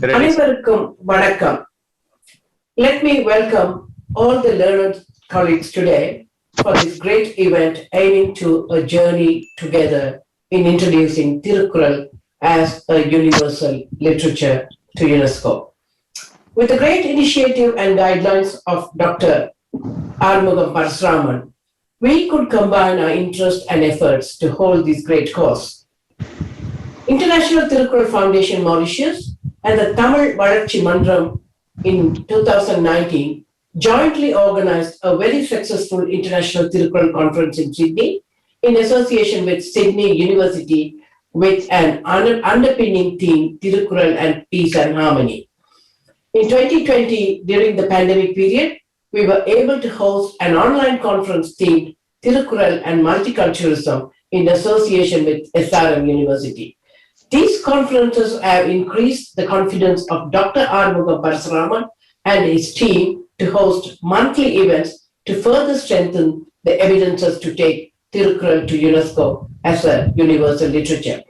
அனைவருக்கும் வணக்கம். Let me welcome all the learned colleagues today for this great event aiming to a journey together in introducing Thirukkural as a universal literature to UNESCO. With the great initiative and guidelines of Dr. Armugam Parasuraman, we could combine our interest and efforts to hold this great cause. International Thirukkural Foundation Mauritius and the Tamil Valarchi Mandram in 2019 jointly organized a very successful International Thirukkural Conference in Sydney in association with Sydney University with an underpinning theme, Thirukkural and Peace and Harmony. In 2020, during the pandemic period, we were able to host an online conference themed Thirukkural and Multiculturalism in association with SRM University. These conferences have increased the confidence of Dr. Armugam Parasuraman and his team to host monthly events to further strengthen the evidences to take Thirukkural to UNESCO as a universal literature.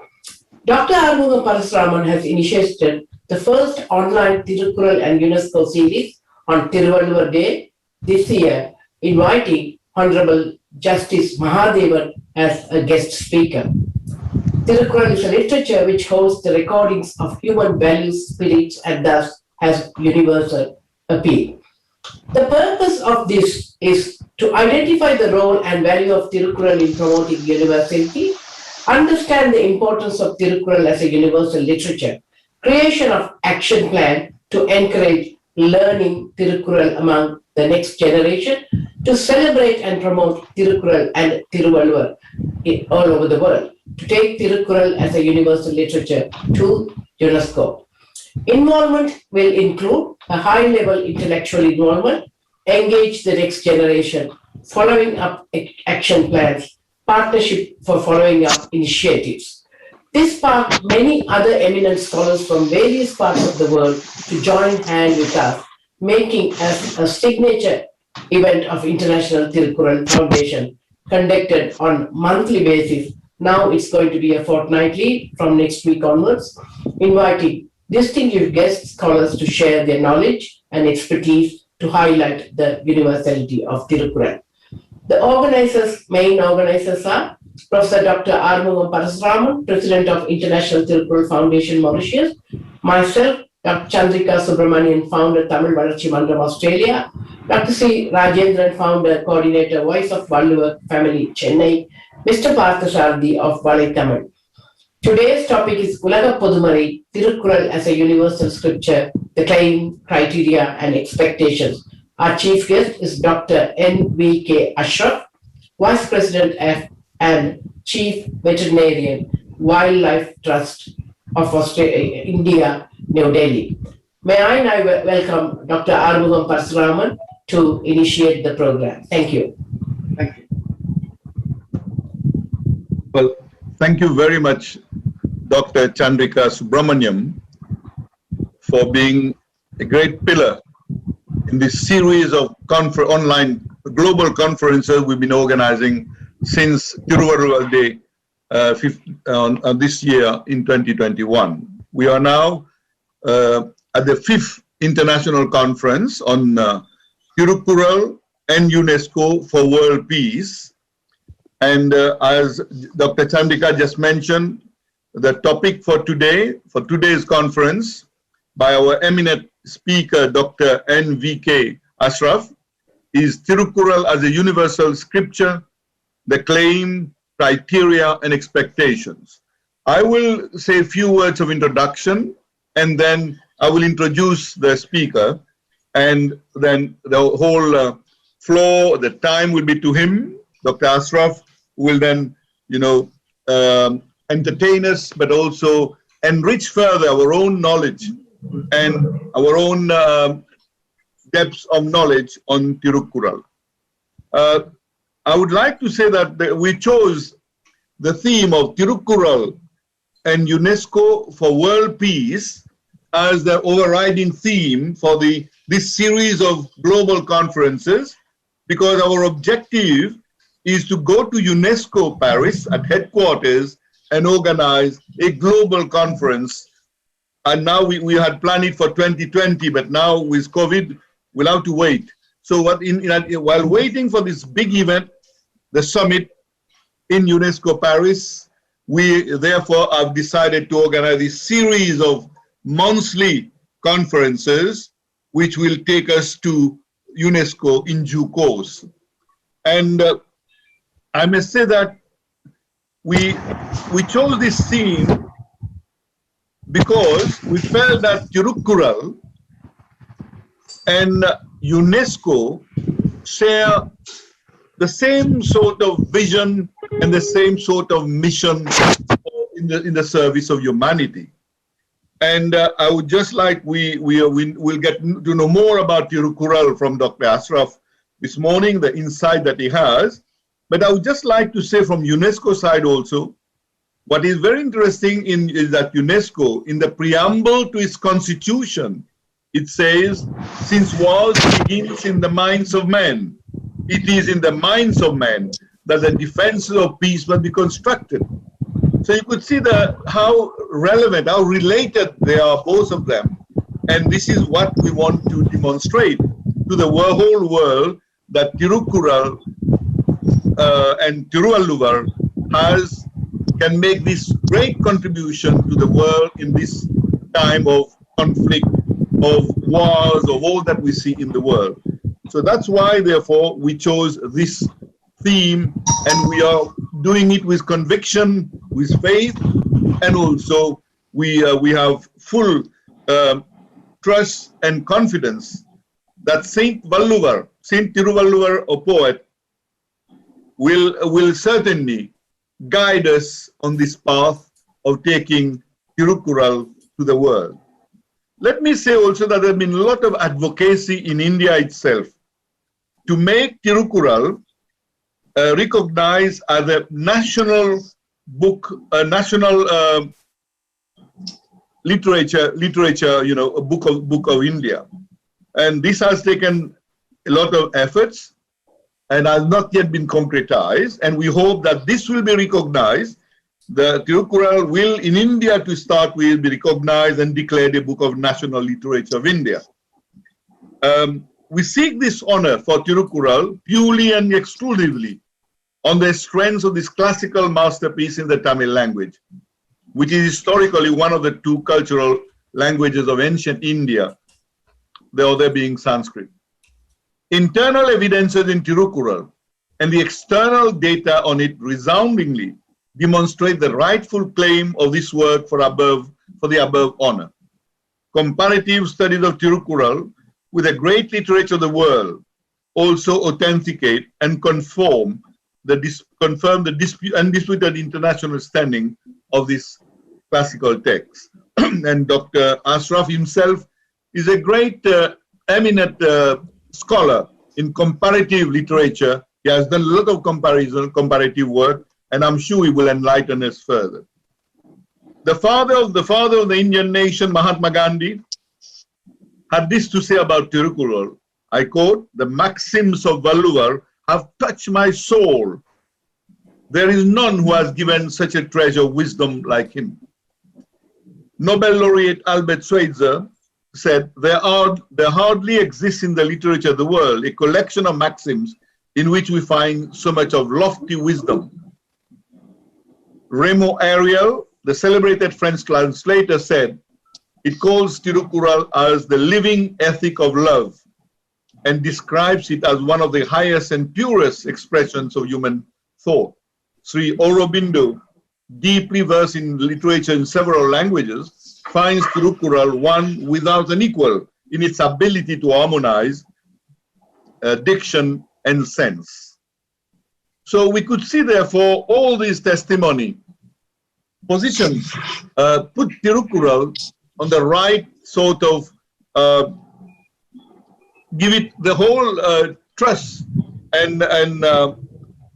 Dr. Armugam Parasuraman has initiated the first online Thirukkural and UNESCO series on Thiruvalluvar Day this year, inviting Honorable Justice Mahadevan as a guest speaker. Thirukkural is a literature which holds the recordings of human values, spirits, and thus has universal appeal. The purpose of this is to identify the role and value of Thirukkural in promoting universality, understand the importance of Thirukkural as a universal literature, creation of action plan to encourage learning Thirukkural among the next generation, to celebrate and promote Thirukkural and Thiruvalluvar all over the world, to take Thirukkural as a universal literature to UNESCO. Involvement will include a high-level intellectual involvement, engage the next generation, following up action plans, partnership for following up initiatives. This sparked many other eminent scholars from various parts of the world to join hand with us, making us a signature event of International Thirukkural Foundation conducted on monthly basis. Now it's going to be a fortnightly from next week onwards, inviting distinguished guest scholars to share their knowledge and expertise to highlight the universality of Thirukkural. The main organizers are Professor Dr. Armugam Parasuraman, President of International Thirukkural Foundation Mauritius, myself, Dr. Chandrika Subramanian, Founder, Tamil Valarchi Mandram, Australia, Dr. C. Rajendran, Founder, Coordinator, Voice of Valluvar Family, Chennai, Mr. Parthasarathi of Valai Tamil. Today's topic is Ulaga Podumari, Thirukkural as a universal scripture, the claim, criteria, and expectations. Our chief guest is Dr. N.V.K. Ashraf, Vice President and Chief Veterinarian, Wildlife Trust of India, New Delhi. May I now welcome Dr. Armugam Parasuraman to initiate the program. Thank you. Thank you. Well, thank you very much, Dr. Chandrika Subramaniam, for being a great pillar in this series of online global conferences we've been organizing since Thiruvalluvar Day this year in 2021. We are now at the 5th International Conference on Thirukkural and UNESCO for World Peace. And as Dr. Chandrika just mentioned, the topic for today's conference by our eminent speaker, Dr. N.V.K. Ashraf, is Thirukkural as a universal scripture, the claim, criteria, and expectations. I will say a few words of introduction, and then I will introduce the speaker, and then the whole floor, the time will be to him. Dr. Ashraf will then, entertain us, but also enrich further our own knowledge and our own depths of knowledge on Thirukkural. I would like to say that we chose the theme of Thirukkural and UNESCO for World Peace as the overriding theme for this series of global conferences, because our objective is to go to UNESCO Paris at headquarters and organize a global conference And now we had planned it for 2020, but now with COVID, we'll have to wait. So while waiting for this big event, the summit in UNESCO Paris, we therefore have decided to organize a series of monthly conferences which will take us to UNESCO in due course. And I must say that we chose this theme because we felt that Thirukkural and UNESCO share the same sort of vision and the same sort of mission in the service of humanity. And I would just like we'll get to know more about Thirukkural from Dr. Ashraf this morning, the insight that he has. But I would just like to say from UNESCO side also, what is very interesting is that UNESCO, in the preamble to its constitution, it says, since wars begins in the minds of men, it is in the minds of men that the defenses of peace must be constructed. So you could see how relevant, how related they are, both of them. And this is what we want to demonstrate to the whole world, that Thirukkural and Thiruvallur can make this great contribution to the world in this time of conflict, of wars, of all that we see in the world. So that's why, therefore, we chose this theme, and we are doing it with conviction, with faith, and also we have full trust and confidence that Saint Thiruvallur, a poet, will certainly guide us on this path of taking Thirukkural to the world. Let me say also that there has been a lot of advocacy in India itself to make Thirukkural recognized as a national book, a national literature, a book of India. And this has taken a lot of efforts and has not yet been concretized. And we hope that this will be recognized. The Thirukkural will, in India to start with, be recognized and declared a book of national literature of India. We seek this honor for Thirukkural purely and exclusively on the strength of this classical masterpiece in the Tamil language, which is historically one of the two cultural languages of ancient India, the other being Sanskrit. Internal evidences in Thirukkural and the external data on it resoundingly demonstrate the rightful claim of this work for the above honor. Comparative studies of Thirukkural with the great literature of the world also authenticate and confirm the undisputed international standing of this classical text. And Dr. Ashraf himself is a great eminent scholar in comparative literature. He has done a lot of comparative work, and I'm sure he will enlighten us further. The father of the Indian nation, Mahatma Gandhi, had this to say about Thirukkural. I quote, "The maxims of Vallur have touched my soul. There is none who has given such a treasure of wisdom like him." Nobel laureate Albert Schweitzer said, there hardly exists in the literature of the world a collection of maxims in which we find so much of lofty wisdom. Raymond Ariel, the celebrated French translator, said, it calls Thirukkural as the living ethic of love and describes it as one of the highest and purest expressions of human thought. Sri Aurobindo, deeply versed in literature in several languages, finds Thirukkural one without an equal in its ability to harmonize diction and sense. So we could see, therefore, all these testimony positions put Thirukkural on the right sort of, give it the whole trust and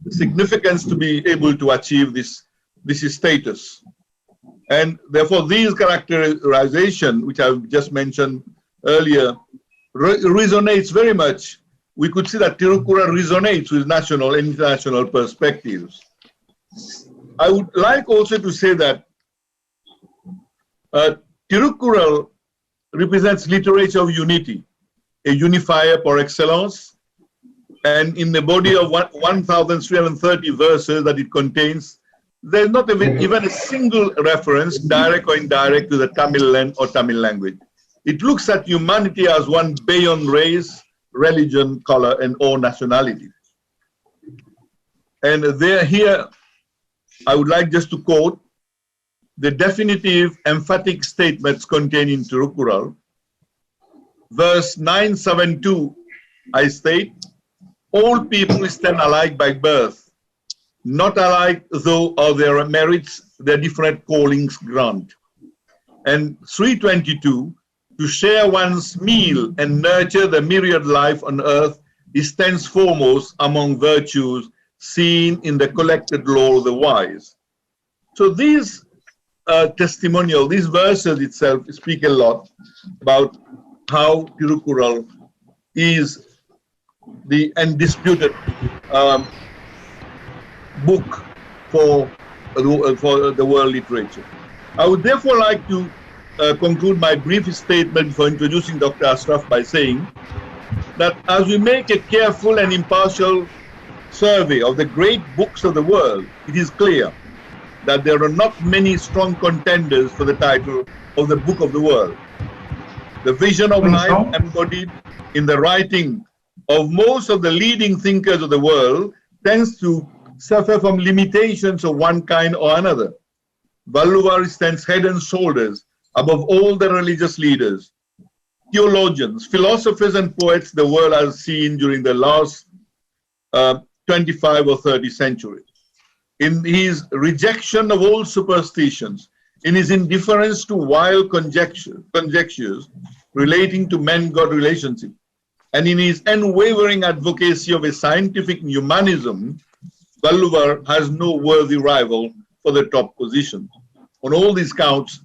significance to be able to achieve this status. And therefore, these characterization, which I've just mentioned earlier, resonates very much. We could see that Thirukkural resonates with national and international perspectives. I would like also to say that Thirukkural represents literature of unity, a unifier par excellence, and in the body of 1,330 verses that it contains, there's not even a single reference, direct or indirect, to the Tamil land or Tamil language. It looks at humanity as one beyond race, religion, color, and or nationality. And here, I would like just to quote the definitive emphatic statements contained in Thirukkural. Verse 972, I state, all people stand alike by birth, not alike though of their merits, their different callings grant. And 322, to share one's meal and nurture the myriad life on earth, it stands foremost among virtues seen in the collected law of the wise. So these testimonial, these verses itself speak a lot about how Thirukkural is the undisputed book for the world literature. I would therefore like to conclude my brief statement for introducing Dr. Ashraf by saying that as we make a careful and impartial survey of the great books of the world, it is clear that there are not many strong contenders for the title of the book of the world. The vision of life embodied in the writing of most of the leading thinkers of the world tends to suffer from limitations of one kind or another. Valluvar stands head and shoulders above all the religious leaders, theologians, philosophers, and poets the world has seen during the last 25 or 30 centuries. In his rejection of all superstitions, in his indifference to wild conjectures relating to man-God relationship, and in his unwavering advocacy of a scientific humanism, Valluvar has no worthy rival for the top position. On all these counts,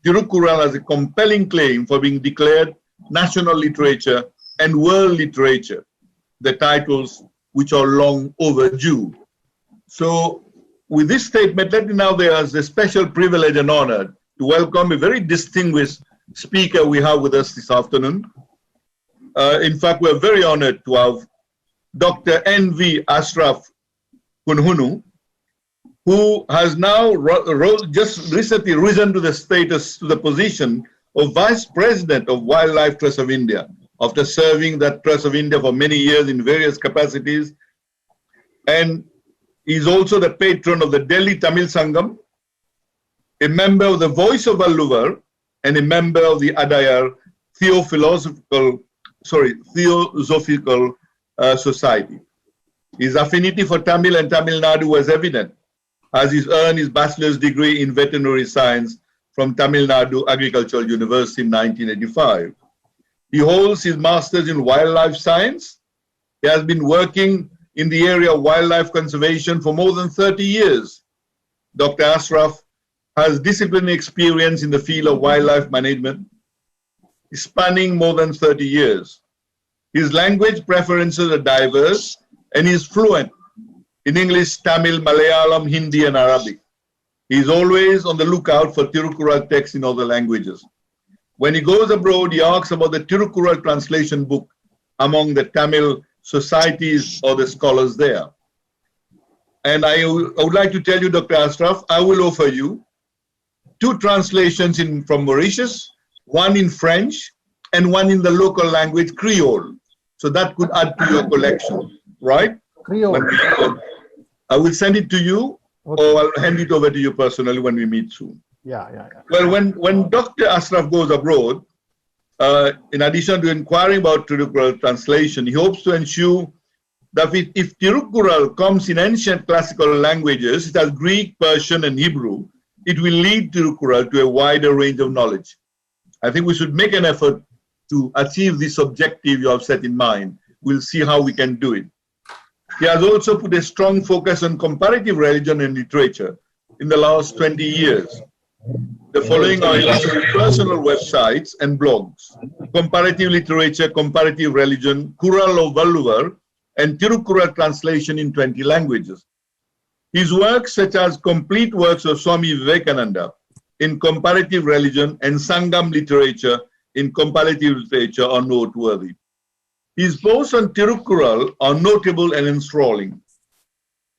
Thirukkural has a compelling claim for being declared national literature and world literature, the titles which are long overdue. So with this statement, let me now, there is a special privilege and honor to welcome a very distinguished speaker we have with us this afternoon. In fact, we're very honored to have Dr. N.V. Ashraf Kunhunu, who has now just recently risen to the status, to the position of Vice President of Wildlife Trust of India, after serving that Trust of India for many years in various capacities. And he's also the patron of the Delhi Tamil Sangam, a member of the Voice of Valluvar, and a member of the Adayar Theosophical Society. His affinity for Tamil and Tamil Nadu was evident, as he's earned his bachelor's degree in veterinary science from Tamil Nadu Agricultural University in 1985. He holds his master's in wildlife science. He has been working in the area of wildlife conservation for more than 30 years. Dr. Ashraf has disciplinary experience in the field of wildlife management, spanning more than 30 years. His language preferences are diverse, and he is fluent in English, Tamil, Malayalam, Hindi, and Arabic. He is always on the lookout for Thirukkural texts in other languages. When he goes abroad, he asks about the Thirukkural translation book among the Tamil societies or the scholars there. And I would like to tell you, Dr. Ashraf, I will offer you 2 translations from Mauritius, one in French and one in the local language Creole. So that could add to your collection, right? Creole. I will send it to you, okay, or I'll hand it over to you personally when we meet soon. Yeah. Well, when Dr. Ashraf goes abroad, in addition to inquiring about Thirukkural translation, he hopes to ensure that if Thirukkural comes in ancient classical languages, such as Greek, Persian, and Hebrew, it will lead Thirukkural to a wider range of knowledge. I think we should make an effort to achieve this objective you have set in mind. We'll see how we can do it. He has also put a strong focus on comparative religion and literature in the last 20 years. The following are his personal websites and blogs: Comparative Literature, Comparative Religion, Kural of Valluvar, and Thirukkural translation in 20 languages. His works, such as complete works of Swami Vivekananda, in comparative religion and Sangam literature in comparative literature are noteworthy. His posts on Thirukkural are notable and enthralling.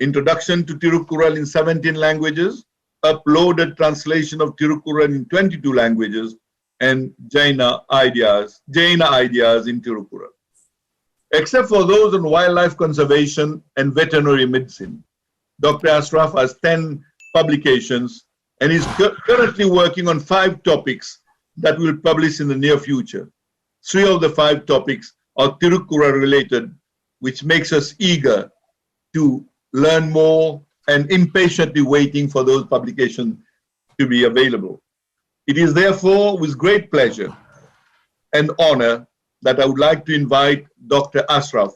Introduction to Thirukkural in 17 languages, uploaded translation of Thirukkural in 22 languages, and Jaina ideas in Thirukkural. Except for those on wildlife conservation and veterinary medicine, Dr. Ashraf has 10 publications and is currently working on 5 topics that will publish in the near future. 3 of the 5 topics are Thirukkural related, which makes us eager to learn more and impatiently waiting for those publications to be available. It is therefore with great pleasure and honor that I would like to invite Dr. Ashraf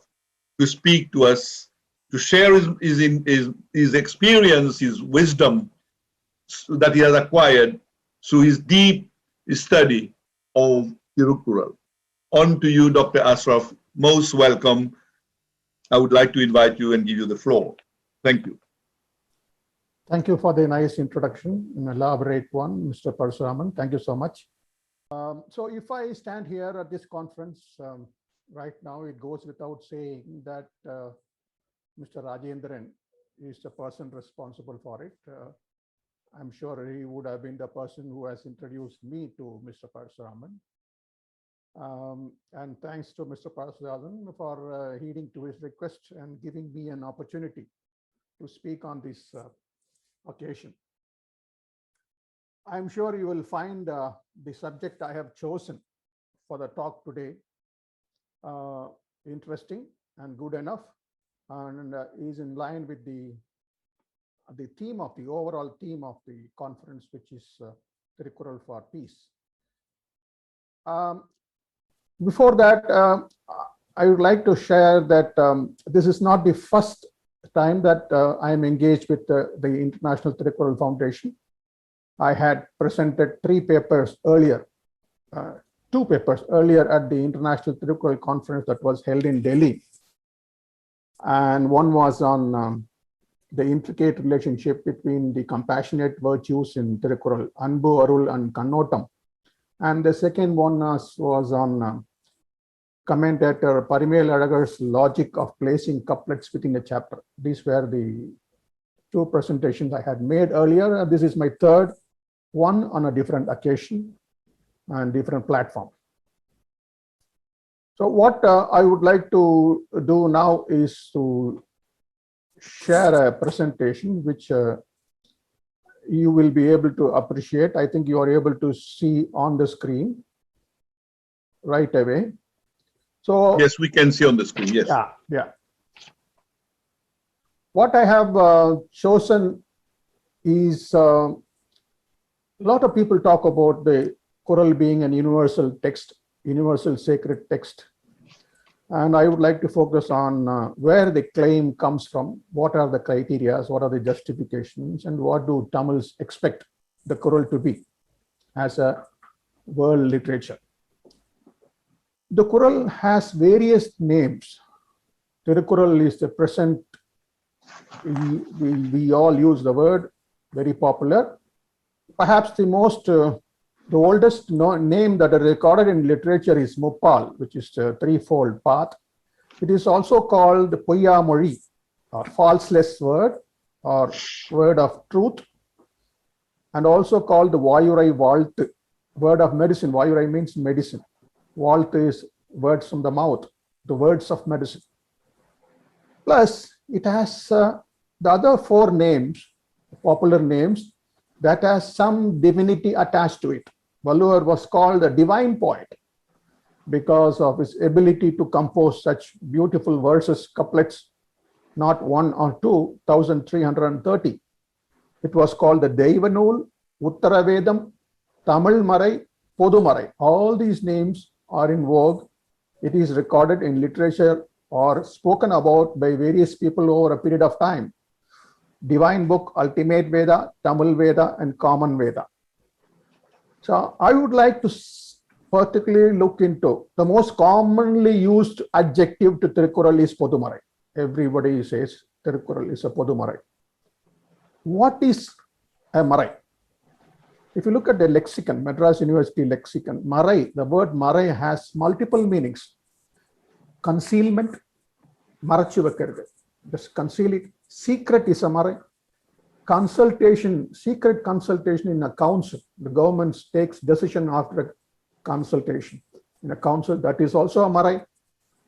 to speak to us, to share his experience, his wisdom that he has acquired through his deep study of Thirukkural. On to you, Dr. Ashraf. Most welcome. I would like to invite you and give you the floor. Thank you. Thank you for the nice introduction, an elaborate one, Mr. Parasuraman. Thank you so much. So if I stand here at this conference right now, it goes without saying that Mr. Rajendran is the person responsible for it. I'm sure he would have been the person who has introduced me to Mr. Parasuraman. And thanks to Mr. Parasuraman for heeding to his request and giving me an opportunity to speak on this occasion. I'm sure you will find the subject I have chosen for the talk today interesting and good enough, and is in line with the theme of the overall theme of the conference, which is Thirukkural for Peace. Before that, I would like to share that this is not the first time that I am engaged with the International Thirukkural Foundation. I had presented 2 papers earlier at the International Thirukkural Conference that was held in Delhi. And one was on the intricate relationship between the compassionate virtues in Thirukkural, Anbu, Arul, and Kannotam. And the second one was on commentator Parimel Alagar's logic of placing couplets within a chapter. These were the 2 presentations I had made earlier. This is my 3rd one on a different occasion and different platform. So what I would like to do now is to share a presentation which you will be able to appreciate. I think you are able to see on the screen right away. So yes, we can see on the screen. Yes. Yeah. What I have chosen is a lot of people talk about the Quran being an universal text, universal sacred text. And I would like to focus on where the claim comes from, what are the criteria, what are the justifications, and what do Tamils expect the Quran to be as a world literature. The Quran has various names. Thirukkural is the present, we all use the word, very popular. Perhaps the oldest name that is recorded in literature is Muppal, which is the 3-fold path. It is also called the Poya Mori, or falseless word, or word of truth, and also called the Vayurai Valt, word of medicine. Vayurai means medicine. Valt is words from the mouth, the words of medicine. Plus, it has the other 4 names, popular names, that has some divinity attached to it. Valur was called a divine poet because of his ability to compose such beautiful verses, couplets, not 1 or 2, 1,330. It was called the Deivanul, Uttaravedam, Tamil Marai, Podumarai. All these names are in vogue. It is recorded in literature or spoken about by various people over a period of time. Divine book, ultimate Veda, Tamil Veda, and common Veda. So I would like to particularly look into the most commonly used adjective to Thirukkural is Podumarai. Everybody says Thirukkural is a Podumarai. What is a Marai? If you look at the lexicon, Madras University lexicon, Marai, the word Marai has multiple meanings. Concealment, marachu vekkirudhu, just conceal it. Secret is a Marai. Consultation, secret consultation in a council. The government takes decision after a consultation. In a council, that is also a Marai.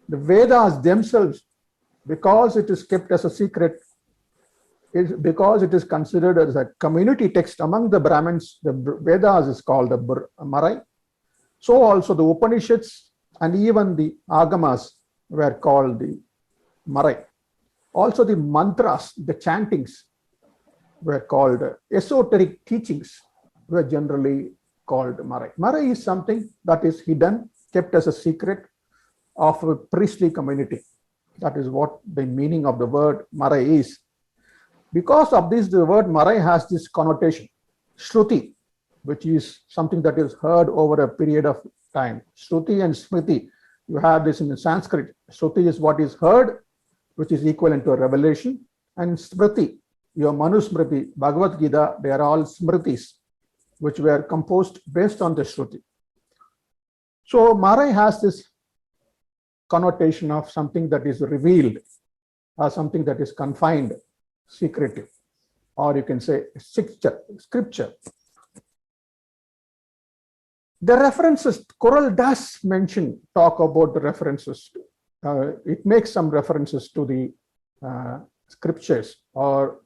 The Vedas themselves, because it is kept as a secret, because it is considered as a community text among the Brahmins, the Vedas is called the Marai. So also the Upanishads and even the Agamas were called the Marai. Also the mantras, the chantings were called esoteric teachings were generally called Marai. Marai is something that is hidden, kept as a secret of a priestly community. That is what the meaning of the word Marai is. Because of this, the word Marai has this connotation, Shruti, which is something that is heard over a period of time. Shruti and Smriti, you have this in the Sanskrit. Shruti is what is heard, which is equivalent to a revelation. And Smriti, your Manusmriti, Bhagavad Gita, they are all Smritis, which were composed based on the Shruti. So Marai has this connotation of something that is revealed or something that is confined, secretive, or you can say scripture. The references, Kural does talk about the references. It makes some references to the scriptures or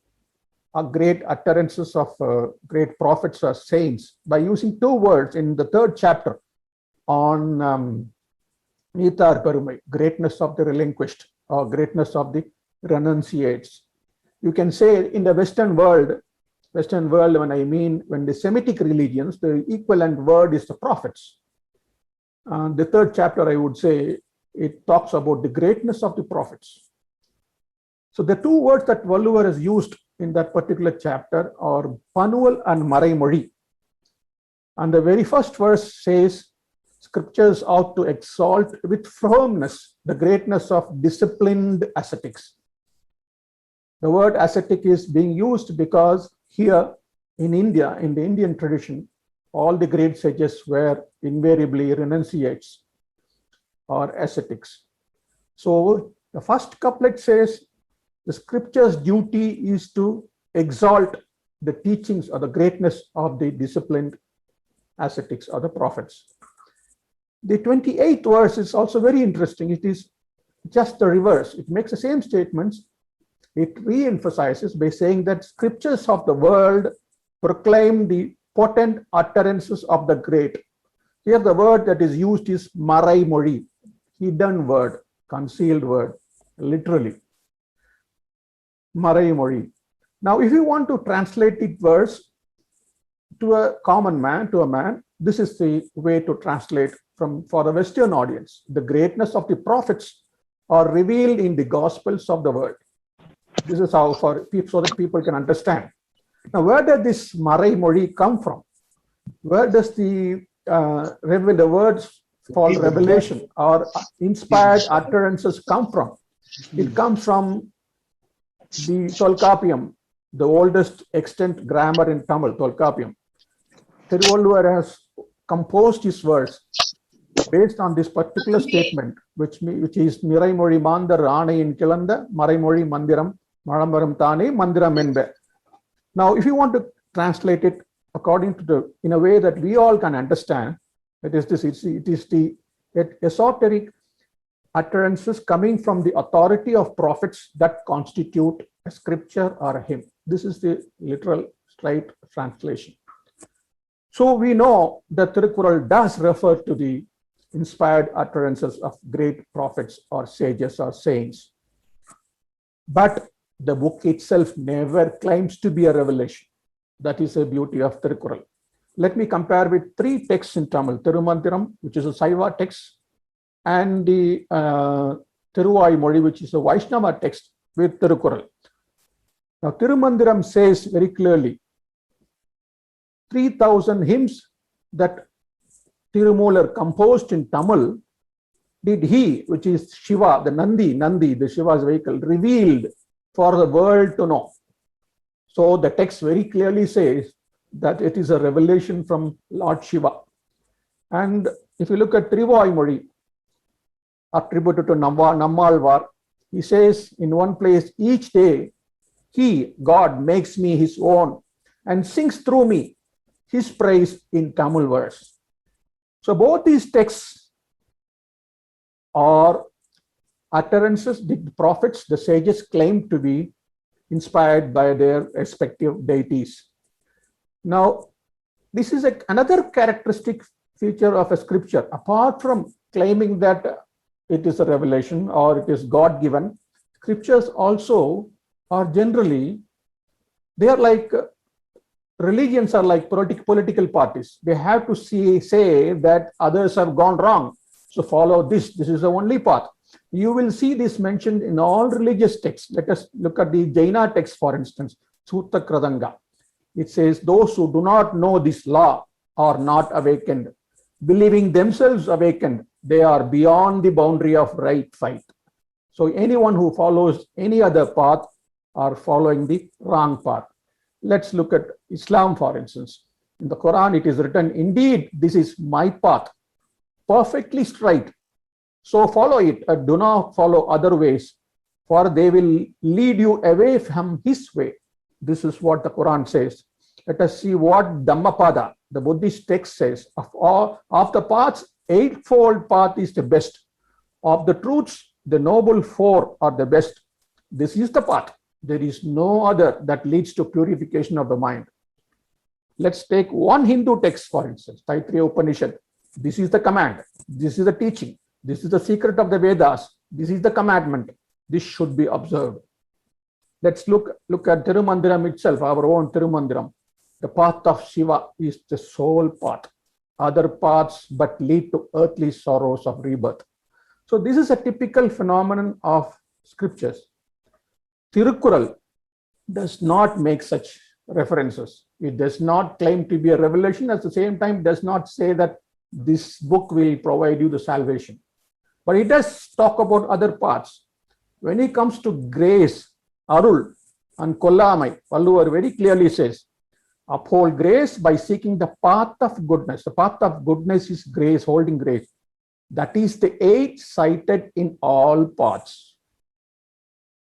great utterances of great prophets or saints by using two words in the 3rd chapter on Nitar Perumai, greatness of the relinquished or greatness of the renunciates. You can say in the Western world, when the Semitic religions, the equivalent word is the prophets. The 3rd chapter, I would say, it talks about the greatness of the prophets. So the two words that Valluvar has used in that particular chapter are Panual and Maraimori. And the very first verse says, scriptures ought to exalt with firmness the greatness of disciplined ascetics. The word ascetic is being used because here in India, in the Indian tradition, all the great sages were invariably renunciates or ascetics. So the first couplet says, the scripture's duty is to exalt the teachings or the greatness of the disciplined ascetics or the prophets. The 28th verse is also very interesting. It is just the reverse. It makes the same statements. It re-emphasizes by saying that scriptures of the world proclaim the potent utterances of the great. Here the word that is used is Marai Mori, hidden word, concealed word, literally. Marai Mori. Now, if you want to translate it verse to a common man, to a man, this is the way to translate for the Western audience. The greatness of the prophets are revealed in the Gospels of the world. This is how so that people can understand. Now, where does this Marai Mori come from? Where does the words called revelation or inspired utterances come from? It comes from the Tolkappiyam, the oldest extant grammar in Tamil, Tolkappiyam. Thirukkural has composed his verse based on this particular statement, which is Mirai Mori Mandar Ane in Kilanda, Marai Mori Mandiram, Marambaram Tane, Mandiram Enbe. Now, if you want to translate it according to in a way that we all can understand, it is the esoteric utterances coming from the authority of prophets that constitute a scripture or a hymn. This is the literal straight translation. So we know that Thirukkural does refer to the inspired utterances of great prophets or sages or saints. But the book itself never claims to be a revelation. That is the beauty of Thirukkural. Let me compare with 3 texts in Tamil, Thirumandiram, which is a Saiva text, and the Thiruvai Mori, which is a Vaishnava text with Thirukkural. Now, Thirumandiram says very clearly, 3,000 hymns that Tirumular composed in Tamil, did he, which is Shiva, the Nandi, the Shiva's vehicle, revealed for the world to know. So the text very clearly says that it is a revelation from Lord Shiva. And if you look at Trivaimozhi, attributed to Nammalvar, he says in one place, each day he, God, makes me his own and sings through me his praise in Tamil verse. So both these texts are utterances the prophets, the sages claim to be inspired by their respective deities. Now, this is another characteristic feature of a scripture. Apart from claiming that it is a revelation or it is God-given, scriptures also are generally, they are like, religions are like political parties. They have to say that others have gone wrong, so follow this. This is the only path. You will see this mentioned in all religious texts. Let us look at the Jaina text, for instance, Sutta Kradanga. It says, those who do not know this law are not awakened. Believing themselves awakened, they are beyond the boundary of right fight. So anyone who follows any other path are following the wrong path. Let's look at Islam, for instance. In the Quran, it is written, indeed, this is my path, perfectly straight. So follow it, and do not follow other ways, for they will lead you away from his way. This is what the Quran says. Let us see what Dhammapada, the Buddhist text, says. Of the paths, eightfold path is the best. Of the truths, the noble four are the best. This is the path. There is no other that leads to purification of the mind. Let's take one Hindu text, for instance, Taittiriya Upanishad. This is the command. This is the teaching. This is the secret of the Vedas. This is the commandment. This should be observed. Let's look at Tirumandiram itself, our own Tirumandiram. The path of Shiva is the sole path. Other paths but lead to earthly sorrows of rebirth. So this is a typical phenomenon of scriptures. Thirukkural does not make such references. It does not claim to be a revelation. At the same time, does not say that this book will provide you the salvation. But it does talk about other paths. When it comes to grace, Arul and Kollamai, Valluvar very clearly says, uphold grace by seeking the path of goodness. The path of goodness is grace, holding grace. That is the aid cited in all paths.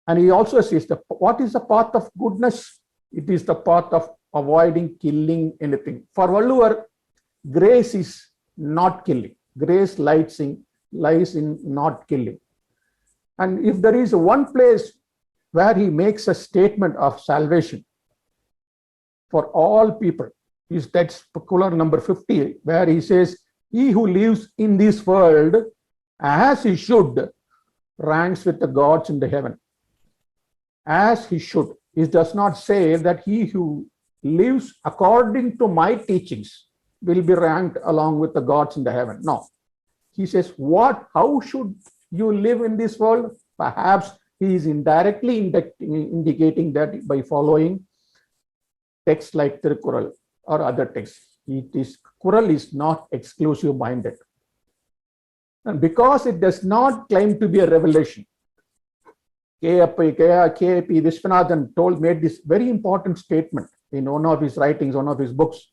And he also says, what is the path of goodness? It is the path of avoiding killing anything. For Valluvar, grace is not killing. Grace lies in not killing. And if there is one place where he makes a statement of salvation for all people, is that particular number 50, where he says, he who lives in this world as he should ranks with the gods in the heaven. As he should. It does not say that he who lives according to my teachings will be ranked along with the gods in the heaven. No. He says, how should you live in this world? Perhaps he is indirectly indicating that by following texts like Thirukkural or other texts. Kural is not exclusive minded. And because it does not claim to be a revelation, K.P. Viswanathan made this very important statement in one of his writings, one of his books.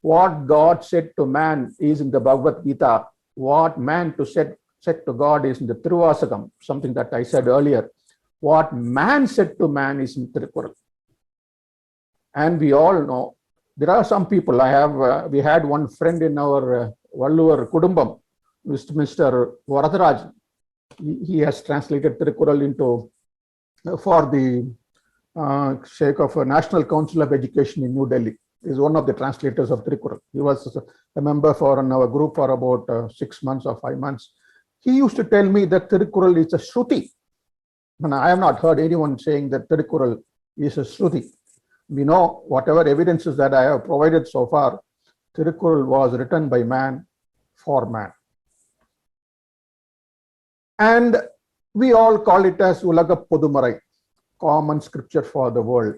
What God said to man is in the Bhagavad Gita. What man said to God is in the Tiruvasakam, something that I said earlier. What man said to man is in Thirukkural. And we all know, there are some people, we had one friend in our Valluvar Kudumbam, Mr. Varadharaj. He has translated Thirukkural into, for the sake of a National Council of Education in New Delhi. He is one of the translators of Thirukkural. He was a member for our group for about 6 months or 5 months. He used to tell me that Thirukkural is a Shruti. And I have not heard anyone saying that Thirukkural is a Shruti. We know whatever evidences that I have provided so far, Thirukkural was written by man for man. And we all call it as Ulaga Podumarai, common scripture for the world.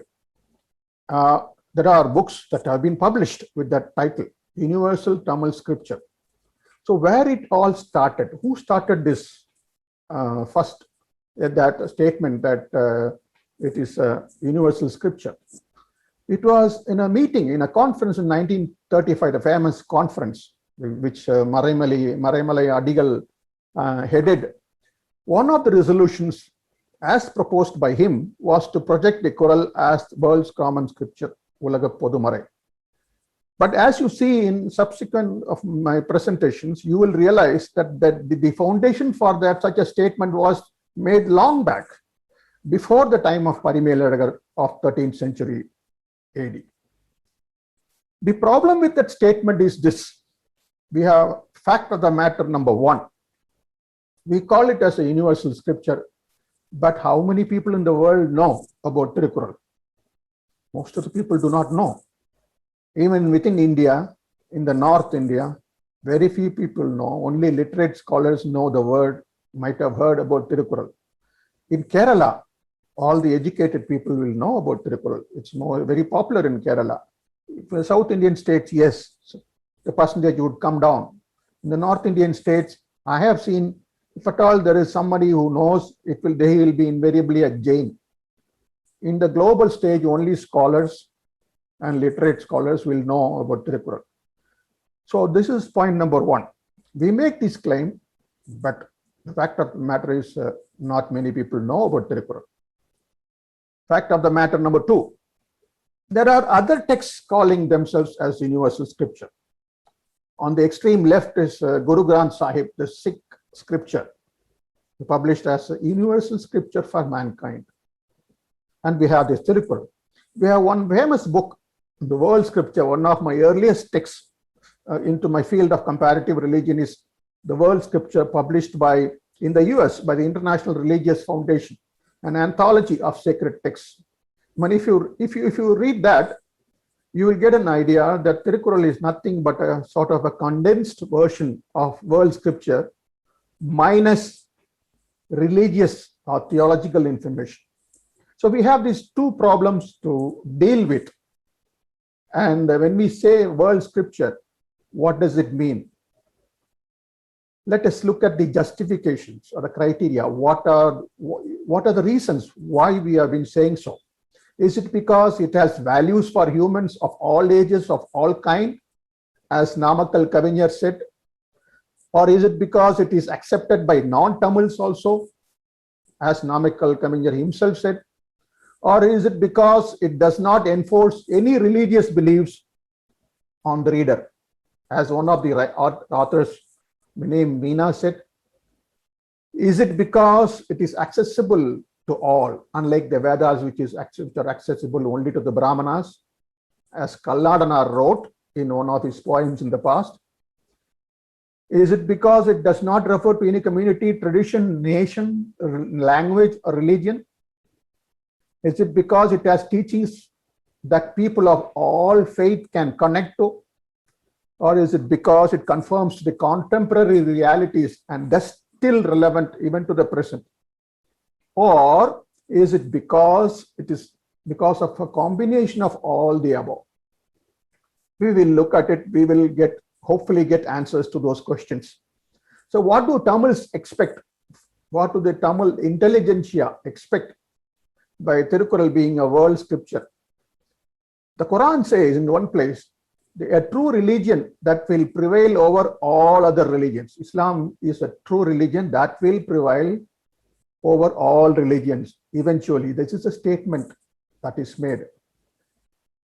There are books that have been published with that title, Universal Tamil Scripture. So where it all started, who started this first, that statement that it is a universal scripture? It was in a meeting, in a conference in 1935, the famous conference, which Maraimalai Adigal headed. One of the resolutions, as proposed by him, was to project the Quran as the world's common scripture, Ulaga Podumarai. But as you see in subsequent of my presentations, you will realize that the foundation for that such a statement was made long back, before the time of Parimelagar of 13th century AD. The problem with that statement is this. We have fact of the matter number one. We call it as a universal scripture, but how many people in the world know about Thirukkural? Most of the people do not know. Even within India, in the North India, very few people know. Only literate scholars know the word, might have heard about Thirukkural. In Kerala, all the educated people will know about Thirukkural. It's very popular in Kerala. For South Indian states, yes, the percentage would come down. In the North Indian states, I have seen, if at all there is somebody who knows, they will be invariably a Jain. In the global stage, only scholars and literate scholars will know about Thirukkural. So this is point number one. We make this claim, but the fact of the matter is not many people know about Thirukkural. Fact of the matter number two, there are other texts calling themselves as universal scripture. On the extreme left is Guru Granth Sahib, the Sikh scripture, published as a universal scripture for mankind. And we have this Thirukkural. We have one famous book, the World Scripture. One of my earliest texts into my field of comparative religion is the World Scripture, published in the US by the International Religious Foundation, an anthology of sacred texts. But if you read that, you will get an idea that Thirukkural is nothing but a sort of a condensed version of World Scripture minus religious or theological information. So we have these two problems to deal with. And when we say World Scripture, what does it mean? Let us look at the justifications or the criteria. What are the reasons why we have been saying so? Is it because it has values for humans of all ages, of all kind, as Namakal Kavinyar said? Or is it because it is accepted by non-Tamils also, as Namakal Kavinyar himself said? Or is it because it does not enforce any religious beliefs on the reader, as one of the authors named Meena said? Is it because it is accessible to all, unlike the Vedas, which are accessible only to the Brahmanas, as Kalladana wrote in one of his poems in the past? Is it because it does not refer to any community, tradition, nation, language, or religion? Is it because it has teachings that people of all faith can connect to? Or is it because it conforms to the contemporary realities and thus still relevant even to the present? Or is it because of a combination of all the above? We will look at it. We will hopefully get answers to those questions. So what do Tamils expect? What do the Tamil intelligentsia expect by Thirukkural being a world scripture? The Quran says in one place, a true religion that will prevail over all other religions. Islam is a true religion that will prevail over all religions eventually. This is a statement that is made.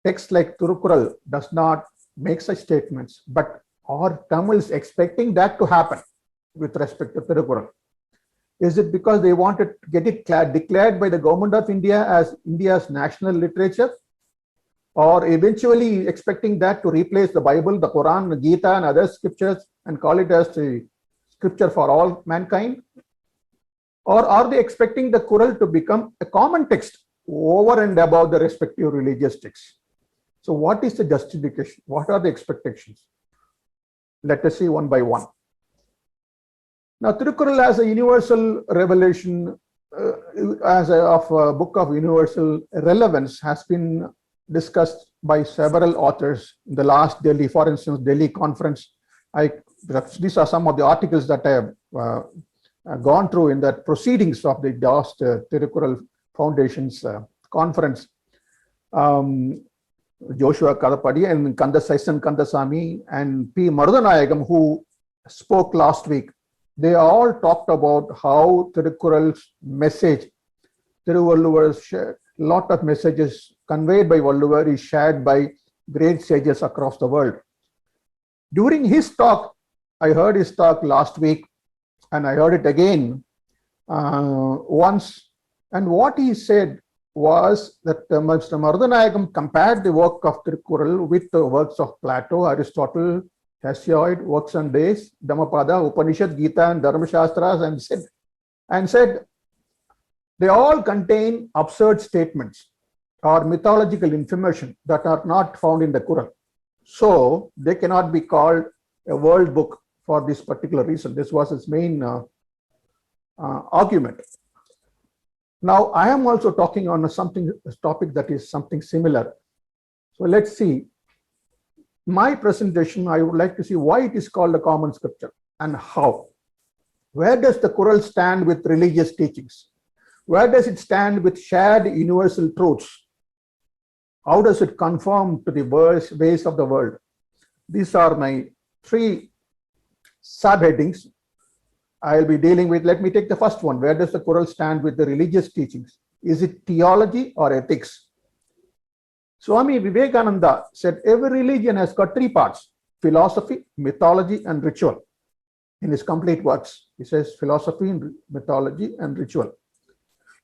Text like Thirukkural does not make such statements, but are Tamils expecting that to happen with respect to Thirukkural? Is it because they want to get it declared by the government of India as India's national literature? Or eventually expecting that to replace the Bible, the Quran, the Gita, and other scriptures and call it as the scripture for all mankind? Or are they expecting the Quran to become a common text over and above the respective religious texts? So what is the justification? What are the expectations? Let us see one by one. Now, Thirukkural as a universal revelation, as a book of universal relevance, has been discussed by several authors in the last Delhi, for instance, Delhi conference. These are some of the articles that I have gone through in the proceedings of the last Thirukkural Foundation's conference. Joshua Kadapadi and Saisan Kandasamy and P. Marudanayagam, who spoke last week, they all talked about how Thirukkural's message, Thiruvalluvar's lot of messages conveyed by Valluvar is shared by great sages across the world. During his talk, I heard his talk last week and I heard it again once. And what he said was that Mr. Marudanayagam compared the work of Thirukkural with the works of Plato, Aristotle, Hesiod, works on days, Dhammapada, Upanishad, Gita, and Dharmashastras, and said they all contain absurd statements or mythological information that are not found in the Quran. So they cannot be called a world book for this particular reason. This was his main argument. Now, I am also talking on a topic that is something similar. So let's see. My presentation, I would like to see why it is called a common scripture and how. Where does the Quran stand with religious teachings? Where does it stand with shared universal truths? How does it conform to the ways of the world? These are my three subheadings I'll be dealing with. Let me take the first one. Where does the Quran stand with the religious teachings? Is it theology or ethics? Swami Vivekananda said every religion has got three parts: philosophy, mythology, and ritual. In his complete works, he says philosophy, mythology, and ritual.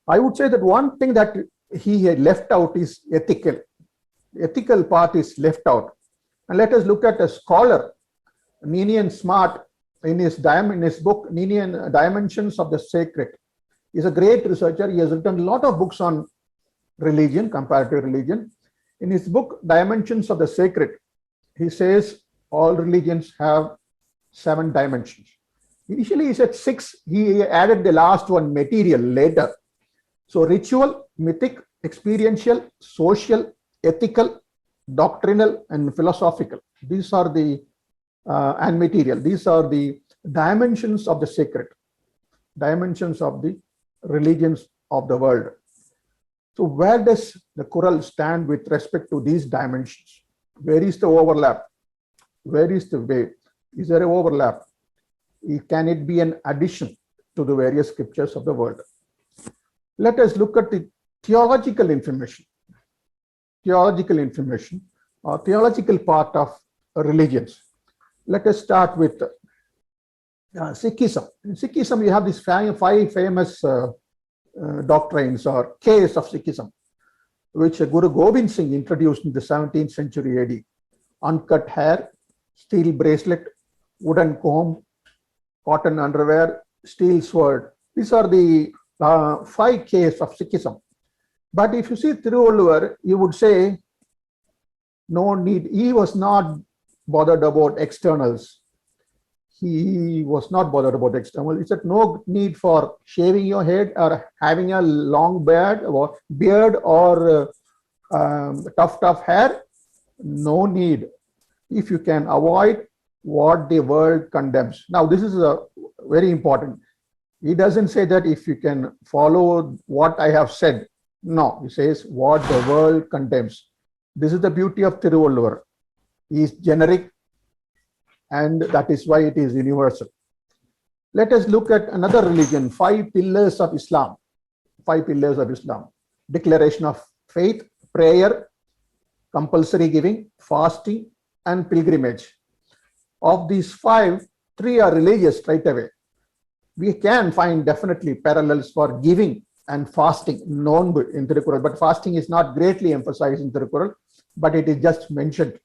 I would say that one thing that he had left out is ethical. The ethical part is left out. And let us look at a scholar, Ninian Smart, in his book, Ninian Dimensions of the Sacred. He's a great researcher. He has written a lot of books on religion, comparative religion. In his book, Dimensions of the Sacred, he says all religions have 7 dimensions. Initially, he said 6. He added the last one, material, later. So ritual, mythic, experiential, social, ethical, doctrinal, and philosophical. These are the, and material. These are the dimensions of the sacred, dimensions of the religions of the world. So where does the Quran stand with respect to these dimensions? Where is the overlap? Where is the way? Is there an overlap? Can it be an addition to the various scriptures of the world? Let us look at the theological information. Theological information or theological part of religions. Let us start with Sikhism. In Sikhism, you have these 5 famous doctrines or Ks of Sikhism, which Guru Gobind Singh introduced in the 17th century AD. Uncut hair, steel bracelet, wooden comb, cotton underwear, steel sword. These are the 5 Ks of Sikhism. But if you see Thiruvalluvar, you would say, no need, he was not bothered about externals. He was not bothered about external. He said no need for shaving your head or having a long beard or tuft of hair. No need. If you can avoid what the world condemns. Now, this is very important. He doesn't say that if you can follow what I have said. No, he says what the world condemns. This is the beauty of Thiruvalluvar. He is generic, and that is why it is universal. Let us look at another religion, 5 pillars of Islam. 5 pillars of Islam. Declaration of faith, prayer, compulsory giving, fasting, and pilgrimage. Of these 5, 3 are religious straight away. We can find definitely parallels for giving and fasting known in Thirukkural, but fasting is not greatly emphasized in Thirukkural, but it is just mentioned.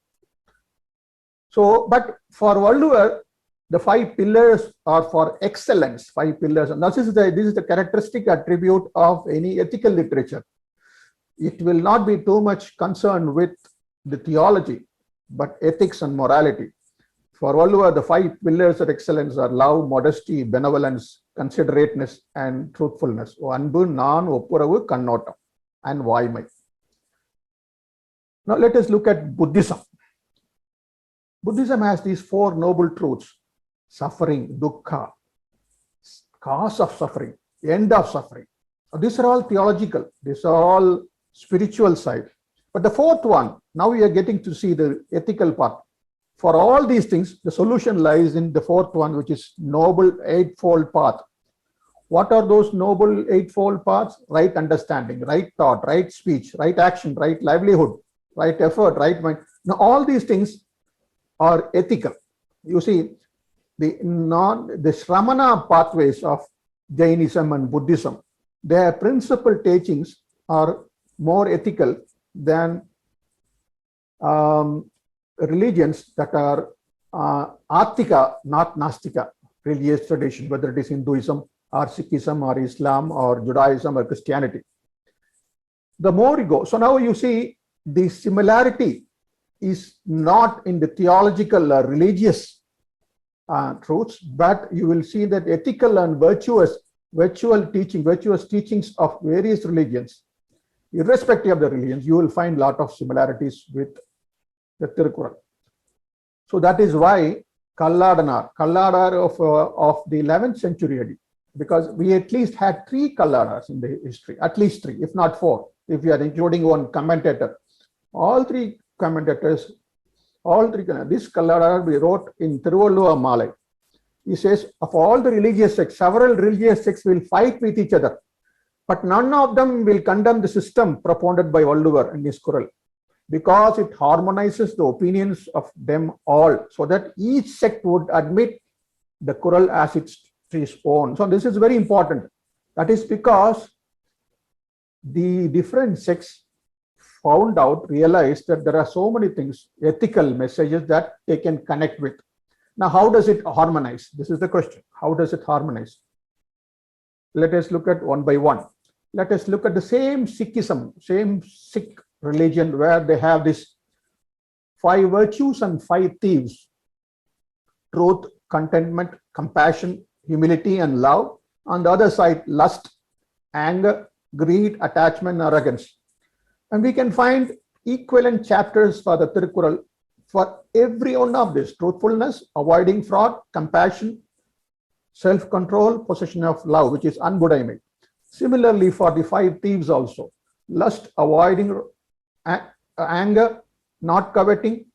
So, but for Valluvar, the 5 pillars are for excellence, 5 pillars. And this is the characteristic attribute of any ethical literature. It will not be too much concerned with the theology, but ethics and morality. For Valluvar, the 5 pillars of excellence are love, modesty, benevolence, considerateness, and truthfulness. Anbu, Nan, Oppuravu, Kannottam, and Vaimai. Now let us look at Buddhism. Buddhism has these 4 noble truths: suffering, dukkha, cause of suffering, end of suffering. These are all theological. These are all spiritual side. But the fourth one, now we are getting to see the ethical part. For all these things, the solution lies in the fourth one, which is noble eightfold path. What are those noble eightfold paths? Right understanding, right thought, right speech, right action, right livelihood, right effort, right mind. Now, all these things are ethical. You see, the Shramana pathways of Jainism and Buddhism, their principal teachings are more ethical than religions that are Attika, not Nastika, religious tradition, whether it is Hinduism or Sikhism or Islam or Judaism or Christianity. The more you go, so now you see the similarity is not in the theological or religious truths, but you will see that ethical and virtuous teachings of various religions, irrespective of the religions, you will find a lot of similarities with the Thirukkural. So that is why Kalladar of the 11th century AD, because we at least had 3 Kalladars in the history, at least 3, if not 4, if you are including one commentator. All 3 commentators, this Kalladar we wrote in Thiruvallur Malai. He says, of all the religious sects, several religious sects will fight with each other, but none of them will condemn the system propounded by Valluvar in his Kural, because it harmonizes the opinions of them all, so that each sect would admit the Kural as its own. So this is very important. That is because the different sects realized that there are so many things, ethical messages that they can connect with. Now, how does it harmonize? This is the question. How does it harmonize? Let us look at one by one. Let us look at the same Sikhism, same Sikh religion, where they have this 5 virtues and 5 thieves: truth, contentment, compassion, humility, and love. On the other side, lust, anger, greed, attachment, arrogance. And we can find equivalent chapters for the Thirukkural for every one of this: truthfulness, avoiding fraud, compassion, self-control, possession of love, which is unbudaimai. Similarly, for the 5 thieves also: lust, avoiding anger, not coveting,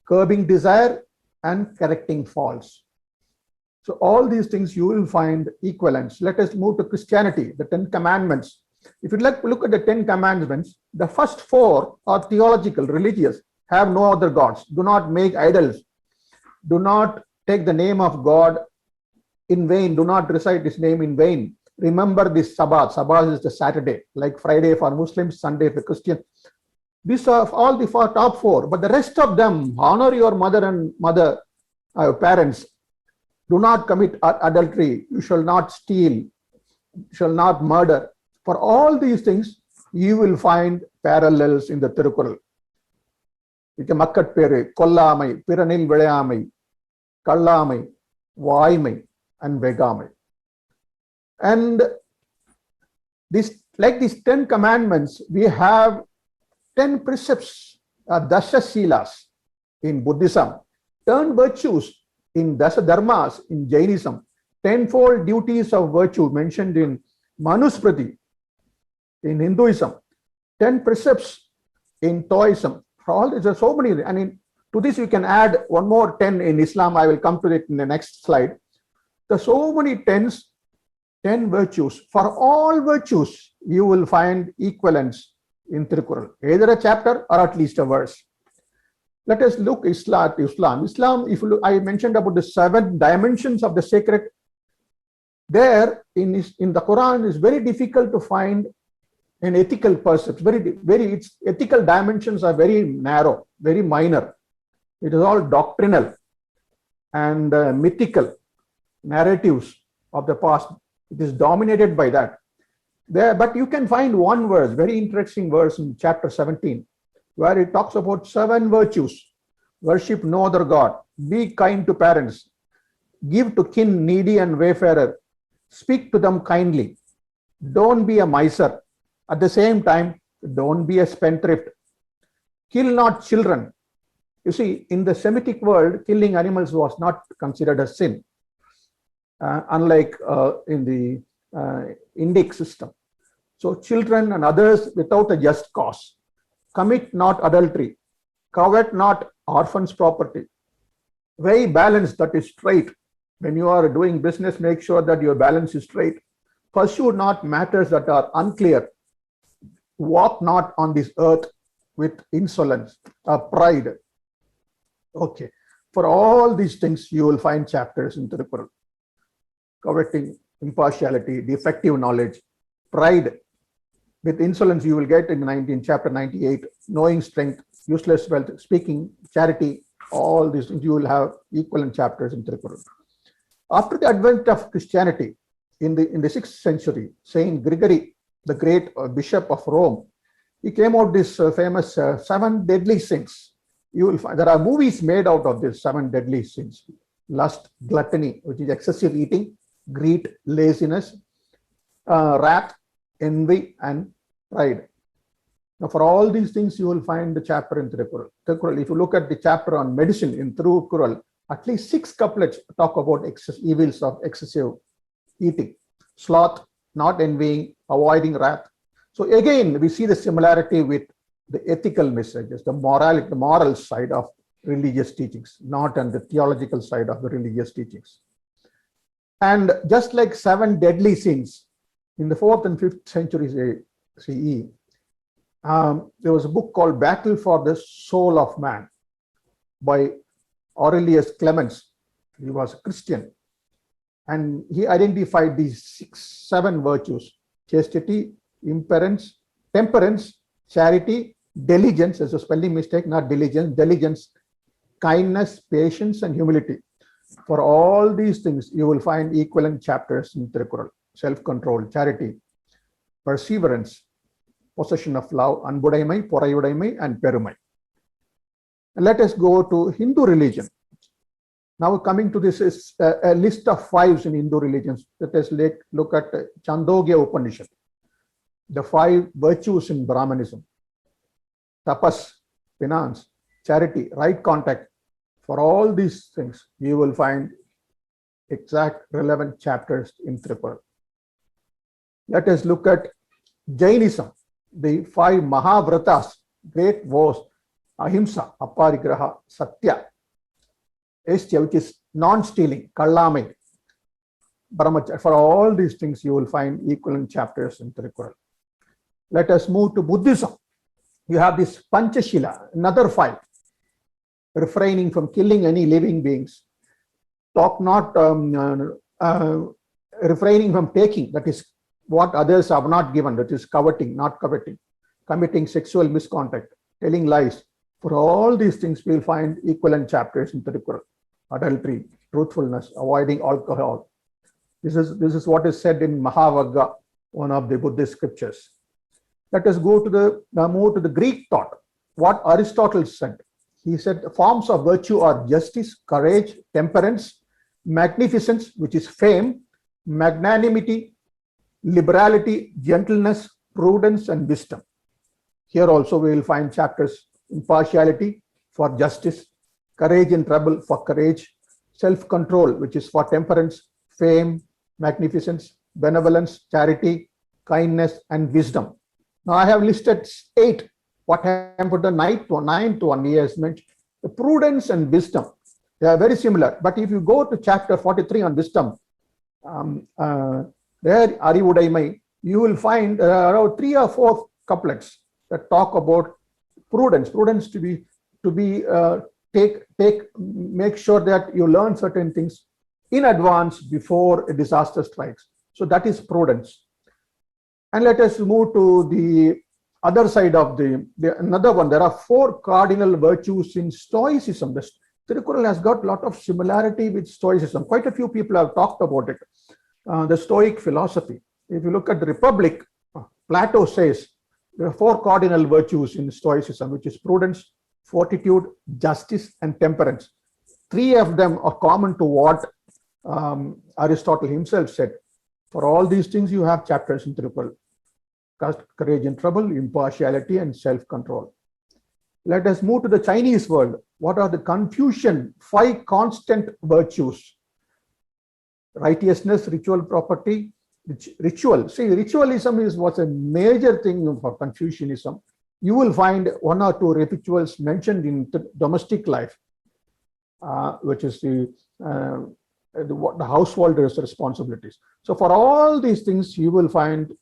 curbing desire, and correcting faults. So all these things you will find equivalents. Let us move to Christianity, the 10 commandments. If you'd like to look at the 10 commandments, the first 4 are theological, religious: have no other gods, do not make idols, do not take the name of God in vain, do not recite his name in vain, remember this Sabbath. Sabbath is the Saturday, like Friday for Muslims, Sunday for Christians. These are all the top 4, but the rest of them: honor your mother and parents, do not commit adultery, you shall not steal, you shall not murder. For all these things, you will find parallels in the Thirukkural. Makkat Kollamai, Piranil Vilayamai, Kallamai, Vaimai, and Vegamai. And this, like these 10 commandments, we have 10 precepts, Dasha Silas in Buddhism, 10 virtues in Dasha Dharmas in Jainism, 10-fold duties of virtue mentioned in Manusmriti in Hinduism, 10 precepts in Taoism. For all these are so many, and to this you can add one more 10 in Islam. I will come to it in the next slide. There are so many 10 virtues. For all virtues, you will find equivalents in Thirukkural, either a chapter or at least a verse. Let us look Islam. Islam, if you look, I mentioned about the 7 dimensions of the sacred. There in the Quran, is very difficult to find an ethical percept. Its ethical dimensions are very narrow, very minor. It is all doctrinal and mythical narratives of the past. It is dominated by that. But you can find one verse, very interesting verse in chapter 17, where it talks about 7 virtues. Worship no other God, be kind to parents, give to kin, needy, and wayfarer, speak to them kindly, don't be a miser, at the same time, don't be a spendthrift, kill not children. You see, in the Semitic world, killing animals was not considered a sin, unlike in the Indic system. So children and others without a just cause. commit not adultery, covet not orphans' property. Weigh balance that is straight. When you are doing business, make sure that your balance is straight. Pursue not matters that are unclear. Walk not on this earth with insolence or pride. Okay. For all these things, you will find chapters in Thirukkural. Coveting, impartiality, defective knowledge, pride. With insolence, you will get in chapter 98, knowing strength, useless wealth, speaking, charity, all these things, you will have equivalent chapters in Thirukkural. After the advent of Christianity in the 6th century, Saint Gregory, the great bishop of Rome, he came out this famous 7 deadly sins. You will find there are movies made out of this 7 deadly sins: lust, gluttony, which is excessive eating, greed, laziness, wrath, envy, and pride. Now, for all these things, you will find the chapter in Thirukkural. If you look at the chapter on medicine in Thirukkural, at least 6 couplets talk about evils of excessive eating: sloth, not envying, avoiding wrath. So again, we see the similarity with the ethical messages, the moral side of religious teachings, not on the theological side of the religious teachings. And just like 7 deadly sins in the 4th and 5th centuries CE, there was a book called Battle for the Soul of Man by Aurelius Clemens. He was a Christian, and he identified these 7 virtues: chastity, temperance, charity, diligence, as a spelling mistake, not diligence, diligence, kindness, patience, and humility. For all these things, you will find equivalent chapters in Thirukkural: self-control, charity, perseverance, possession of love, anbudaimai, porayudaimai, and perumai. Let us go to Hindu religion. Now, coming to this is a list of 5s in Hindu religions. Let us look at Chandogya Upanishad, the 5 virtues in Brahmanism: tapas, penance, charity, right contact. For all these things, you will find exact relevant chapters in Thirukkural. Let us look at Jainism, the 5 Mahavratas, great vows: ahimsa, aparigraha, satya, estya, which is non-stealing, kallamai, brahmacharya. For all these things, you will find equivalent chapters in Thirukkural. Let us move to Buddhism. You have this Panchashila, another 5: refraining from killing any living beings, refraining from taking, that is what others have not given, that is coveting, not coveting, committing sexual misconduct, telling lies. For all these things, we will find equivalent chapters in Thirukkural: adultery, truthfulness, avoiding alcohol. This is what is said in Mahavagga, one of the Buddhist scriptures. Let us go to move to the Greek thought. What Aristotle said. He said the forms of virtue are justice, courage, temperance, magnificence, which is fame, magnanimity, liberality, gentleness, prudence, and wisdom. Here also we will find chapters: impartiality for justice, courage in trouble for courage, self-control, which is for temperance, fame, magnificence, benevolence, charity, kindness, and wisdom. Now I have listed 8. What happened to the ninth one? He has mentioned the prudence and wisdom. They are very similar. But if you go to chapter 43 on wisdom, there Arivudaimai, you will find around 3 or 4 couplets that talk about prudence. Prudence make sure that you learn certain things in advance before a disaster strikes. So that is prudence. And let us move to the other side of another one. There are 4 cardinal virtues in Stoicism. The Thirukkural has got a lot of similarity with Stoicism. Quite a few people have talked about it. The Stoic philosophy. If you look at the Republic, Plato says there are 4 cardinal virtues in Stoicism, which is prudence, fortitude, justice, and temperance. 3 of them are common to what Aristotle himself said. For all these things, you have chapters in Thirukkural: courage in trouble, impartiality, and self-control. Let us move to the Chinese world. What are the Confucian 5 constant virtues? Righteousness, ritual property, ritual. See, ritualism was a major thing for Confucianism. you will find one or two rituals mentioned in domestic life, which is the householder's responsibilities. So for all these things, you will find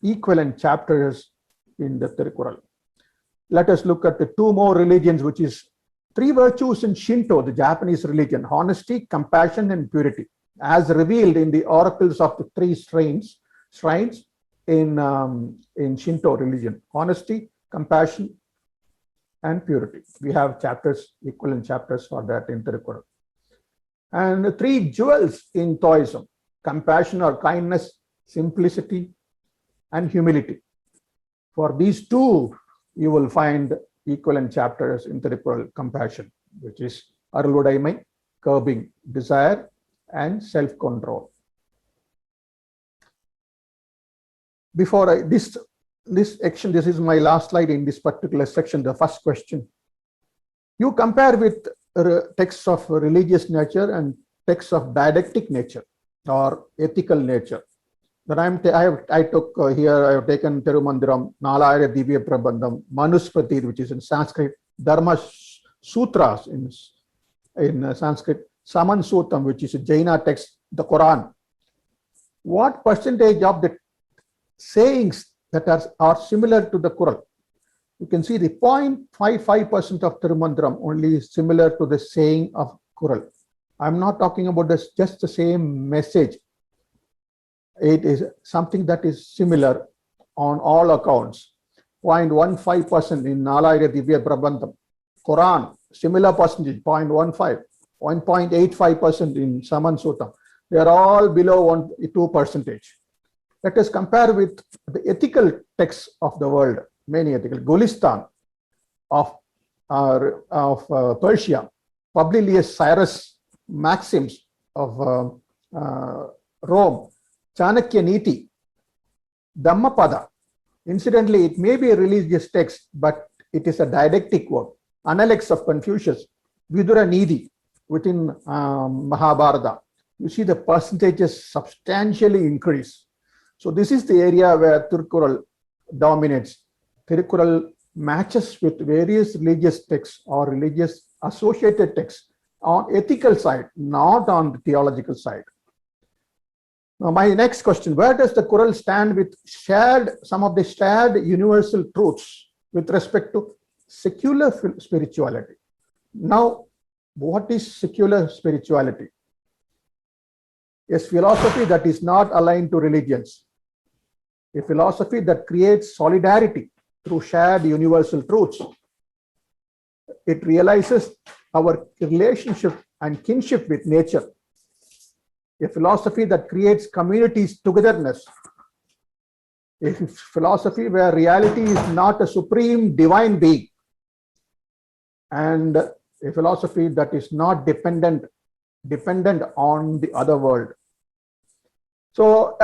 equivalent chapters in the Thirukkural. Let us look at the two more religions, which is three virtues in Shinto, the Japanese religion: honesty, compassion, and purity, as revealed in the oracles of the three shrines in Shinto religion: honesty, compassion, and purity. We have chapters, equivalent chapters for that in Thirukkural. And the three jewels in Taoism: compassion or kindness, simplicity, and humility. For these two, you will find equivalent chapters in Thirukkural: compassion, which is Aruludaimai, curbing desire, and self-control. Before this section, this is my last slide in this particular section, the first question. You compare with texts of religious nature and texts of didactic nature or ethical nature. But I took here, I have taken Tirumandiram, Nalayara Divya Prabandham, Manusmriti, which is in Sanskrit, Dharma Sutras in Sanskrit, Saman Sutram, which is a Jaina text, the Quran. What percentage of the sayings that are similar to the Quran? You can see the 0.55% of Tirumandiram only is similar to the saying of Quran. I'm not talking about just the same message. It is something that is similar on all accounts. 0.15% in Nalayara Divya Prabandham. Quran, similar percentage, 0.15. 1.85% in Saman Sutram. They are all below 2%. Let us compare with the ethical texts of the world, many ethical. Gulistan of Persia, Publius Cyrus Maxims of Rome, Chanakya Niti, Dhammapada. Incidentally, it may be a religious text, but it is a didactic work. Analects of Confucius, Vidura Nidhi within Mahabharata. You see the percentages substantially increase. So this is the area where Thirukkural dominates. Thirukkural matches with various religious texts or religious associated texts on ethical side, not on the theological side. Now, my next question: where does the Quran stand with some of the shared universal truths with respect to secular spirituality? Now, what is secular spirituality? A philosophy that is not aligned to religions, a philosophy that creates solidarity through shared universal truths. It realizes our relationship and kinship with nature. A philosophy that creates communities' togetherness. A philosophy where reality is not a supreme divine being. And a philosophy that is not dependent on the other world. So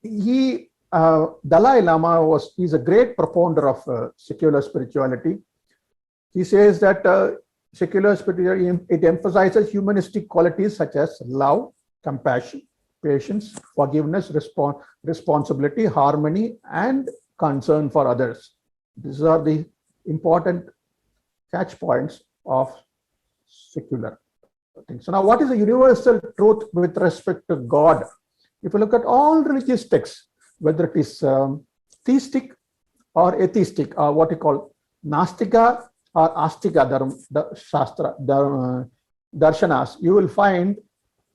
Dalai Lama is a great propounder of secular spirituality. He says that secular spirituality, it emphasizes humanistic qualities such as love, compassion, patience, forgiveness, responsibility, harmony, and concern for others. These are the important catch points of secular things. So now, what is the universal truth with respect to God? If you look at all religious texts, whether it is theistic or atheistic, or what you call Nastika or Astika darshanas, you will find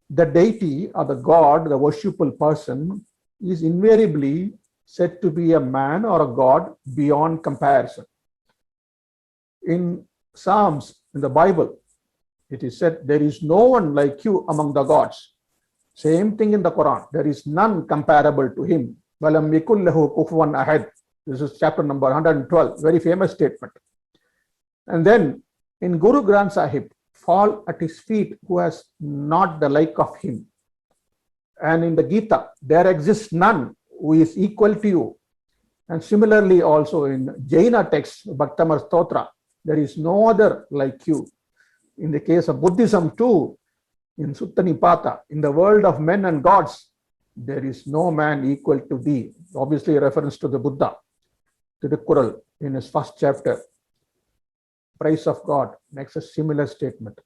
the deity or the God, the worshipful person, is invariably said to be a man or a God beyond comparison. In Psalms, in the Bible, it is said, there is no one like you among the gods. Same thing in the Quran, there is none comparable to him. This is chapter number 112, very famous statement. And then in Guru Granth Sahib, fall at his feet who has not the like of him. And in the Gita, there exists none who is equal to you. And similarly also in Jaina text, Bhaktamar Stotra, there is no other like you. In the case of Buddhism too, in Sutta Nipata, in the world of men and gods, there is no man equal to thee. Obviously a reference to the Buddha. Thirukkural in his first chapter, Praise of God, makes a similar statement.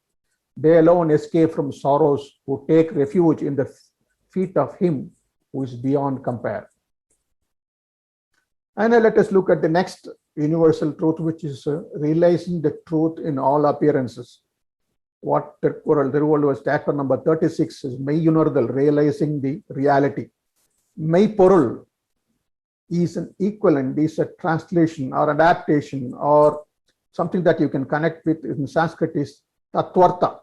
They alone escape from sorrows who take refuge in the feet of him who is beyond compare. And let us look at the next universal truth, which is realizing the truth in all appearances. What Thirukkural was chapter number 36 is Meyyunarthal, realizing the reality. Meipporul is an equivalent, is a translation or adaptation or something that you can connect with in Sanskrit is Tattvartha.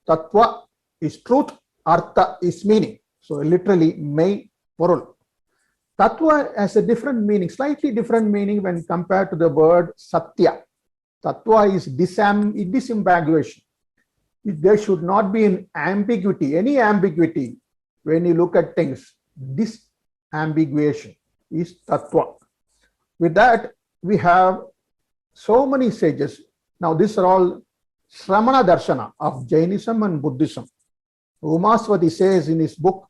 Tattva is truth, Artha is meaning. So literally, Meipporul. Tattva has a different meaning, slightly different meaning when compared to the word Satya. Tattva is disambiguation. There should not be an ambiguity, any ambiguity when you look at things. Disambiguation is Tattva. With that, we have so many sages. Now, these are all Shramana Darshana of Jainism and Buddhism. Umaswati says in his book,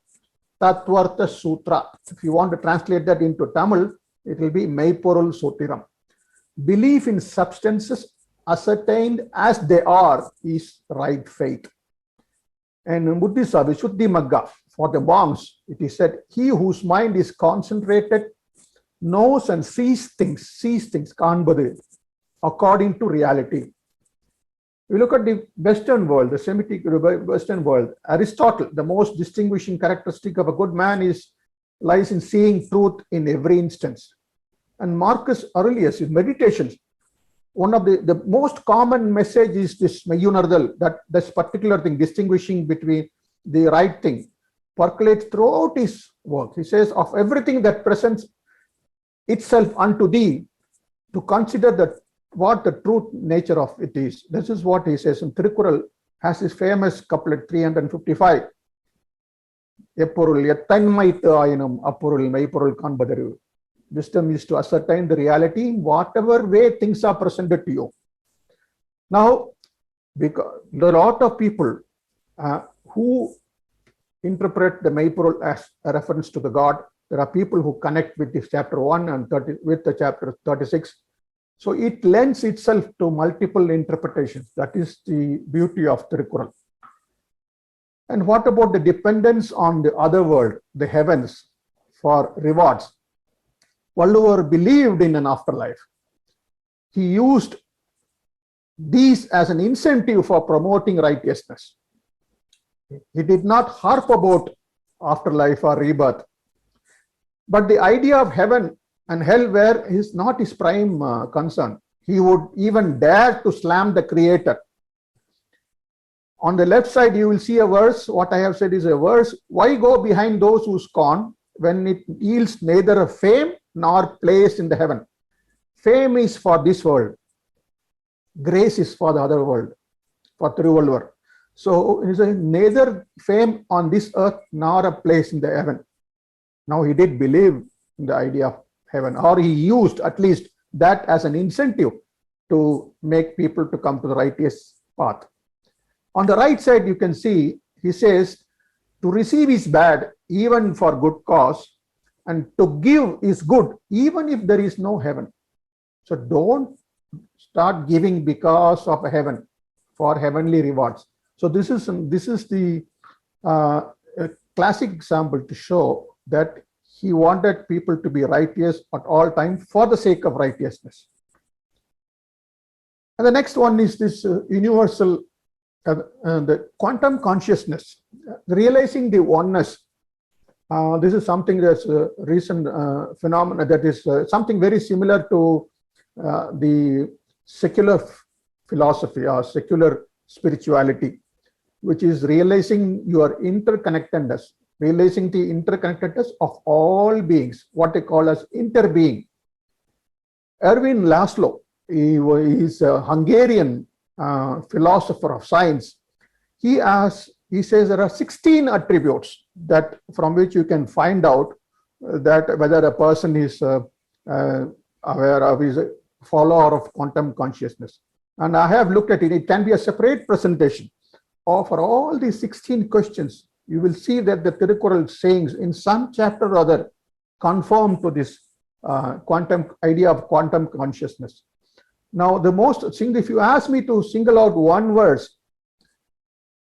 Tattvartha Sutra. If you want to translate that into Tamil, it will be Meipporul Suttiram. Belief in substances ascertained as they are is right faith. And in Buddhism, Vishuddhi Magga, for the monks, it is said, he whose mind is concentrated knows and sees things, kanbadu, according to reality. We look at the Western world, the Semitic Western world. Aristotle, the most distinguishing characteristic of a good man lies in seeing truth in every instance. And Marcus Aurelius, in Meditations, one of the most common message is this Meyyunarthal, that this particular thing, distinguishing between the right thing, percolates throughout his work. He says, of everything that presents itself unto thee, to consider that what the truth nature of it is. This is what he says. And Thirukkural has his famous couplet 355. Wisdom is to ascertain the reality in whatever way things are presented to you. Now, because there are a lot of people who interpret the Meipporul as a reference to the God. There are people who connect with this chapter 1 and 30 with the chapter 36. So it lends itself to multiple interpretations. That is the beauty of Thirukkural. And what about the dependence on the other world, the heavens, for rewards? Valluvar believed in an afterlife. He used these as an incentive for promoting righteousness. He did not harp about afterlife or rebirth. But the idea of heaven and hell is not his prime concern. He would even dare to slam the Creator. On the left side, you will see a verse. What I have said is a verse. Why go behind those who scorn when it yields neither a fame nor place in the heaven? Fame is for this world. Grace is for the other world, for Thiruvallur. So he says, neither fame on this earth nor a place in the heaven. Now he did believe in the idea of heaven, or he used at least that as an incentive to make people to come to the righteous path. On the right side, you can see, he says, to receive is bad, even for good cause, and to give is good, even if there is no heaven. So don't start giving because of heaven, for heavenly rewards. So this is the classic example to show that he wanted people to be righteous at all times for the sake of righteousness. And the next one is this universal, the quantum consciousness, realizing the oneness. This is something that's a recent phenomenon, that is something very similar to the secular philosophy or secular spirituality, which is realizing your interconnectedness, realizing the interconnectedness of all beings, what they call as interbeing. Erwin Laszlo, he is a Hungarian philosopher of science. He says there are 16 attributes that from which you can find out that whether a person is aware of, is a follower of quantum consciousness. And I have looked at it. It can be a separate presentation. For all these 16 questions, you will see that the Thirukkural sayings in some chapter or other conform to this quantum idea of quantum consciousness. Now, the most thing, if you ask me to single out one verse,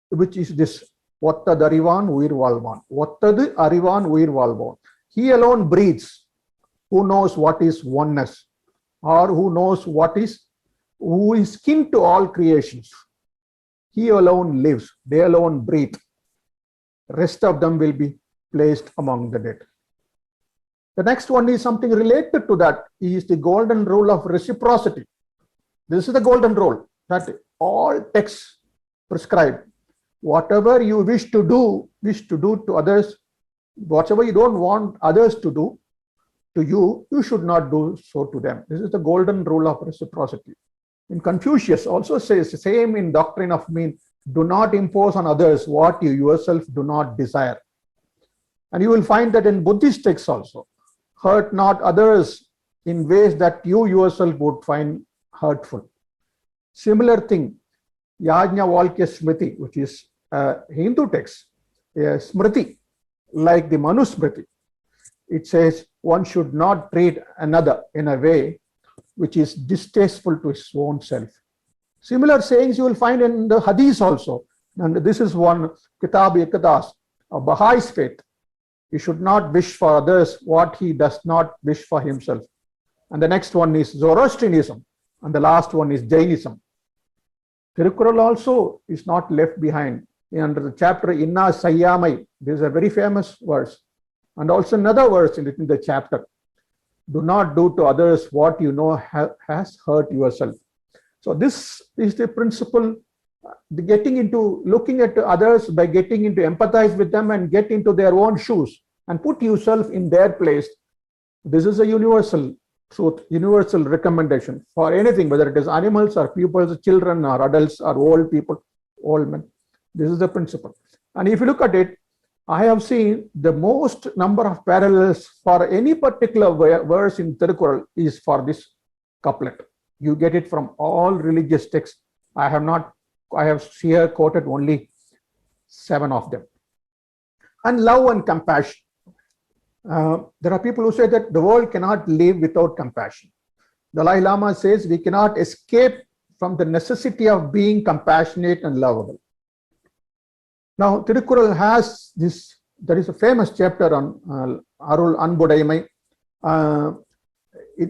which is this, Ottadu Arivan Uyir Valvan. Ottadu Arivan Uyir Valvan. He alone breathes, who knows what is oneness, or who knows who is kin to all creations. He alone lives, they alone breathe. Rest of them will be placed among the dead. The next one is something related to that, is the golden rule of reciprocity. This is the golden rule that all texts prescribe. Whatever you wish to do to others, whatever you don't want others to do to you, you should not do so to them. This is the golden rule of reciprocity. In Confucius also says the same in Doctrine of Mean, do not impose on others what you yourself do not desire. And you will find that in Buddhist texts also, hurt not others in ways that you yourself would find hurtful. Similar thing, Yajnavalkya Smriti, which is a Hindu text, a Smriti, like the Manusmriti. It says one should not treat another in a way which is distasteful to his own self. Similar sayings you will find in the Hadith also. And this is one, Kitab-i-Iqadas, of Baha'is faith. He should not wish for others what he does not wish for himself. And the next one is Zoroastrianism. And the last one is Jainism. Thirukkural also is not left behind. Under the chapter Inna Sayyamai, this is a very famous verse. And also another verse in the chapter. Do not do to others what you know has hurt yourself. So this is the principle, getting into looking at others by getting into empathize with them and get into their own shoes and put yourself in their place. This is a universal truth, universal recommendation for anything, whether it is animals or people, children or adults or old people, old men. This is the principle. And if you look at it, I have seen the most number of parallels for any particular verse in Thirukkural is for this couplet. You get it from all religious texts. I have here quoted only 7 of them. And love and compassion. There are people who say that the world cannot live without compassion. Dalai Lama says we cannot escape from the necessity of being compassionate and lovable. Now, Thirukkural has this, there is a famous chapter on Arul Anbudaimai,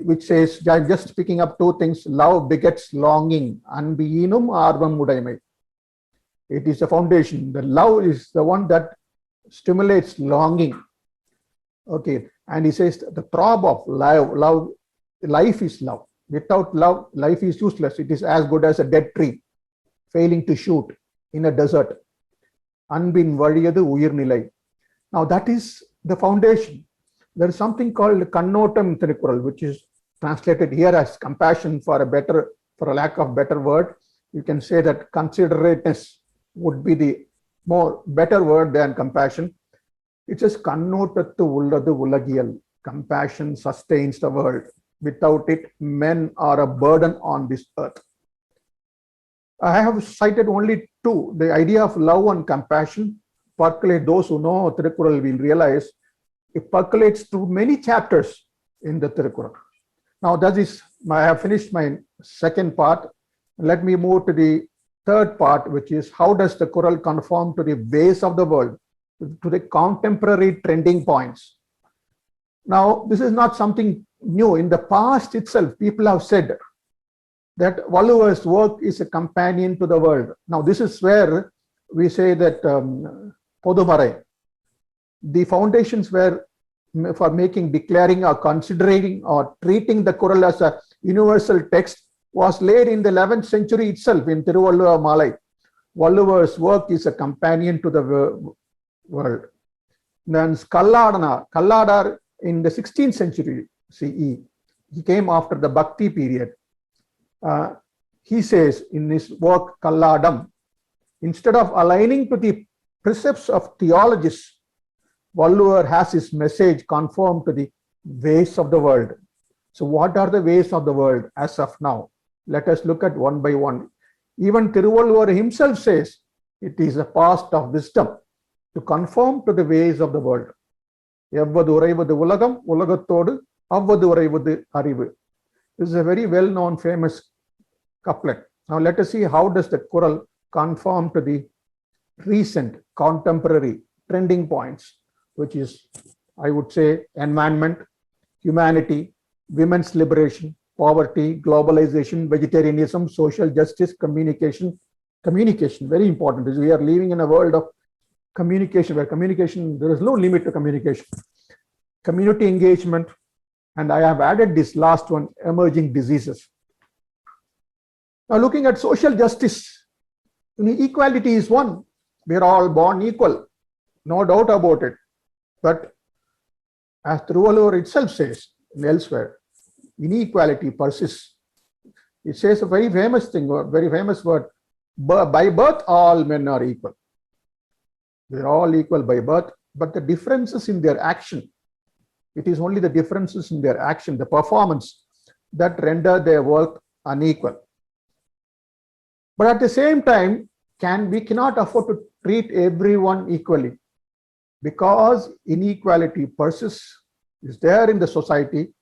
which says, just picking up 2 things, love begets longing, Anbiyinum Arvam Mudaimai. It is a foundation. The love is the one that stimulates longing. Okay, and he says the throb of life is love. Without love, life is useless. It is as good as a dead tree, failing to shoot in a desert. Anbin Variyadu Uyirnilai. Now that is the foundation. There is something called Kannotam Thirukkural, which is translated here as compassion for a lack of better word. You can say that considerateness would be the better word than compassion. It says Kannotattu Ulladu Ulagiyal. Compassion sustains the world. Without it, men are a burden on this earth. I have cited only 2. The idea of love and compassion percolate. Those who know Thirukkural will realize it percolates through many chapters in the Thirukkural. Now that is, I have finished my second part. Let me move to the third part, which is how does the Quran conform to the ways of the world, to the contemporary trending points. Now, this is not something new. In the past itself, people have said that Valluvar's work is a companion to the world. Now, this is where we say that Podumarai, the foundations were for declaring or considering or treating the Quran as a universal text was laid in the 11th century itself in Thiruvalluvar Malai. Valluvar's work is a companion to the world. Then Kalladar in the 16th century CE, he came after the Bhakti period. He says in his work Kalladam, instead of aligning to the precepts of theologists, Valluvar has his message conformed to the ways of the world. So what are the ways of the world as of now? Let us look at one by one. Even Thiruvalluvar himself says it is a past of wisdom to conform to the ways of the world. Evvadu uraivathu ulagam, ulagathodu Avvadu varaivadu arivu. This is a very well-known, famous couplet. Now let us see how does the Kural conform to the recent, contemporary, trending points, which is, I would say, environment, humanity, women's liberation, poverty, globalization, vegetarianism, social justice, communication. Communication, very important. We are living in a world of communication, where communication, there is no limit to communication. Community engagement, and I have added this last one, emerging diseases. Now looking at social justice, equality is one. We are all born equal, no doubt about it. But as Thirukkural itself says elsewhere, inequality persists. It says a very famous thing, a very famous word, by birth all men are equal. They are all equal by birth, but the differences in their action, it is only the differences in their action, the performance, that render their work unequal. But at the same time, we cannot afford to treat everyone equally, because inequality persists, is there in the society.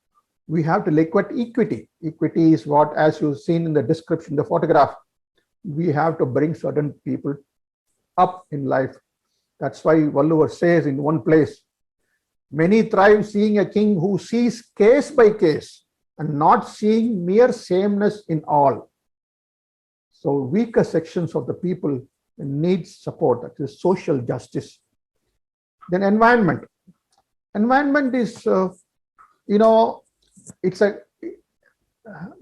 We have to look at equity. Equity is what, as you've seen in the description, the photograph, we have to bring certain people up in life. That's why Valluvar says in one place, many thrive seeing a king who sees case by case and not seeing mere sameness in all. So weaker sections of the people need support, that is social justice. Then environment. Environment is, it's a,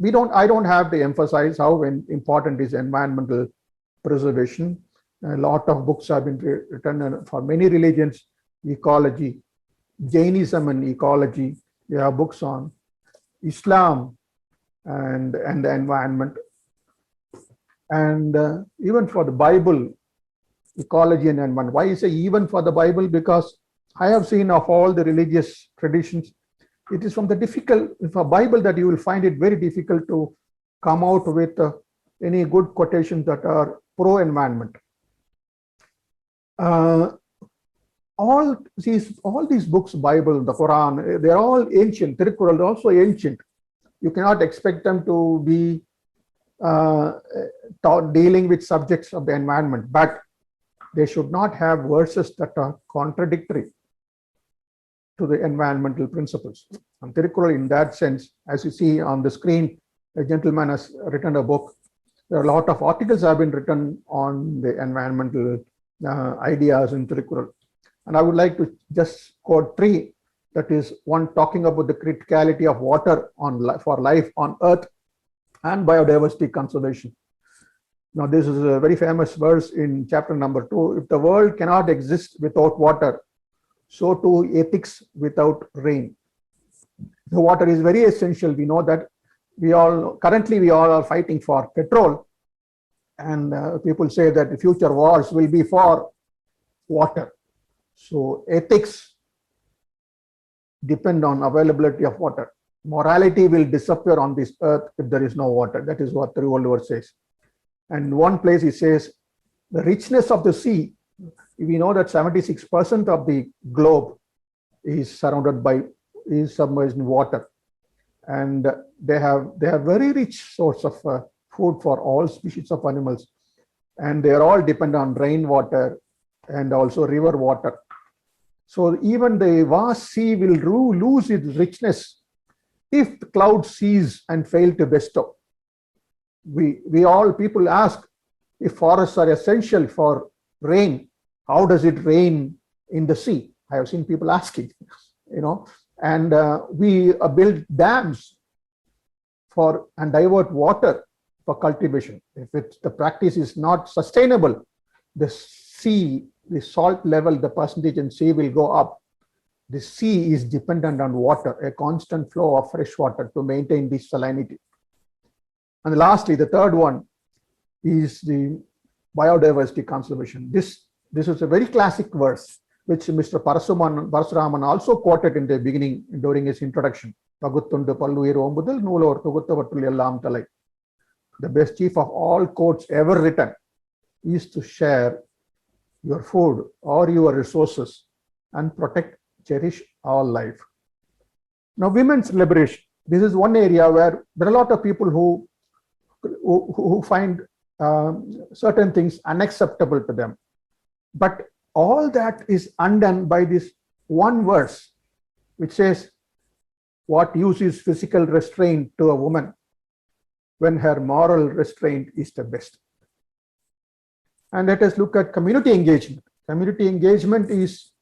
I don't have to emphasize how important is environmental preservation. A lot of books have been written for many religions, ecology, Jainism and ecology. There are books on Islam and the environment. And even for the Bible, ecology and environment. Why I say even for the Bible? Because I have seen of all the religious traditions, it is from the difficult, for Bible, that you will find it very difficult to come out with any good quotations that are pro-environment. All these books, Bible, the Quran, they are all ancient. Thirukkural is also ancient. You cannot expect them to be dealing with subjects of the environment, but they should not have verses that are contradictory to the environmental principles. And Thirukkural, in that sense, as you see on the screen, a gentleman has written a book. There are a lot of articles have been written on the environmental ideas in Thirukkural. And I would like to just quote 3. That is, one talking about the criticality of water for life on earth and biodiversity conservation. Now, this is a very famous verse in chapter number 2. If the world cannot exist without water, so too ethics without rain. The water is very essential. We know that currently we all are fighting for petrol, and people say that the future wars will be for water. So ethics depend on availability of water. Morality will disappear on this earth if there is no water. That is what Thirukkural says. And one place he says, the richness of the sea, we know that 76% of the globe is submerged in water. And they have very rich source of food for all species of animals. And they are all dependent on rainwater and also river water. So even the vast sea will lose its richness if the clouds cease and fail to bestow. People ask, if forests are essential for rain, how does it rain in the sea? I have seen people asking, and we build dams and divert water for cultivation. If the practice is not sustainable, the salt level, the percentage in sea will go up. The sea is dependent on water, a constant flow of fresh water to maintain this salinity. And lastly, the third one is the biodiversity conservation. This is a very classic verse, which Mr. Parasuraman also quoted in the beginning during his introduction. The best chief of all quotes ever written is to share your food or your resources and protect, cherish all life. Now, women's liberation. This is one area where there are a lot of people who find certain things unacceptable to them. But all that is undone by this one verse, which says, what use is physical restraint to a woman when her moral restraint is the best? And let us look at community engagement. Community engagement is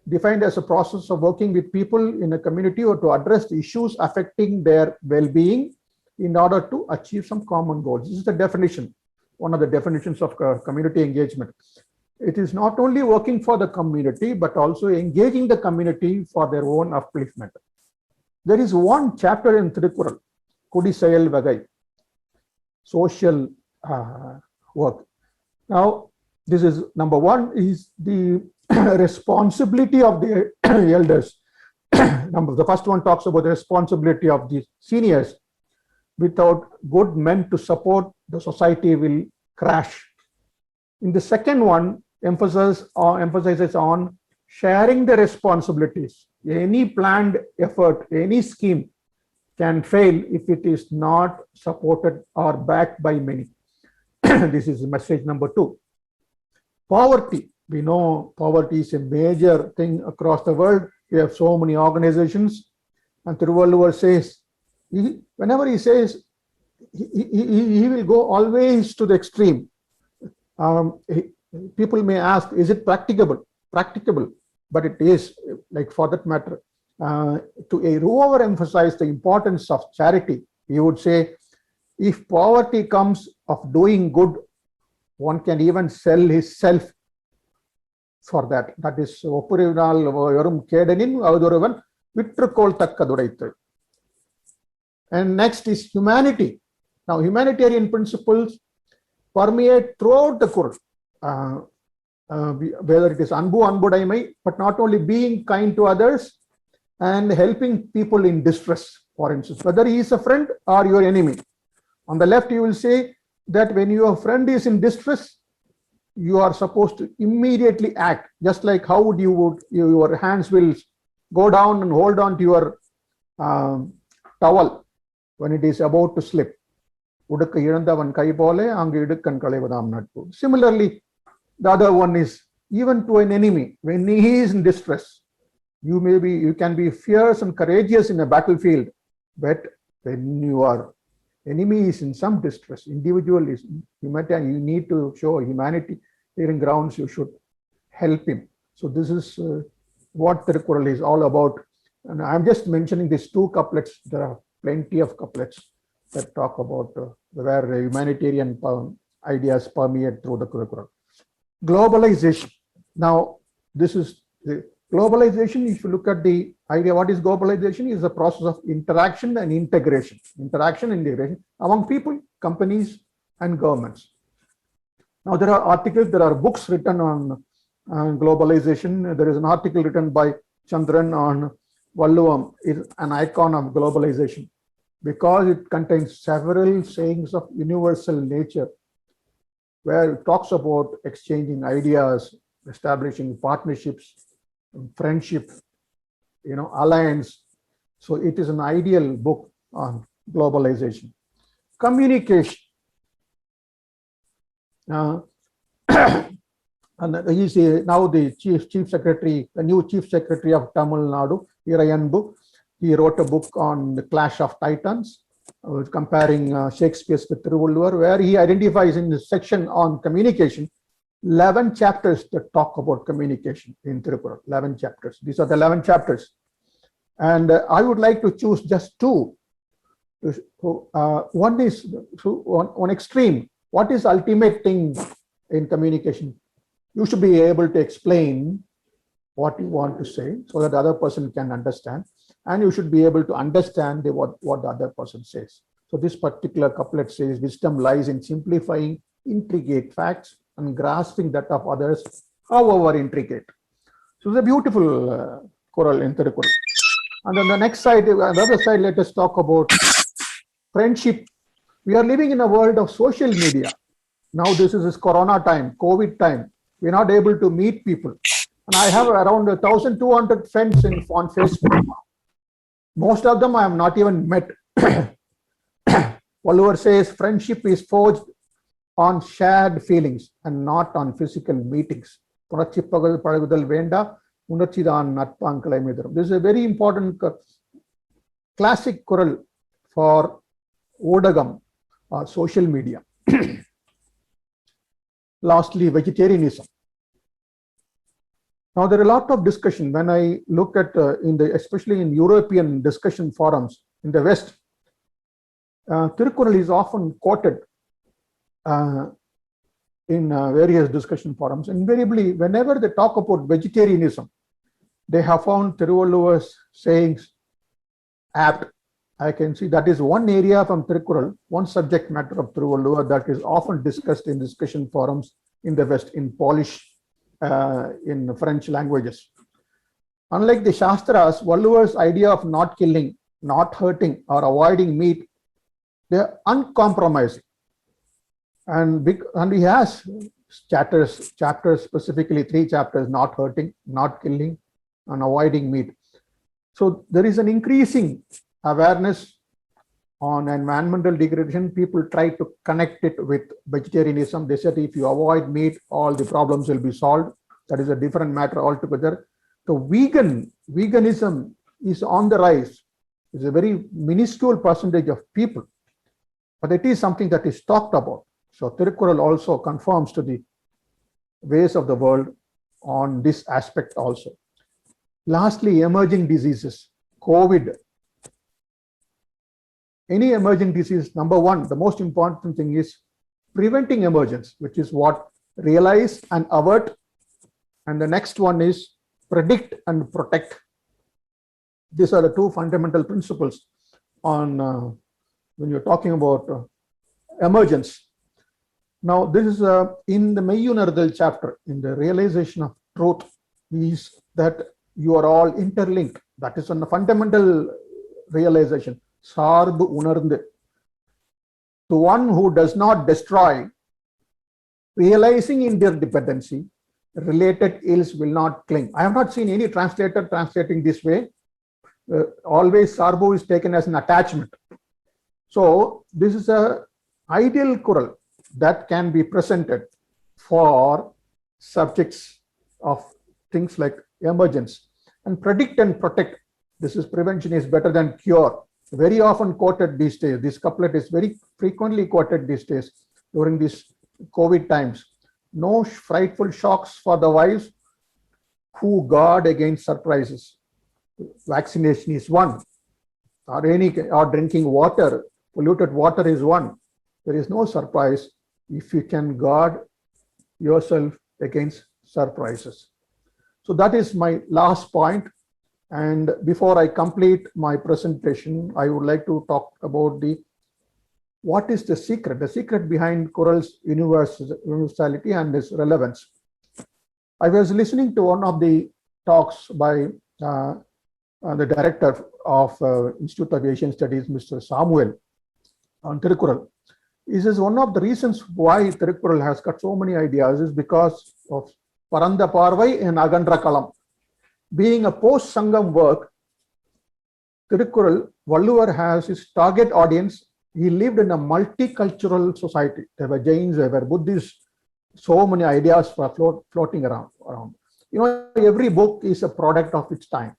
defined as a process of working with people in a community or to address the issues affecting their well-being in order to achieve some common goals. This is the definition, one of the definitions of community engagement. It is not only working for the community, but also engaging the community for their own upliftment. There is one chapter in Thirukkural, Kudi Sayal Vagai, social work. Now, this is number one is the responsibility of the elders. The first one talks about the responsibility of the seniors. Without good men to support, the society will crash. In the second one, emphasizes on sharing the responsibilities. Any planned effort, any scheme can fail if it is not supported or backed by many. This is message number two. Poverty. We know poverty is a major thing across the world. We have so many organizations. And Thiruvallur says, whenever he says, he will go always to the extreme. People may ask, is it practicable? Practicable, but it is, like for that matter, to overemphasize the importance of charity. He would say, if poverty comes of doing good, one can even sell his self for that. That is, and next is humanity. Now, humanitarian principles permeate throughout the Quran. Whether it is anbudaimai, but not only being kind to others and helping people in distress, for instance, whether he is a friend or your enemy. On the left, you will say that when your friend is in distress, you are supposed to immediately act, just like how would your hands will go down and hold on to your towel when it is about to slip. Similarly, the other one is even to an enemy, when he is in distress, you can be fierce and courageous in a battlefield, but when your enemy is in some distress, individual is humanitarian, you need to show humanity in grounds, you should help him. So this is what Thirukkural is all about. And I'm just mentioning these two couplets. There are plenty of couplets that talk about where humanitarian ideas permeate through the Thirukkural. Globalization. Now, this is the globalization. If you look at the idea, what is globalization? Is a process of interaction and integration. Interaction and integration among people, companies, and governments. Now, there are articles, there are books written on globalization. There is an article written by Chandran on Valluvam, is an icon of globalization, because it contains several sayings of universal nature, where it talks about exchanging ideas, establishing partnerships, friendship, alliance. So it is an ideal book on globalization. Communication. And he's now the chief secretary, the new chief secretary of Tamil Nadu, Irayanbu. He wrote a book on the Clash of Titans, comparing Shakespeare's with Thiruvallur, where he identifies in the section on communication 11 chapters that talk about communication in Thirukkural. 11 chapters. These are the 11 chapters. And I would like to choose just two. One is on extreme. What is ultimate thing in communication? You should be able to explain what you want to say so that the other person can understand. And you should be able to understand what the other person says. So this particular couplet says, wisdom lies in simplifying intricate facts and grasping that of others, however intricate. So it's a beautiful choral in Thirukkural. And on the next side, the other side, let us talk about friendship. We are living in a world of social media. Now this is Corona time, COVID time. We're not able to meet people. And I have around 1,200 friends on Facebook. Most of them I have not even met. Walluvar says friendship is forged on shared feelings and not on physical meetings. This is a very important classic kural for Odagam or social media. Lastly, vegetarianism. Now, there are a lot of discussion when I look at, especially in European discussion forums in the West. Thirukkural is often quoted in various discussion forums. Invariably, whenever they talk about vegetarianism, they have found Thiruvallur's sayings apt. I can see that is one area from Thirukkural, one subject matter of Thiruvallur that is often discussed in discussion forums in the West, in Polish, in French languages. Unlike the Shastras, Vallur's idea of not killing, not hurting, or avoiding meat, they are uncompromising. And he has chapters specifically 3 chapters: not hurting, not killing, and avoiding meat. So there is an increasing awareness on environmental degradation. People try to connect it with vegetarianism. They said if you avoid meat, all the problems will be solved. That is a different matter altogether. So veganism is on the rise. It's a very minuscule percentage of people, but it is something that is talked about. So Thirukkural also conforms to the ways of the world on this aspect also. Lastly, emerging diseases, COVID. Any emerging disease, number one, the most important thing is preventing emergence, which is what realize and avert. And the next one is predict and protect. These are the 2 fundamental principles on when you're talking about emergence. Now, this is in the Untitled Chapter, in the realization of truth, is that you are all interlinked. That is on the fundamental realization. Sarbu unarnde. To one who does not destroy, realizing interdependency, related ills will not cling. I have not seen any translator translating this way. Always Sarbu is taken as an attachment. So this is a ideal kural that can be presented for subjects of things like emergence. And predict and protect. This is prevention is better than cure. Very often quoted these days. This couplet is very frequently quoted these days during these COVID times. No frightful shocks for the wise who guard against surprises. Vaccination is one. Or drinking water, polluted water is one. There is no surprise if you can guard yourself against surprises. So that is my last point. And before I complete my presentation, I would like to talk about what is the secret behind Kural's universality and its relevance. I was listening to one of the talks by the director of Institute of Asian Studies, Mr. Samuel, on Thirukkural. He says one of the reasons why Thirukkural has got so many ideas is because of Paranda Parvai and Agandra Kalam. Being a post-Sangam work, Thirukkural, Vallur has his target audience. He lived in a multicultural society. There were Jains, there were Buddhists, so many ideas were floating around. You know, every book is a product of its time.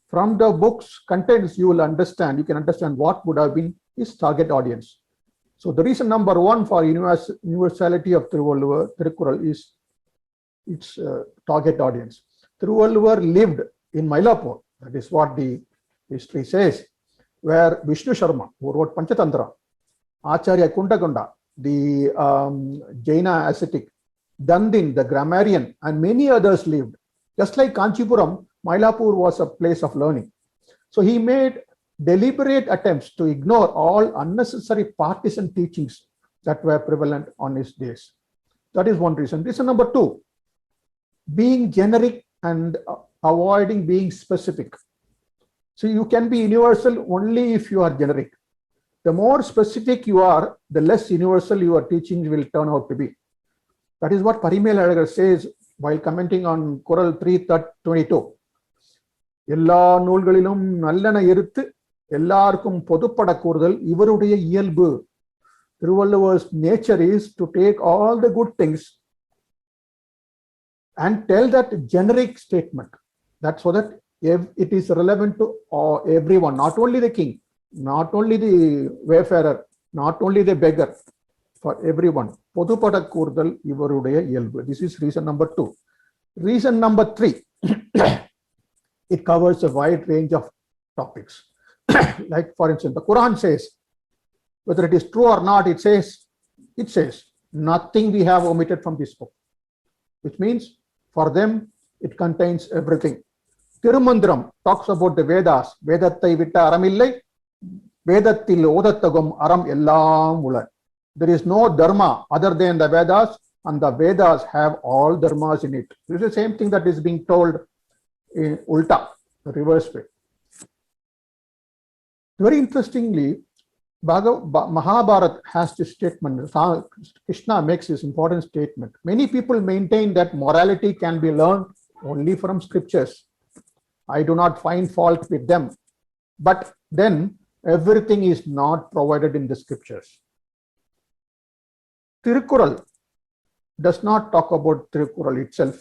From the book's contents, you can understand what would have been his target audience. So the reason number one for universality of Thirukkural is its target audience. Thiruvallur lived in Mylapore. That is what the history says, where Vishnu Sharma, who wrote Panchatantra, Acharya Kundagunda, the Jaina ascetic, Dandin, the grammarian, and many others lived. Just like Kanchipuram, Mylapore was a place of learning. So he made deliberate attempts to ignore all unnecessary partisan teachings that were prevalent on his days. That is one reason. Reason number two, being generic and avoiding being specific. So you can be universal only if you are generic. The more specific you are, the less universal your teachings will turn out to be. That is what Parimel Alagar says while commenting on Kural 3:22. எல்லா நூல்களிலும் நல்லன எடுத்து எல்லாருக்கும் பொதுப்பட கூறுதல் இவருடைய இயல்பு. Thiruvalluvar's nature is to take all the good things and tell that generic statement, that so that it is relevant to everyone, not only the king, not only the wayfarer, not only the beggar, for everyone. பொதுப்பட கூறுதல் இவருடைய இயல்பு. This is reason number 2. Reason number 3, it covers a wide range of topics. Like for instance, the Quran says, whether it is true or not, it says nothing we have omitted from this book, which means for them it contains everything. Tirumandram talks about the Vedas. Vedathai vitta aramillai, Vedathil odathagum aram ellam ulla. There is no dharma other than the Vedas, and the Vedas have all dharmas in it. This is the same thing that is being told in Ulta, the reverse way. Very interestingly, Mahabharata has this statement. Krishna makes this important statement. Many people maintain that morality can be learned only from scriptures. I do not find fault with them. But then everything is not provided in the scriptures. Thirukkural does not talk about Thirukkural itself.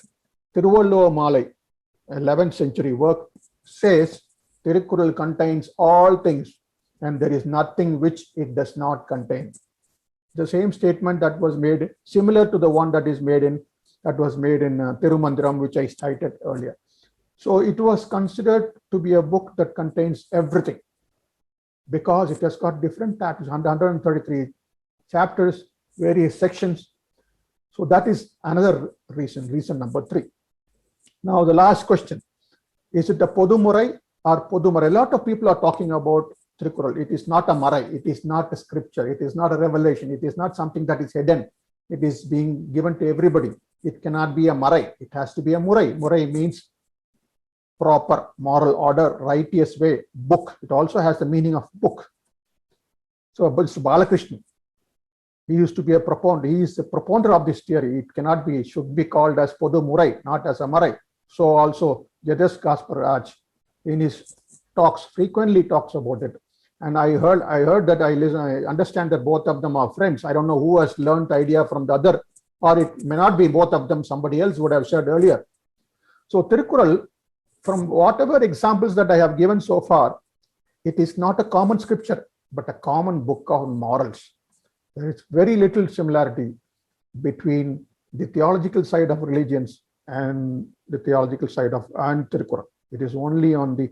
Thiruvallur Malai, 11th century work, says Thirukkural contains all things and there is nothing which it does not contain. The same statement that was made, similar to the one that was made in Tirumandram, which I cited earlier. So it was considered to be a book that contains everything because it has got different chapters, 133 chapters, various sections. So that is another reason number 3. Now the last question, is it a Podumurai or Podumarai? A lot of people are talking about Thirukkural. It is not a Marai, it is not a scripture, it is not a revelation, it is not something that is hidden. It is being given to everybody. It cannot be a Marai, it has to be a Murai. Murai means proper, moral order, righteous way, book. It also has the meaning of book. So Balakrishna, he used to be a proponent, he is a proponent of this theory. It cannot be, it should be called as Podu Murai, not as a Marai. So also Jadesh Kaspar Raj in his talks frequently talks about it. And I heard that I understand that both of them are friends. I don't know who has learned the idea from the other, or it may not be both of them, somebody else would have said earlier. So Thirukkural, from whatever examples that I have given so far, it is not a common scripture, but a common book of morals. There is very little similarity between the theological side of religions and the theological side of Thirukkural. It is only on the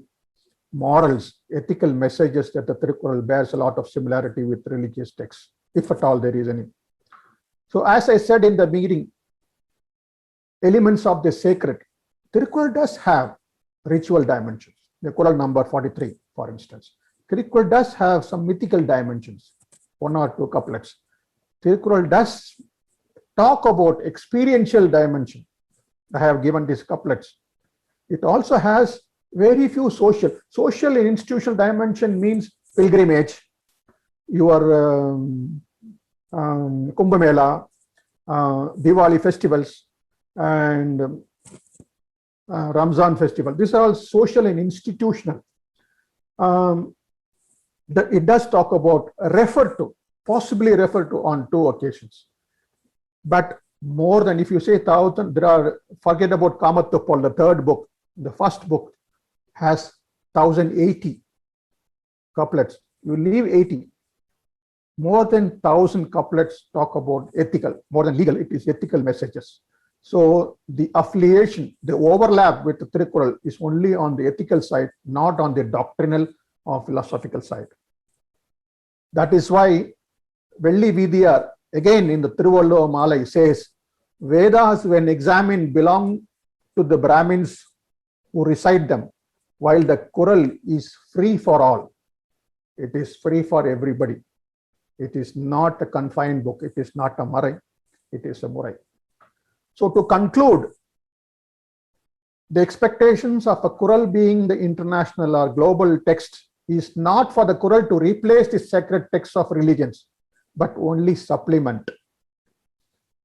morals, ethical messages that the Thirukkural bears a lot of similarity with religious texts, if at all there is any. So as I said in the meeting, elements of the sacred, Thirukkural does have ritual dimensions. The Kural number 43, for instance. Thirukkural does have some mythical dimensions, 1 or 2 couplets. Thirukkural does talk about experiential dimension. I have given these couplets. It also has very few social and institutional dimension means pilgrimage, your Kumbh Mela, Diwali festivals, and Ramzan festival. These are all social and institutional. It does talk about, possibly refer to on 2 occasions. But more than, if you say 1,000, there are, forget about Kamathupal, the 3rd book. The 1st book has 1,080 couplets. You leave 80. More than 1,000 couplets talk about ethical, more than legal, it is ethical messages. So the affiliation, the overlap with the Thirukkural is only on the ethical side, not on the doctrinal or philosophical side. That is why Velli Vidiyar, again in the Thiruvallur Malai, says, Vedas when examined belong to the Brahmins who recite them, while the Kural is free for all. It is free for everybody. It is not a confined book. It is not a Marai. It is a Murai. So to conclude, the expectations of a Kural being the international or global text is not for the Kural to replace the sacred texts of religions, but only supplement.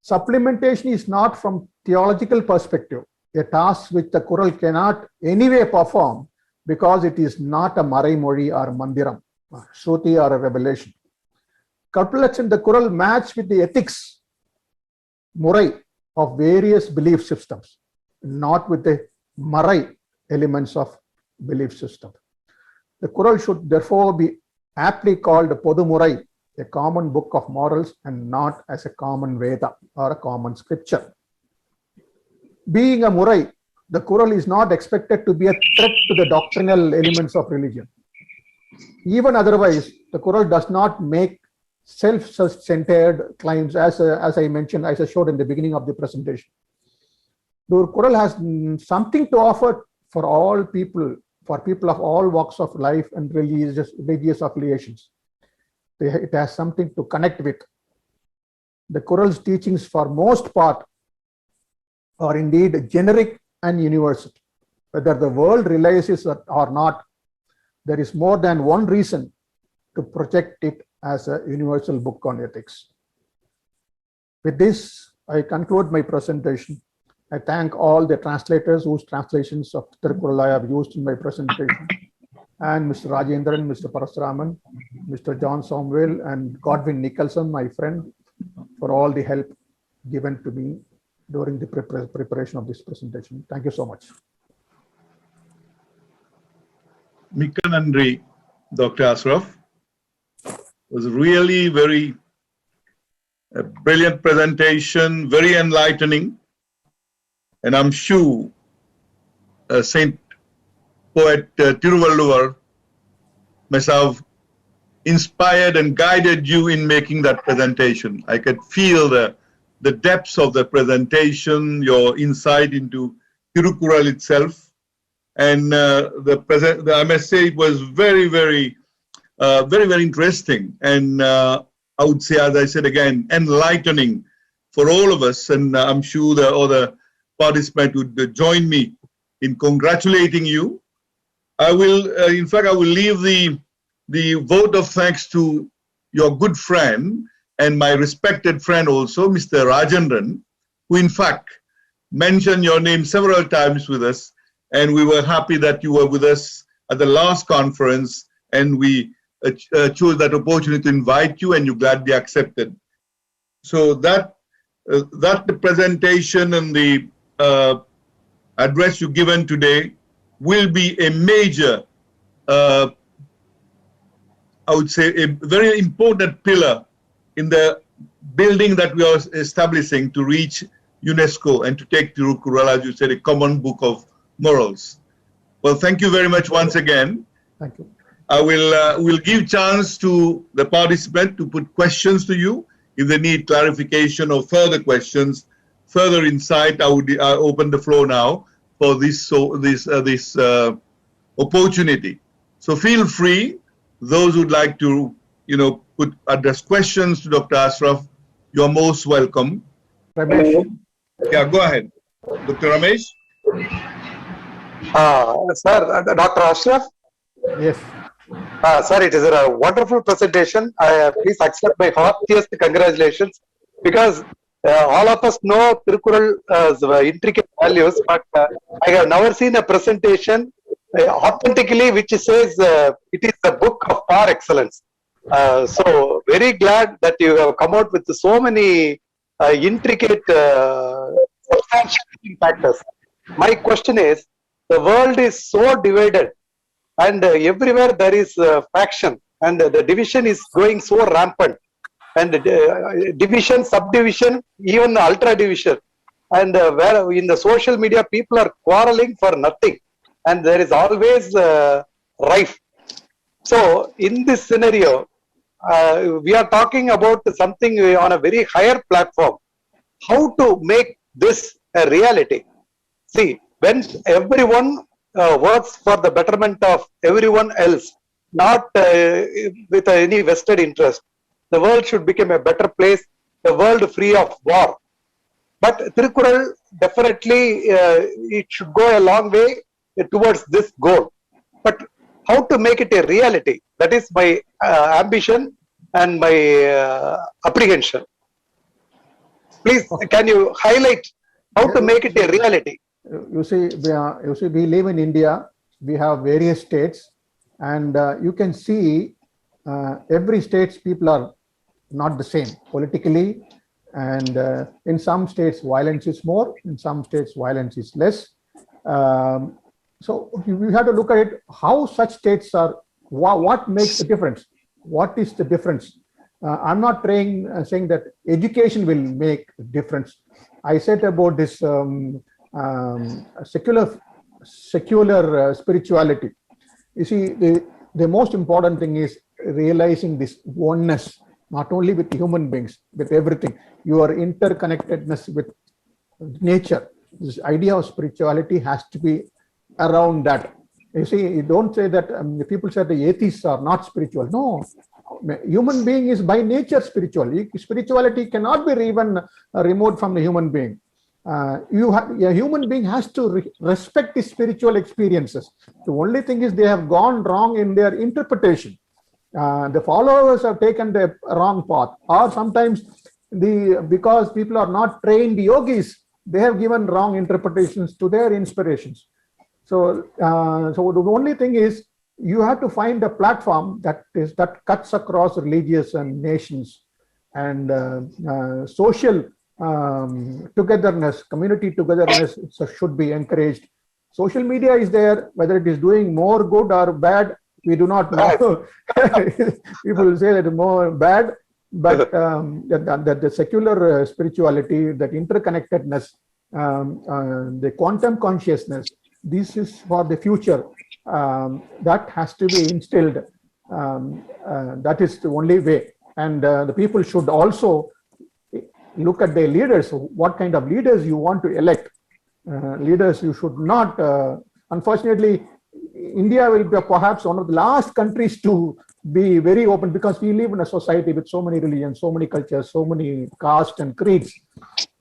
Supplementation is not from theological perspective, a task which the Kural cannot anyway perform, because it is not a Marai Mori or Mandiram, Shruti or a revelation. Kalpalakshana, the Kural match with the ethics, Murai of various belief systems, not with the Marai elements of belief system. The Kural should therefore be aptly called a Podu Murai, a common book of morals, and not as a common Veda or a common scripture. Being a Murai, the Kural is not expected to be a threat to the doctrinal elements of religion. Even otherwise, the Kural does not make self-centered claims, as I mentioned, as I showed in the beginning of the presentation. The Kural has something to offer for all people, for people of all walks of life and religious affiliations. It has something to connect with. The Kural's teachings, for most part, are indeed generic and universal. Whether the world realizes it or not, there is more than one reason to project it as a universal book on ethics. With this, I conclude my presentation. I thank all the translators whose translations of Thirukkural I have used in my presentation, and Mr. Rajendran, Mr. Parasuraman, Mr. John Samuel, and Godwin Nicholson, my friend, for all the help given to me during the preparation of this presentation. Thank you so much. Mika Nandri, Dr. Ashraf. It was really very brilliant presentation, very enlightening. And I'm sure Saint Poet Thirukkural must have inspired and guided you in making that presentation. I could feel the depths of the presentation, your insight into Thirukkural itself. And I must say it was very, very interesting. And I would say, as I said again, enlightening for all of us. And I'm sure the other participants would join me in congratulating you. I will, in fact, I will leave the vote of thanks to your good friend and my respected friend also, Mr. Rajendran, who in fact mentioned your name several times with us. And we were happy that you were with us at the last conference, and we chose that opportunity to invite you, and you gladly accepted. So that the presentation and the address you've given today will be a major, I would say, a very important pillar in the building that we are establishing to reach UNESCO and to take Thirukkural, as you said, a common book of morals. Well, thank you very much once again. Thank you. I will give chance to the participant to put questions to you if they need clarification or further questions, further insight. I would open the floor now for this opportunity. So feel free. Those who'd like to, address questions to Dr. Ashraf, you're most welcome. Ramesh. Yeah, go ahead, Dr. Ramesh. Sir, Dr. Ashraf? Yes. Sir, it is a wonderful presentation. Please accept my heartiest congratulations, because all of us know Thirukkural's intricate values, but I have never seen a presentation authentically which says it is a book of par excellence. So very glad that you have come out with so many intricate substantiating factors. My question is, the world is so divided, and everywhere there is faction, and the division is going so rampant, and division, subdivision, even ultra division, and where in the social media people are quarreling for nothing, and there is always rife. So in this scenario, we are talking about something on a very higher platform. How to make this a reality? See, when everyone works for the betterment of everyone else, not with any vested interest, the world should become a better place, a world free of war. But Thirukkural, definitely, it should go a long way towards this goal. But how to make it a reality? That is my ambition and my apprehension. Please, can you highlight how to make it a reality? You see, we live in India, we have various states, and you can see every state's people are not the same politically, and in some states violence is more, in some states violence is less. So we have to look at it, how such states are, what makes the difference? What is the difference? I'm not saying that education will make a difference. I said about this secular spirituality. You see, the most important thing is realizing this oneness, not only with human beings, with everything. Your interconnectedness with nature. This idea of spirituality has to be around that. You see, you don't say that people say the atheists are not spiritual. No, human being is by nature spiritual. Spirituality cannot be even removed from the human being. A human being has to respect the spiritual experiences. The only thing is they have gone wrong in their interpretation. The followers have taken the wrong path, or sometimes because people are not trained yogis, they have given wrong interpretations to their inspirations. So the only thing is you have to find a platform that cuts across religious and nations, and social togetherness, community togetherness should be encouraged. Social media is there, whether it is doing more good or bad, we do not know. People will say that it's more bad, but that the secular spirituality, that interconnectedness, the quantum consciousness, this is for the future. That has to be instilled. That is the only way. And the people should also look at their leaders. What kind of leaders you want to elect? Leaders you should not. Unfortunately, India will be perhaps one of the last countries to be very open, because we live in a society with so many religions, so many cultures, so many castes and creeds.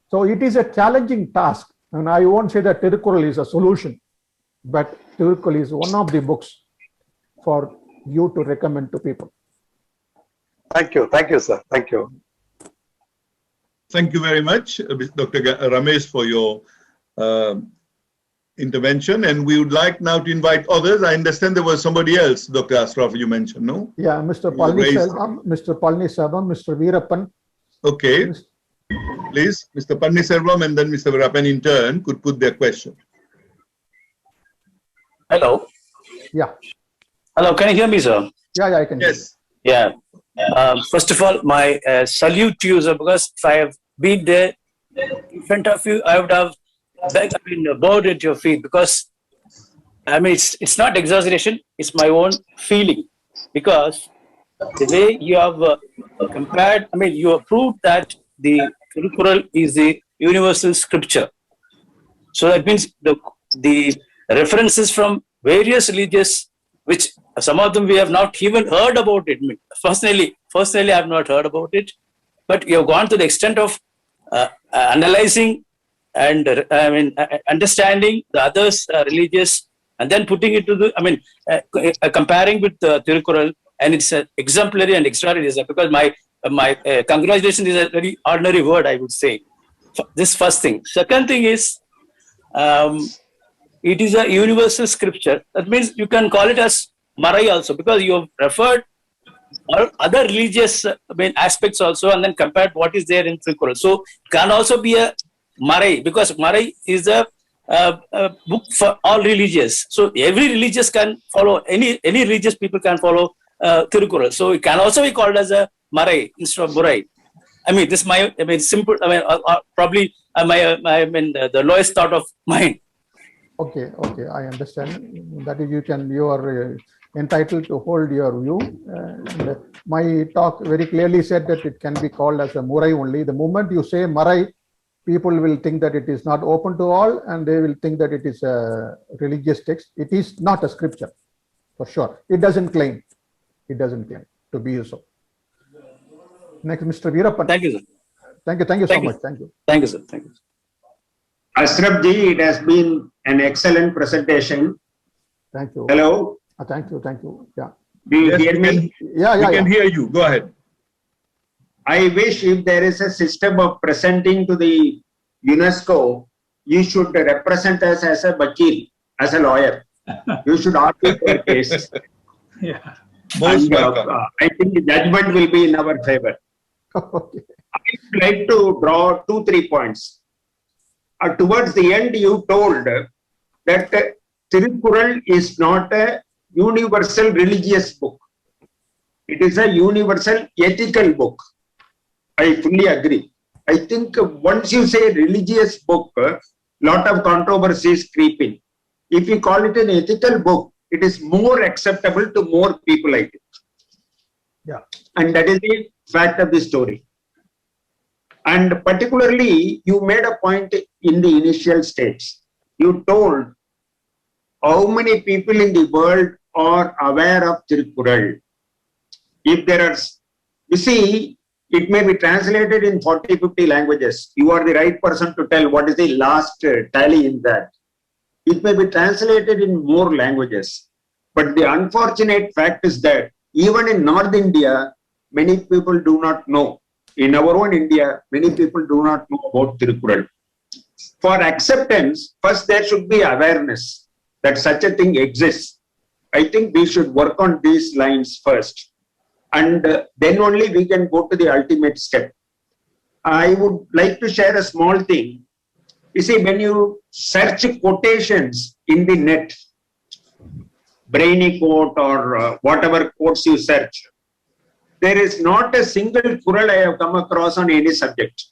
So it is a challenging task. And I won't say that Thirukkural is a solution, but Thirukkural is one of the books for you to recommend to people. Thank you, sir. Thank you. Thank you very much, Dr. Ramesh, for your intervention. And we would like now to invite others. I understand there was somebody else, Dr. Ashraf, you mentioned, no? Yeah, Mr. Palniselvam, Mr. Veerappan. Okay. Please, Mr. Palniselvam and then Mr. Veerappan in turn could put their question. Hello. Yeah. Hello, can you hear me, sir? Yeah, I can. Yes. Yeah. First of all, my salute to you, sir, because if I have been there in front of you, I would have bowed at your feet, because it's not exaggeration, it's my own feeling, because the way you have compared, you have proved that the Thirukkural is the universal scripture. So that means the references from various religions, which some of them we have not even heard about it. Personally, I have not heard about it, but you have gone to the extent of analyzing and understanding the others' religious, and then putting it to the, comparing with Thirukkural, and it's exemplary and extraordinary. Because my congratulations is a very ordinary word, I would say. This first thing. Second thing is, it is a universal scripture. That means you can call it as Marai also, because you have referred all other religious aspects also, and then compared what is there in Thirukkural. So it can also be a Marai, because Marai is a book for all religious. So every religious can follow, any religious people can follow Thirukkural. So it can also be called as a Marai instead of Murai. This is my simple. Probably the lowest thought of mine. Okay, I understand. That is, you are entitled to hold your view. And my talk very clearly said that it can be called as a Murai only. The moment you say Marai, people will think that it is not open to all, and they will think that it is a religious text. It is not a scripture, for sure. It doesn't claim to be so. Next, Mr. Veerappan. Thank you, sir. Thank you so much. Thank you. Thank you, sir. Thank you. Ashraf ji, it has been an excellent presentation. Thank you. Hello. Thank you. Yeah. Do you hear me? Yeah. We can hear you. Go ahead. I wish if there is a system of presenting to the UNESCO, you should represent us as a vakil, as a lawyer. You should argue your case. Yeah. Most And, welcome. I think the judgment will be in our favor. Okay. I would like to draw 2-3 points. Towards the end, you told that Thirukkural is not a universal religious book. It is a universal ethical book. I fully agree. I think once you say religious book, lot of controversies creep in. If you call it an ethical book, it is more acceptable to more people, I think. Yeah. And that is the fact of the story. And particularly, you made a point in the initial stage. You told how many people in the world are aware of Thirukkural. If there are, you see, it may be translated in 40-50 languages. You are the right person to tell what is the last tally in that. It may be translated in more languages. But the unfortunate fact is that even in North India, many people do not know. In our own India, many people do not know about Thirukkural. For acceptance, first there should be awareness that such a thing exists. I think we should work on these lines first. And then only we can go to the ultimate step. I would like to share a small thing. You see, when you search quotations in the net, brainy quote or whatever quotes you search, there is not a single Qural I have come across on any subject.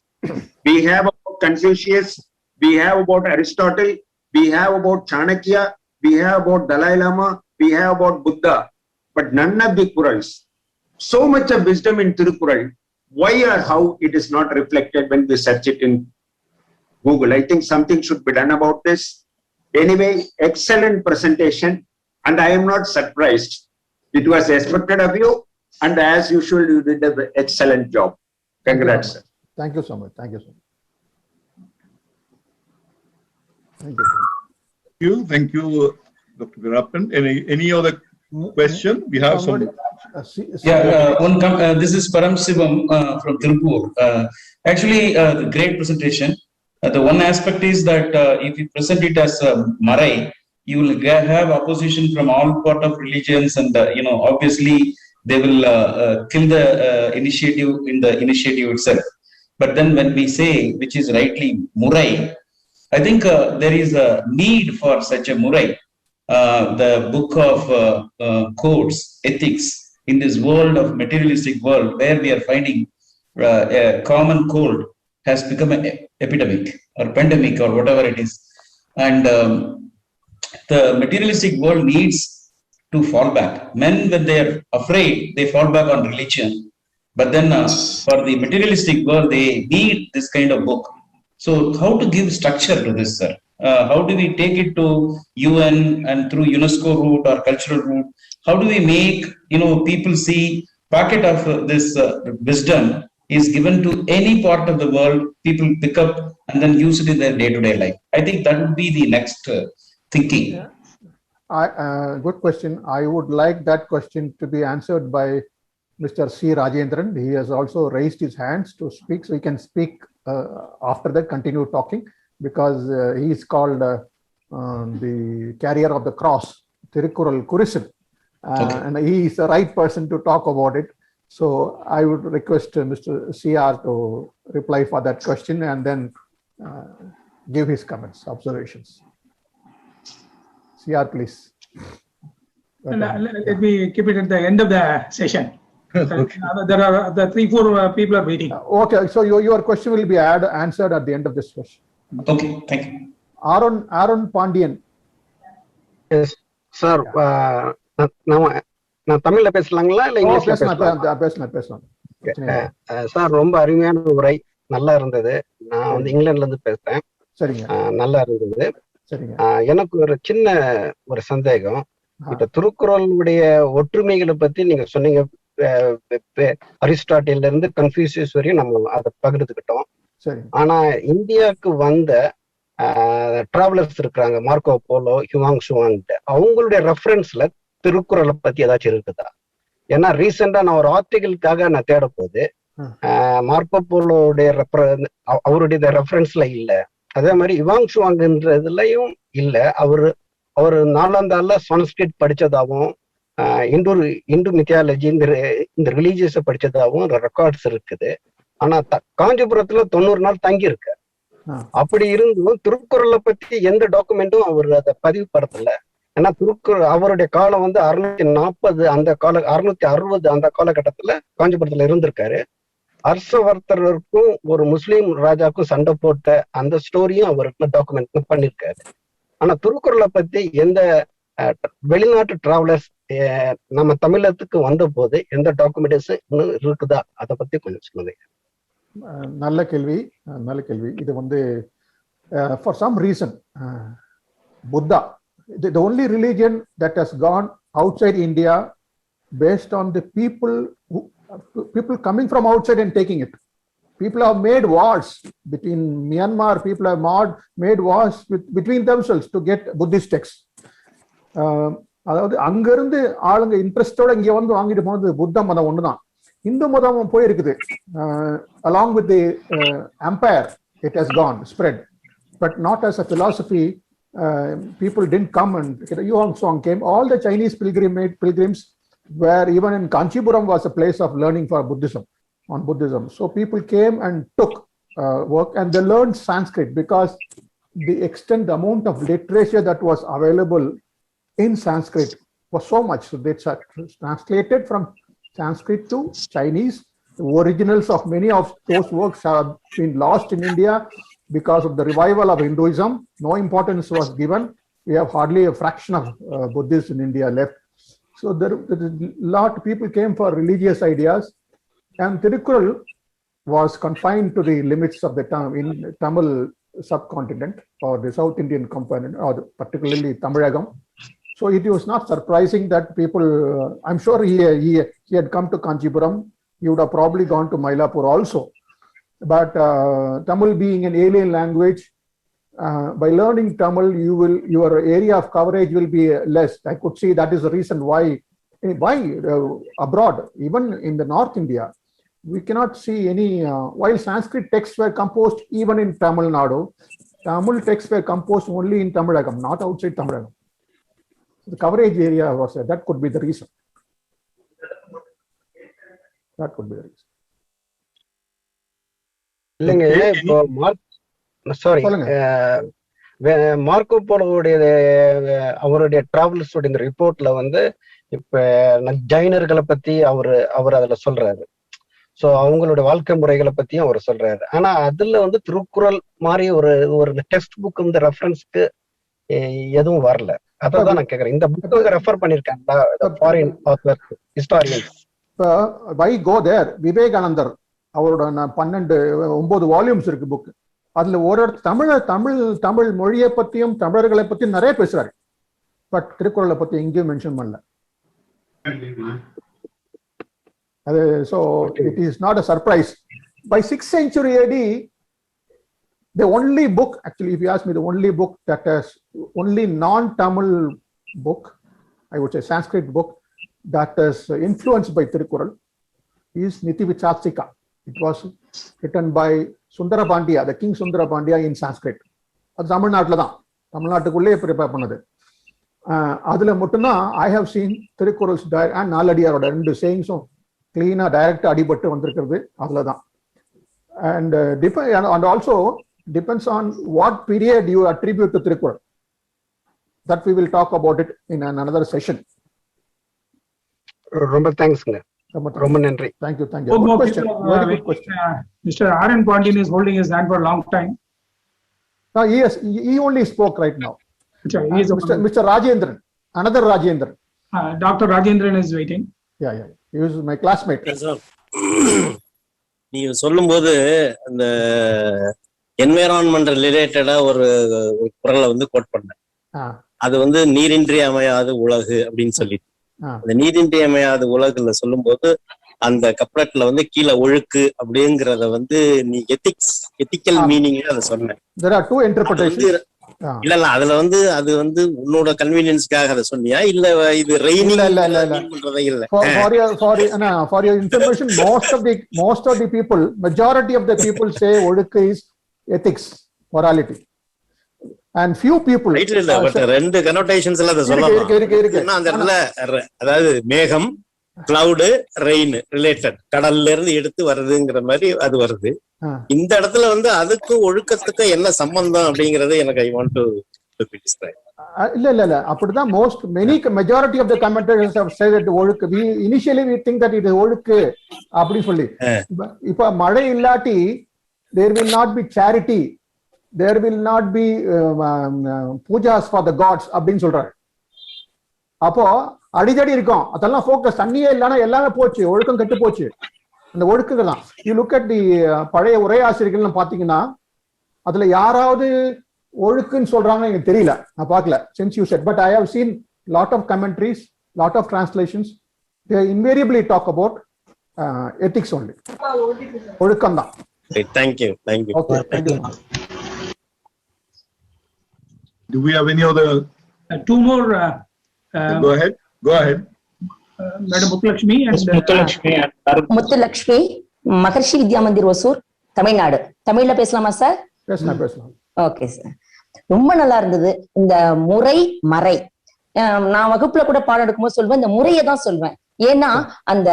We have about Confucius, we have about Aristotle, we have about Chanakya, we have about Dalai Lama, we have about Buddha, but none of the Qurals. So much of wisdom in Thirukkural, why or how it is not reflected when we search it in Google? I think something should be done about this. Anyway, excellent presentation, and I am not surprised. It was expected of you, and as usual, you did an excellent job. Congrats, sir. Thank you so much. Thank you so much. Thank you. Thank you, Dr. Virappan. Any other question? We have some. This is Param Sivam from Thirukkural. Actually, great presentation. The one aspect is that if you present it as Marai, you will have opposition from all part of religions, and obviously they will kill the initiative in the initiative itself. But then when we say, which is rightly Murai, I think there is a need for such a Murai. The book of codes, ethics, in this world of materialistic world, where we are finding a common code has become an epidemic or pandemic or whatever it is. And the materialistic world needs to fall back. Men, when they are afraid, they fall back on religion. But then for the materialistic world, they need this kind of book. So how to give structure to this, sir? How do we take it to UN and through UNESCO route or cultural route? How do we make people see packet of this wisdom is given to any part of the world, people pick up and then use it in their day-to-day life? I think that would be the next thinking. Yeah. Good question. I would like that question to be answered by Mr. C. Rajendran. He has also raised his hands to speak, so he can speak after that, continue talking, because he is called the carrier of the cross, Thirukkural Kurisil, and he is the right person to talk about it. So I would request Mr. CR to reply for that question and then give his comments, observations. CR, please. Let me keep it at the end of the session. Okay. There are the 3-4 people are waiting. Okay, so your question will be answered at the end of this session. Okay, thank you. Aaron Pandian. Yes, sir. நான் தமிழ்ல பேசலாங்களா இல்ல இங்கிலீஷ்ல பேசலாம். Sir, ரொம்ப அருமையான உரை, நல்லா இருந்தது. நான் வந்து இங்கிலாந்துல இருந்து பேசுறேன். சரிங்க. நல்லா இருந்தது. சரிங்க. எனக்கு ஒரு சின்ன சந்தேகம். இப்ப திருக்குறளுடைய ஒற்றுமைகளை பத்தி நீங்க சொன்னீங்க. அரிஸ்டாட்டில இருந்து கன்ஃபியூசியஸ் வரையும் நம்ம அதை பகிர்ந்துக்கிட்டோம். ஆனா இந்தியாவுக்கு வந்த டிராவலர்ஸ் இருக்கிறாங்க, மார்க்கோ போலோ, ஹியூவாங் சுவாங், அவங்களுடைய ரெஃபரன்ஸ்ல திருக்குறளை பத்தி ஏதாச்சும் இருக்குதா? ஏன்னா ரீசெண்டா நான் ஒரு ஆர்டிகிளுக்காக நான் தேட போது மார்க்கோ போலோடைய அவருடைய ரெஃபரன்ஸ்ல இல்ல. அதே மாதிரி ஹியூவாங் சுவாங்ன்றதுலயும் இல்ல. அவர் நாலாந்தால சான்ஸ்கிரிட் படிச்சதாகவும் இந்து மித்தியாலஜி இந்த ரிலீஜியஸை படிச்சதாகவும் ரெக்கார்ட்ஸ் இருக்குது. ஆனா காஞ்சிபுரத்துல 90 நாள் தங்கி இருக்கு. அப்படி இருந்தும் திருக்குறளை பத்தி எந்த டாக்குமெண்ட்டும் அவர் அதை பதிவுபடுத்தல. ஏன்னா திருக்குறள் அவருடைய காலம் வந்து 640 அந்த 660 அந்த காலகட்டத்துல காஞ்சிபுரத்துல இருந்திருக்காரு. ஹர்ஷவர்தனருக்கும் ஒரு முஸ்லீம் ராஜாக்கும் சண்டை போட்ட அந்த ஸ்டோரியும் அவருக்கு டாக்குமெண்ட் பண்ணிருக்காரு. ஆனா திருக்குறளை பத்தி எந்த வெளிநாட்டு டிராவலர்ஸ் நம்ம தமிழகத்துக்கு வந்த போது எந்த டாக்குமெண்டேஷன் இன்னும் இருக்குதா, அதை பத்தி கொஞ்சம் சொல்லுங்க. நல்ல கேள்வி. இது வந்து for some reason Buddha, the only religion that has gone outside India based on the people coming from outside and taking it. People have made wars between Myanmar, people have made wars between themselves to get Buddhist texts. அதாவது அங்கிருந்து ஆளுங்க இன்ட்ரெஸ்டோட இங்க வந்து வாங்கிட்டு போனது புத்த மதம் ஒண்ணுதான். இந்து மதம் போயிருக்குது. Along with the empire it has gone spread, but not as a philosophy. People didn't come, and Yuan Song came. All the Chinese pilgrims were, even in Kanchipuram was a place of learning for Buddhism, on Buddhism. So people came and took work, and they learned Sanskrit because the amount of literature that was available in Sanskrit was so much. So they translated from Sanskrit to Chinese. The originals of many of those works have been lost in India because of the revival of Hinduism. No importance was given. We have hardly a fraction of Buddhists in India left. So there a lot of people came for religious ideas, and Thirukkural was confined to the limits of the Tamil subcontinent or the South Indian component, or particularly Tamilagam. So it was not surprising that people, I'm sure he had come to Kanchipuram, he would have probably gone to Mylapore also. But Tamil being an alien language, by learning Tamil, your area of coverage will be less. I could see that is the reason why abroad, even in the North India, we cannot see any, while Sanskrit texts were composed even in Tamil Nadu, Tamil texts were composed only in Tamilagam, not outside Tamilagam. The coverage area was there. That could be the reason. இல்லைங்க, இப்போ Marco போலோடைய அவருடைய டிராவல்ஸோட இந்த ரிப்போர்ட்ல வந்து இப்ப ஜைனர்களை பத்தி அவர் அதுல சொல்றாரு. So அவங்களுடைய வாழ்க்கை முறைகளை பத்தியும் அவர் சொல்றாரு. ஆனா அதுல வந்து திருக்குறள் மாதிரி ஒரு டெக்ஸ்ட் புக் இந்த ரெஃபரன்ஸ்க்கு எதுவும் வரல. அதான் நான் கேக்குறேன். இந்த புக்கு ரெஃபர் பண்ணிருக்காங்களா foreign author historians? Why go there? விவேகானந்தர் அவரோட 9 வால்யூம்ஸ் இருக்கு புக். அதுல ஒரு தமிழ் மொழியை பத்தியும் தமிழர்களை பத்தியும் நிறைய பேசுறாரு. பட் திருக்குறளை பத்தி எங்கேயும் மென்ஷன் பண்ணல. அது so it is not a surprise. By 6th century AD, the only book, actually if you ask me, the only book that has only non-Tamil book, I would say Sanskrit book, that is influenced by Thirukkural is Nitivichasika. It was written by Sundarabandya, the King Sundarabandya, in Sanskrit. அது தமிழ்நாட்டில் தான், தமிழ்நாட்டுக்குள்ளே prepare பண்ணது. அதுல மட்டும்தான் I have seen Thirukkurals and நாலடியாரோட 2 சேயிங்ஸும் கிளீனா டைரக்டா அடிபட்டு வந்திருக்கிறது அதுலதான். And also depends on what period you attribute to Thirukkural. That we will talk about it in another session. ரொம்ப தேங்க்ஸ்ங்க. ரொம்ப நன்றி. Thank you. Good question. Very good question. Mr. R.N. Pontin is holding his hand for a long time. Yes, he only spoke right now. Mr. Rajendran, another Rajendran. Dr. Rajendran is waiting. Yeah. He was my classmate. நீங்க சொல்லும்போது அந்த environment ரிலேட்டடா ஒரு குறளை வந்து code பண்ணேன். அது வந்து நீரின்றி அமையாத உலகு அப்படின்னு சொல்லிட்டு, அந்த நீரின்றி அமையாத உலகுல சொல்லும்போது அந்த கப்லெட்ல வந்து கீழே ஒழுக்கு அப்படிங்கறத வந்து நீ எத்திக்கல் மீனிங் அதை சொன்னேன். There are 2 interpretations. இல்ல அதுல வந்து அது வந்து உன்னோட கன்வீனியன்ஸ்க்காக அதை சொன்னியா இல்ல இது ரெய்னிங் பண்றதே இல்ல? For your information, most of the people, majority of the people say ஒழுக்கு is ethics, morality. and few people இல்ல பட் ரெண்டு கனோட்டேஷன்ஸ்ல அத சொல்லலாம். அந்த இடத்துல அதாவது மேகம், கிளவுட், ரெயின் ரிலேட்டட் கடல்ல இருந்து எடுத்து வருதுங்கிற மாதிரி அது வருது. இந்த இடத்துல வந்து அதுக்கும் ஒழுக்கத்துக்கும் என்ன சம்பந்தம் அப்படிங்கறது எனக்கு ஐ வாண்ட் டு டிஸ்கிரைப். இல்ல அப்படிதான் majority of the commentators have said that ஒழுக்கு. Initially we think that it is ஒழுக்கு அப்படி சொல்லி. இப்ப மழை இல்லாட்டி there will not be charity, there will not be pujas for the gods அப்படின்னு சொல்றாரு. அப்போ அடிக்கடி இருக்கும் அதெல்லாம் ஃபோக்கஸ். தண்ணியே இல்லைன்னா எல்லாமே போச்சு, ஒழுக்கம் கெட்டு போச்சு. அந்த ஒழுக்குகள் தான். யூ லுக் அட் தி பழைய உரையாசிரியர்கள் பாத்தீங்கன்னா அதுல யாராவது ஒழுக்குன்னு சொல்றாங்கன்னு எனக்கு தெரியல, நான் பார்க்கல since you said, but I have seen lot of commentaries, lot of translations, they invariably talk about ethics only. ஒழுக்கம் தான். Thank you. Okay, thank you. Do we have any other? Two more. Go ahead. Madam Muthulakshmi and Muthulakshmi, Maharshi Vidya Mandir Osur, Tamil Nadu. Tamil la பேசலாமா sir? பேசலாம். Okay sir, ரொம்ப நல்லா இருந்தது இந்த முறை மறை. நான் வகுப்புல கூட பாடம் எடுக்கும்போது சொல்வேன், இந்த முறையை தான் சொல்வேன். ஏன்னா அந்த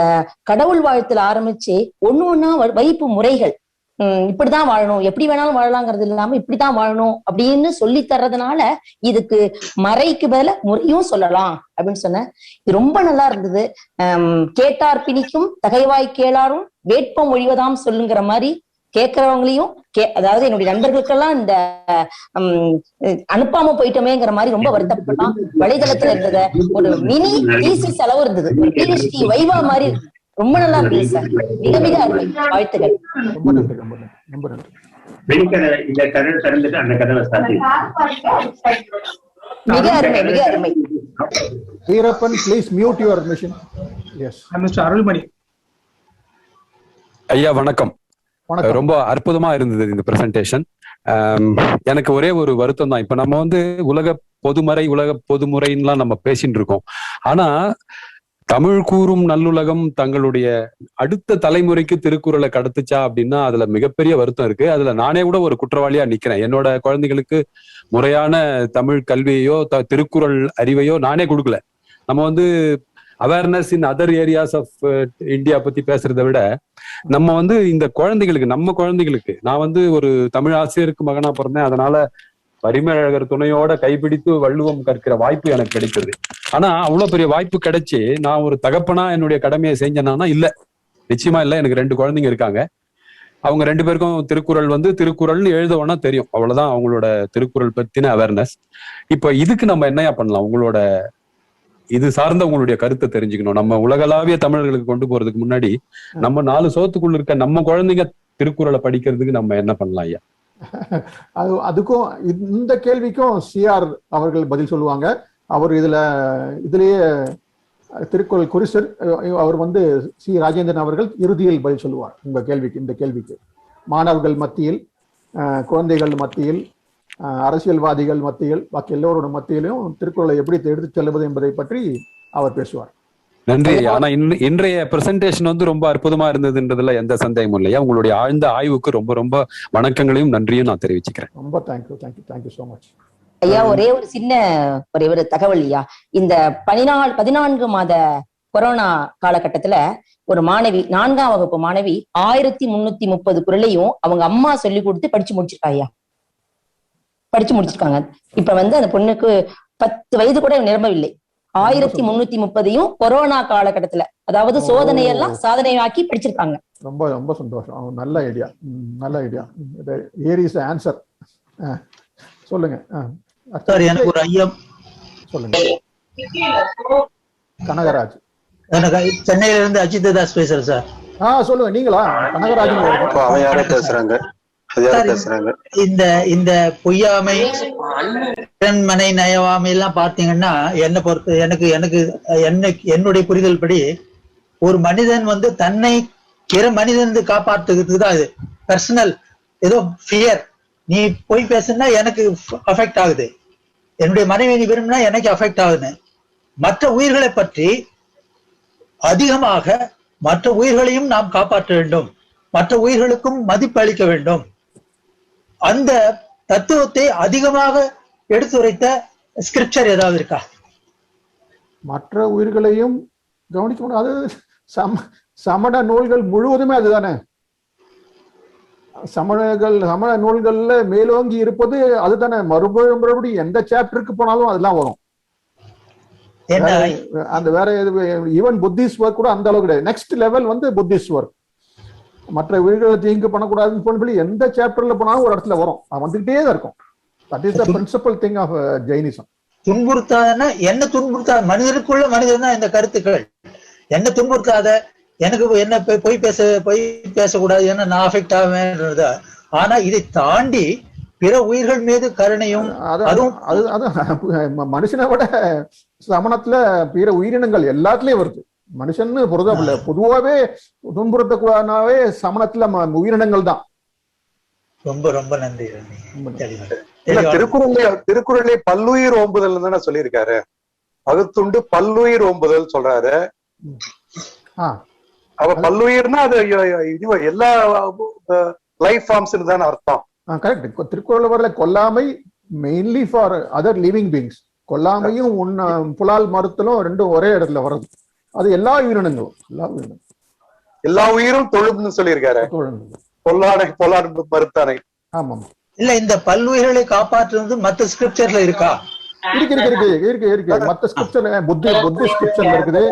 கடவுள் வாழ்த்துல ஆரம்பிச்சு ஒண்ணு வைப்பு முறைகள், இப்படிதான் வாழணும், எப்படி வேணாலும் வாழலாங்கிறது இல்லாம இப்படிதான் வாழணும் அப்படின்னு சொல்லி தர்றதுனால இதுக்கு மறைக்கு பதில முறையும் சொல்லலாம் அப்படின்னு சொன்னேன். இது ரொம்ப நல்லா இருந்தது. கேட்டார் பிணிக்கும் தகைவாய் கேளாரும் வேட்பம் ஒழிவதாம் சொல்லுங்கிற மாதிரி கேட்கறவங்களையும் அதாவது என்னுடைய நண்பர்களுக்கெல்லாம் இந்த அனுப்பாம போயிட்டோமேங்கிற மாதிரி ரொம்ப வருத்தப்பட்டான். வலைதளத்துல இருந்தத ஒரு மினி தீசிஸ் அளவு இருந்தது, ஒரு PhD வைவா மாதிரி ரொம்ப நல்லா இருந்தது சார். மிக மிக அருமை, வாழ்த்துக்கள். மிக அருமை. Veerappan, please mute your mission. Yes. Mr. Arulmani. ஐயா வணக்கம். ரொம்ப அற்புதமா இருந்தது இந்த பிரசன்டேஷன். எனக்கு ஒரே ஒரு வருத்தம் தான். இப்ப நம்ம வந்து உலக பொதுமறை, உலக பொதுமுறைன்னுலாம் நம்ம பேசிட்டு இருக்கோம். ஆனா தமிழ் கூறும் நல்லுலகம் தங்களுடைய அடுத்த தலைமுறைக்கு திருக்குறளை கடத்துச்சா அப்படின்னா அதுல மிகப்பெரிய வருத்தம் இருக்கு. அதுல நானே கூட ஒரு குற்றவாளியா நிக்கிறேன். என்னோட குழந்தைகளுக்கு முறையான தமிழ் கல்வியையோ திருக்குறள் அறிவையோ நானே கொடுக்கல. நம்ம வந்து awareness in other areas of India பத்தி பேசுறதை விட நம்ம வந்து இந்த குழந்தைகளுக்கு, நம்ம குழந்தைகளுக்கு, நான் வந்து ஒரு தமிழ் ஆசிரியருக்கு மகனா பிறந்தேன். அதனால பரிமேலழகர் துணையோட கைப்பிடித்து வள்ளுவம் கற்கிற வாய்ப்பு எனக்கு கிடைச்சது. ஆனா அவ்வளவு பெரிய வாய்ப்பு கிடைச்சு நான் ஒரு தகப்பனா என்னுடைய கடமையை செஞ்சேன்னா இல்ல, நிச்சயமா இல்ல. எனக்கு 2 குழந்தைங்க இருக்காங்க. அவங்க 2 பேருக்கும் திருக்குறள் வந்து திருக்குறள்னு எழுதவோன்னா தெரியும், அவ்வளவுதான் அவங்களோட திருக்குறள் பத்தின அவேர்னஸ். இப்ப இதுக்கு நம்ம என்னையா பண்ணலாம்? உங்களோட இது சார்ந்த உங்களுடைய கருத்தை தெரிஞ்சுக்கணும். நம்ம உலகளாவிய தமிழர்களுக்கு கொண்டு போறதுக்கு முன்னாடி நம்ம 4 சோத்துக்குள்ள இருக்க நம்ம குழந்தைங்க திருக்குறளை படிக்கிறதுக்கு நம்ம என்ன பண்ணலாம் ஐயா? அதுக்கும் இந்த கேள்விக்கும் சிஆர் அவர்கள் பதில் சொல்லுவாங்க. அவர் இதுலயே திருக்குறள் குறிசர் அவர் வந்து சி ராஜேந்திரன் அவர்கள் இறுதியில் பதில் சொல்லுவார் இந்த கேள்விக்கு. மாணவர்கள் மத்தியில், குழந்தைகள் மத்தியில், அரசியல்வாதிகள் மத்தியில், பாக்கி எல்லோரோட மத்தியிலும் திருக்குறளை எப்படி எடுத்து செல்வது என்பதை பற்றி அவர் பேசுவார். நன்றி. ஆனா இன்றைய பிரசன்டேஷன் வந்து ரொம்ப அற்புதமா இருந்ததுன்றதுல எந்த சந்தேகமும் இல்லையா? உங்களுடைய ஆழ்ந்த ஆய்வுக்கு ரொம்ப ரொம்ப வணக்கங்களையும் நன்றியும் நான் தெரிவிச்சுக்கிறேன். ரொம்ப தேங்க்யூ சோ மச் ஐயா. ஒரே ஒரு தகவல் ஐயா. இந்த 14 மாத கொரோனா காலகட்டத்துல ஒரு மாணவி, 4ஆம் வகுப்பு மாணவி 1330 குறளையும் அவங்க அம்மா சொல்லி கொடுத்து படிச்சு முடிச்சிருக்காங்க. இப்ப வந்து அந்த பொண்ணுக்கு 10 வயது கூட நிரம்பவில்லை. 1330 கொரோனா காலகட்டத்துல, அதாவது சோதனையெல்லாம் சாதனையாக்கி படிச்சிருக்காங்க. ரொம்ப ரொம்ப சந்தோஷம். நல்ல idea. Here is the answer. சொல்லுங்க சார். எனக்கு ஒரு ஐயம். சொல்லுங்க. கனகராஜ். சென்னையில இருந்து அஜித் தாஸ் பேசுறேன் சார். சொல்லுங்க. நீங்களா? கனகராஜ் பேசுறாங்க. இந்த பொய்யாமை, மனை நயவாமை எல்லாம் பாத்தீங்கன்னா என்ன பொறுத்து என்னுடைய புரிதல் படி ஒரு மனிதன் வந்து தன்னை பிற மனிதன் காப்பாற்றுறதுக்கு தான் இது பர்சனல் ஏதோ ஃபியர். நீ போய் பேசுனா எனக்கு அஃபெக்ட் ஆகுது, என்னுடைய மனைவி நீ விரும்பினா எனக்கு அஃபெக்ட் ஆகுது. மற்ற உயிர்களை பற்றி அதிகமாக மற்ற உயிர்களையும் நாம் காப்பாற்ற வேண்டும், மற்ற உயிர்களுக்கும் மதிப்பு அளிக்க வேண்டும். அந்த தத்துவத்தை அதிகமாக எடுத்துரைத்த ஸ்கிரிப்சர் ஏதாவது இருக்கா? மற்ற உயிர்களையும் கவனிக்கணும். அது சமண நூல்கள் முழுவதுமே அதுதானே. சமண நூல்கள்ல மேலோங்கி இருப்பது அதுதானே. மறுபடியும் எந்த சாப்டருக்கு போனாலும் அதெல்லாம் வரும். அந்த வேற ஈவன் புத்திஸ்ட் ஒர்க் கூட அந்த அளவுக்கு கிடையாது. நெக்ஸ்ட் லெவல் வந்து புத்திஸ்ட் ஒர்க். மற்ற உயிர்களை தீங்கு பண்ணக்கூடாதுன்னு சொல்லி எந்த சாப்டர்ல போனாலும் ஒரு இடத்துல வரும். அது வந்துகிட்டே தான் இருக்கும். That is the principal thing of Jainism. துன்புறுத்தாதன்னா என்ன துன்புறுத்தாத, மனிதனுக்குள்ள மனிதன் தான் இந்த கருத்துக்கள். என்ன துன்புறுத்தாத, எனக்கு என்ன பொய் பேசக்கூடாது, என்ன நான் அஃபெக்ட் ஆவேன்றத. ஆனா இதை தாண்டி பிற உயிர்கள் மீது கருணையும், மனுஷனை விட சமணத்துல பிற உயிரினங்கள் எல்லாத்துலயும் வருது. மனுஷன் பொறுத்தவரை பொதுவாவே துன்புறுத்தக்கூடாதுனாவே சமணத்துல உயிரினங்கள் தான். ரொம்ப ரொம்ப நன்றி. திருக்குறளே பல்லுயிர் ஓம்புதல் தானே சொல்லியிருக்காரு. அகத்துண்டு பல்லுயிர் ஓம்புதல் சொல்றாரு. அவ பல்லுயிர்னா அது எல்லா லைஃப் ஃபார்ம்ஸ் தானே அர்த்தம். கரெக்ட். திருக்குறள் வரல கொல்லாமை mainly for other living beings. கொல்லாமையும் புலால் மறுத்தலும் ரெண்டும் ஒரே இடத்துல வர்றது. அது எல்லா உயிரினங்களும் எல்லா உயிரும் தொழுன்னு சொல்லியிருக்காரு. பொல்லானை மறுத்தானை. ஆமா. இல்ல இந்த பல்லுயிர்களை காப்பாற்றுறது மத்த ஸ்கிரிப்சர்ல இருக்கா? இருக்கு. மத்த ஸ்கிரிப்சர் புத்தி ஸ்கிரிப்சர்ல இருக்குது.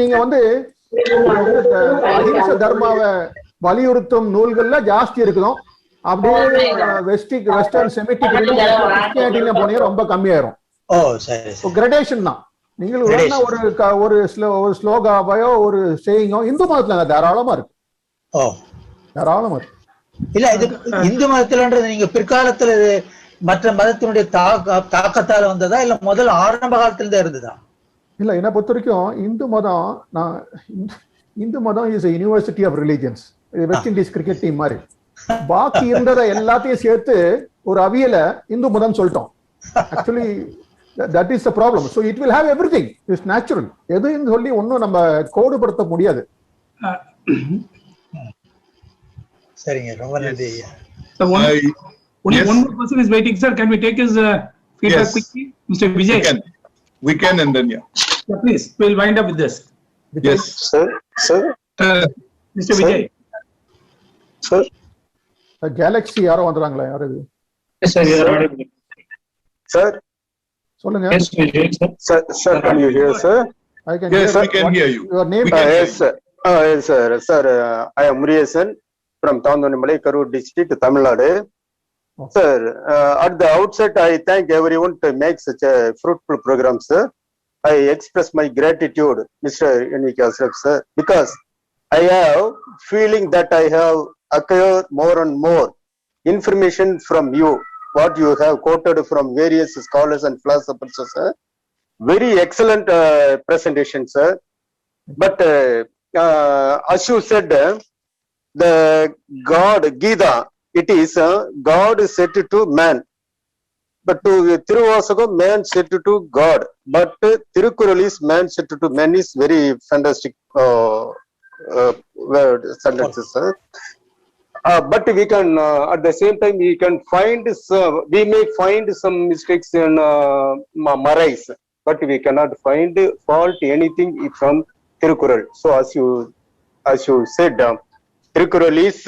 நீங்க வந்து அஹிம்சை தர்மாவை வலியுறுத்தும் நூல்கள்ல ஜாஸ்தி இருக்கணும். அப்படியே வெஸ்டர்ன் செமிட்டிக் கிறிஸ்டியானிட்டில போனீங்க ரொம்ப கம்மியாயிரும். கிரடேஷன் தான். நீங்கள் ஒரு ஸ்லோகாவையோ ஒரு சேயிங்கோ இந்து மதத்துல தாராளமா இருக்கு. தாராளமா இருக்கு. இல்ல இது இந்து மதத்துலன்றது நீங்க பிற்காலத்துல மற்ற மதத்தினுடைய தாக்கத்தால வந்ததா இல்ல முதல் ஆரம்ப காலத்துல தான் இருந்ததா? இல்ல, என்னை பொறுத்த வரைக்கும் இந்து மதம் is university of religions. West indies cricket team மாதிரி. பாக்கி இருந்ததை எல்லாத்தையும் சேர்த்து ஒரு அவியல இந்து மதம் சொல்லிட்டோம். Actually that is the problem. So it will have everything. It's natural. எதுன்னு சொல்லி ஒன்னும் நம்ம கோடுபடுத்த முடியாது. சரிங்க, ரொம்ப நன்றி. Only one more person is waiting, sir. Can we take his feedback quickly? Mr. Vijay. We can and then yeah, please, we'll wind up with this. Yes, sir. Mr. Vijay. Sir. Galaxy யாரோ வந்தாங்களா? யாரு இது? Yes, sir. You are audible. Sir. சொல்லுங்க. Yes, Vijay, sir. Sir, can you hear, sir? I can yes, hear. we can hear you. Your name? Yes, sir. Yes, sir. Sir, I am Muriyasan from Tandonimalai, Karur district, Tamil Nadu. Sir, at the outset, I thank everyone to make such a fruitful program, sir. I express my gratitude, Mr. N.V.K. Ashraf, sir, because I have feeling that I have acquired more and more information from you, what you have quoted from various scholars and philosophers, sir. Very excellent presentation, sir. But as you said, the God, Gita, it is God said to man. But to Thiruvasagam, man said to God. But Thirukkural is man said to man is very fantastic word sentences, sir. But we can at the same time we may find some mistakes in Marais, but we cannot find fault anything from Thirukkural. So as you said, Thirukkural is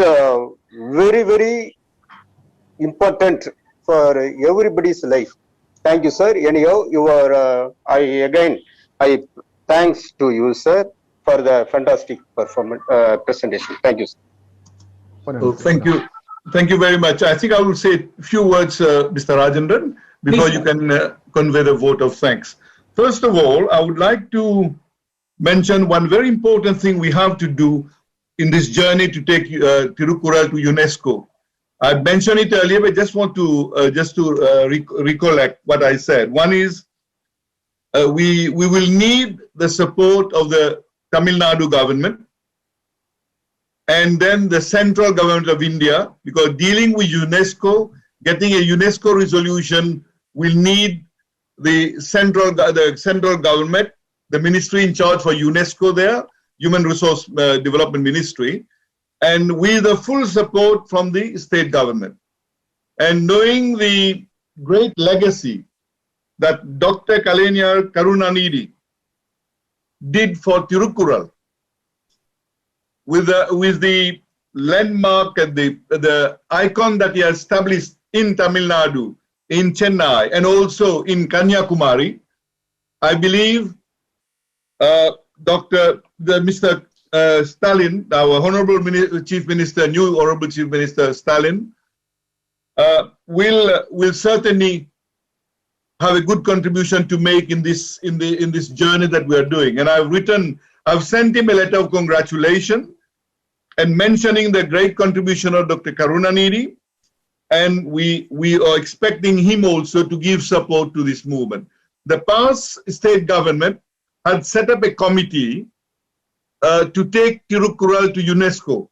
very, very important for everybody's life. Thank you, sir. Anyhow, you are I thanks to you, sir, for the fantastic performance presentation. Thank you, sir. Thank you very much. I think I will say a few words, Mr. Rajendran, before you can convey the vote of thanks. First of all, I would like to mention one very important thing we have to do in this journey to take Thirukkural to UNESCO. I mentioned it earlier, but just want to recollect what I said. One is we will need the support of the Tamil Nadu government and then the central government of India, because dealing with UNESCO, getting a UNESCO resolution will need the central government, the ministry in charge for UNESCO there, Human Resource Development Ministry, and with the full support from the state government. and knowing the great legacy that Dr. Kalainar Karunanidhi did for Thirukkural, with the landmark and the icon that he established in Tamil Nadu, in Chennai, and also in Kanyakumari, I believe Mr. Stalin, our Honorable Chief Minister, new Honorable Chief Minister Stalin, will certainly have a good contribution to make in this journey that we are doing. And I've sent him a letter of congratulation and mentioning the great contribution of Dr. Karunanidhi, and we are expecting him also to give support to this movement. The past state government had set up a committee to take Thirukkural to UNESCO,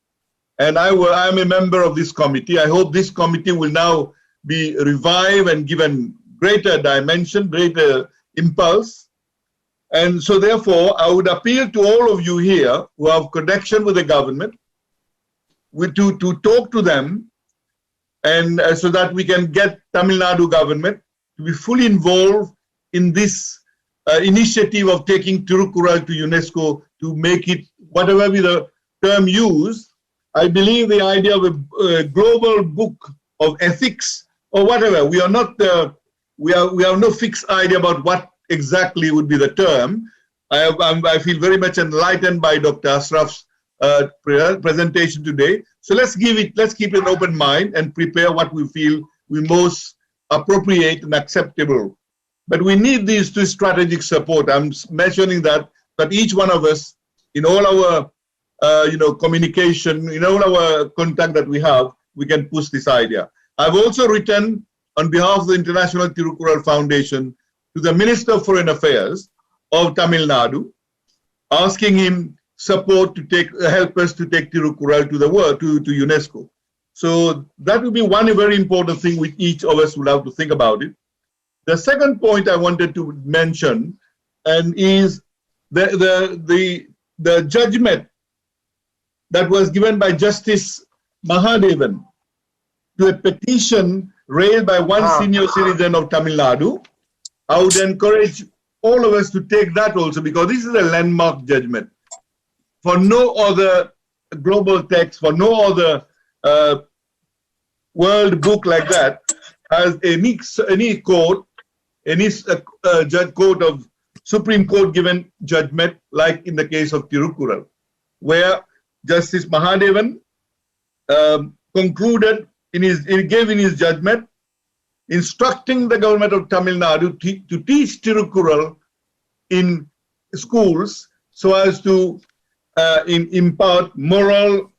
and I am a member of this committee. I hope this committee will now be revived and given greater dimension, greater impulse. And so therefore, I would appeal to all of you here who have connection with the government to talk to them, and so that we can get Tamil Nadu government to be fully involved in this initiative of taking Thirukkural to UNESCO, to make it, whatever be the term used. I believe the idea of a global book of ethics or whatever, we are not, we have no fixed idea about what exactly would be the term. I feel very much enlightened by Dr. Ashraf's presentation today. So let's keep an open mind and prepare what we feel we most appropriate and acceptable. But we need these two strategic support. I'm mentioning that each one of us, in all our communication, in all our contact that we have, we can push this idea. I've also written on behalf of the International Thirukkural Foundation to the Minister of Foreign Affairs of Tamil Nadu, asking him support to help us to take Thirukkural to the world, to UNESCO. So that would be one very important thing which each of us will have to think about it. The second point I wanted to mention and is the judgment that was given by Justice Mahadevan to a petition raised by one senior citizen of Tamil Nadu. I would encourage all of us to take that also, because this is a landmark judgment. For no other global text, for no other world book like that has any court, court of Supreme Court given judgment like in the case of Thirukkural, where Justice Mahadevan concluded gave in his judgment, instructing the government of Tamil Nadu to teach Thirukkural in schools so as to impart moral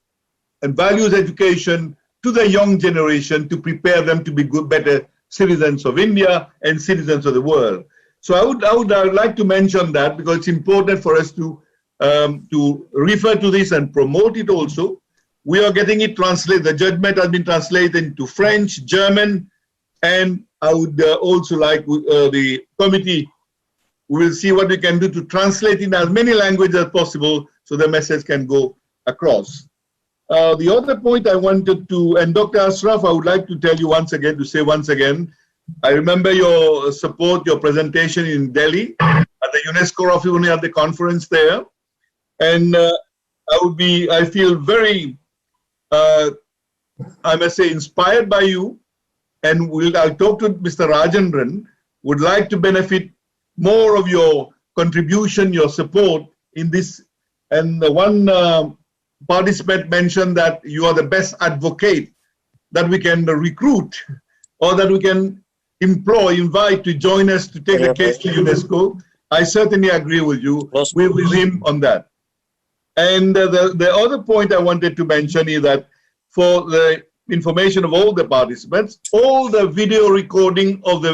and values education to the young generation to prepare them to be better citizens of India and citizens of the world. So I would like to mention that because it's important for us to refer to this and promote it also. We are getting it translated. The judgment has been translated into French, German, and I would also like the committee, we will see what we can do to translate in as many languages as possible so the message can go across. The other point I wanted to, and Dr. Ashraf, I would like to tell you once again, I remember your support, your presentation in Delhi at the UNESCO office at the conference there. And I feel very, I must say, inspired by you. And I'll talk to Mr. Rajendran, would like to benefit more of your contribution, your support in this. And the one participant mentioned that you are the best advocate that we can recruit or that we can invite to join us to take the case to UNESCO. I certainly agree with you. We're with him on that. And the other point I wanted to mention is that for the information of all the participants, all the video recording of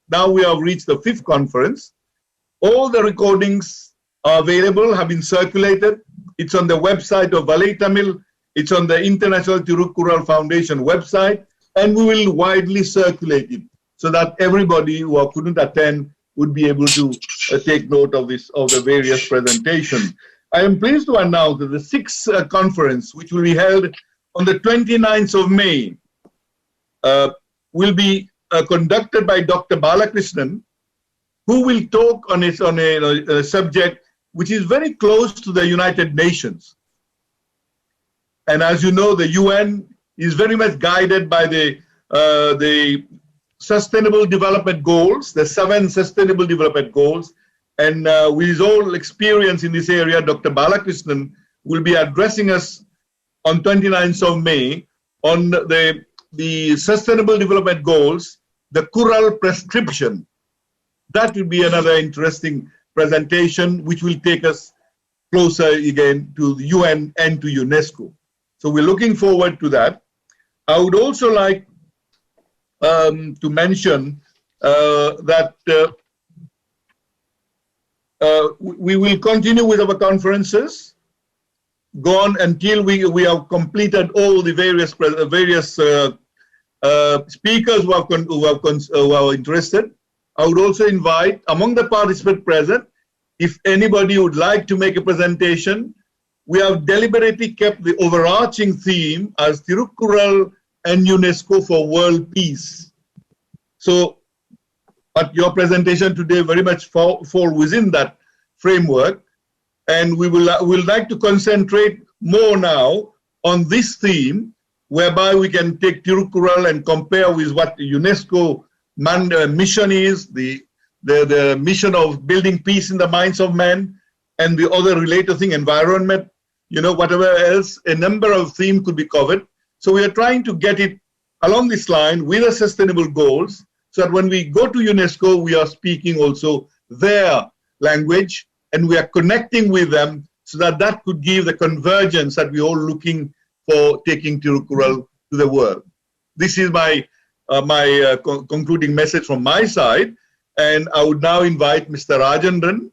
now we have reached the 5th conference, all the recordings are available, have been circulated. It's on the website of Valai Tamil, it's on the International Thirukkural Foundation website, and we will widely circulate it so that everybody who couldn't attend would be able to take note of the various presentations. I am pleased to announce that the 6th conference, which will be held on the 29th of May, will be conducted by Dr. Balakrishnan, who will talk on a subject which is very close to the United Nations. And as you know, the UN is very much guided by the Sustainable Development Goals, the 7 Sustainable Development Goals. And with his own experience in this area, Dr. Balakrishnan will be addressing us on 29th of May on the Sustainable Development Goals, the Thirukkural prescription. That will be another interesting presentation, which will take us closer again to the UN and to UNESCO. So we're looking forward to that. I would also like to mention that we will continue with our conferences, go on until we have completed all the various speakers who are interested. I would also invite, among the participants present, if anybody would like to make a presentation. We have deliberately kept the overarching theme as Thirukkural and UNESCO for world peace. So, but your presentation today very much fall within that framework, and we will like to concentrate more now on this theme, whereby we can take Thirukkural and compare with what the UNESCO mission is, the mission of building peace in the minds of men, and the other related thing, environment, whatever else, a number of themes could be covered. So we are trying to get it along this line with the sustainable goals, so that when we go to UNESCO, we are speaking also their language, and we are connecting with them, so that could give the convergence that we're all looking for, taking Thirukkural to the world. This is my concluding message from my side, and I would now invite Mr. Rajendran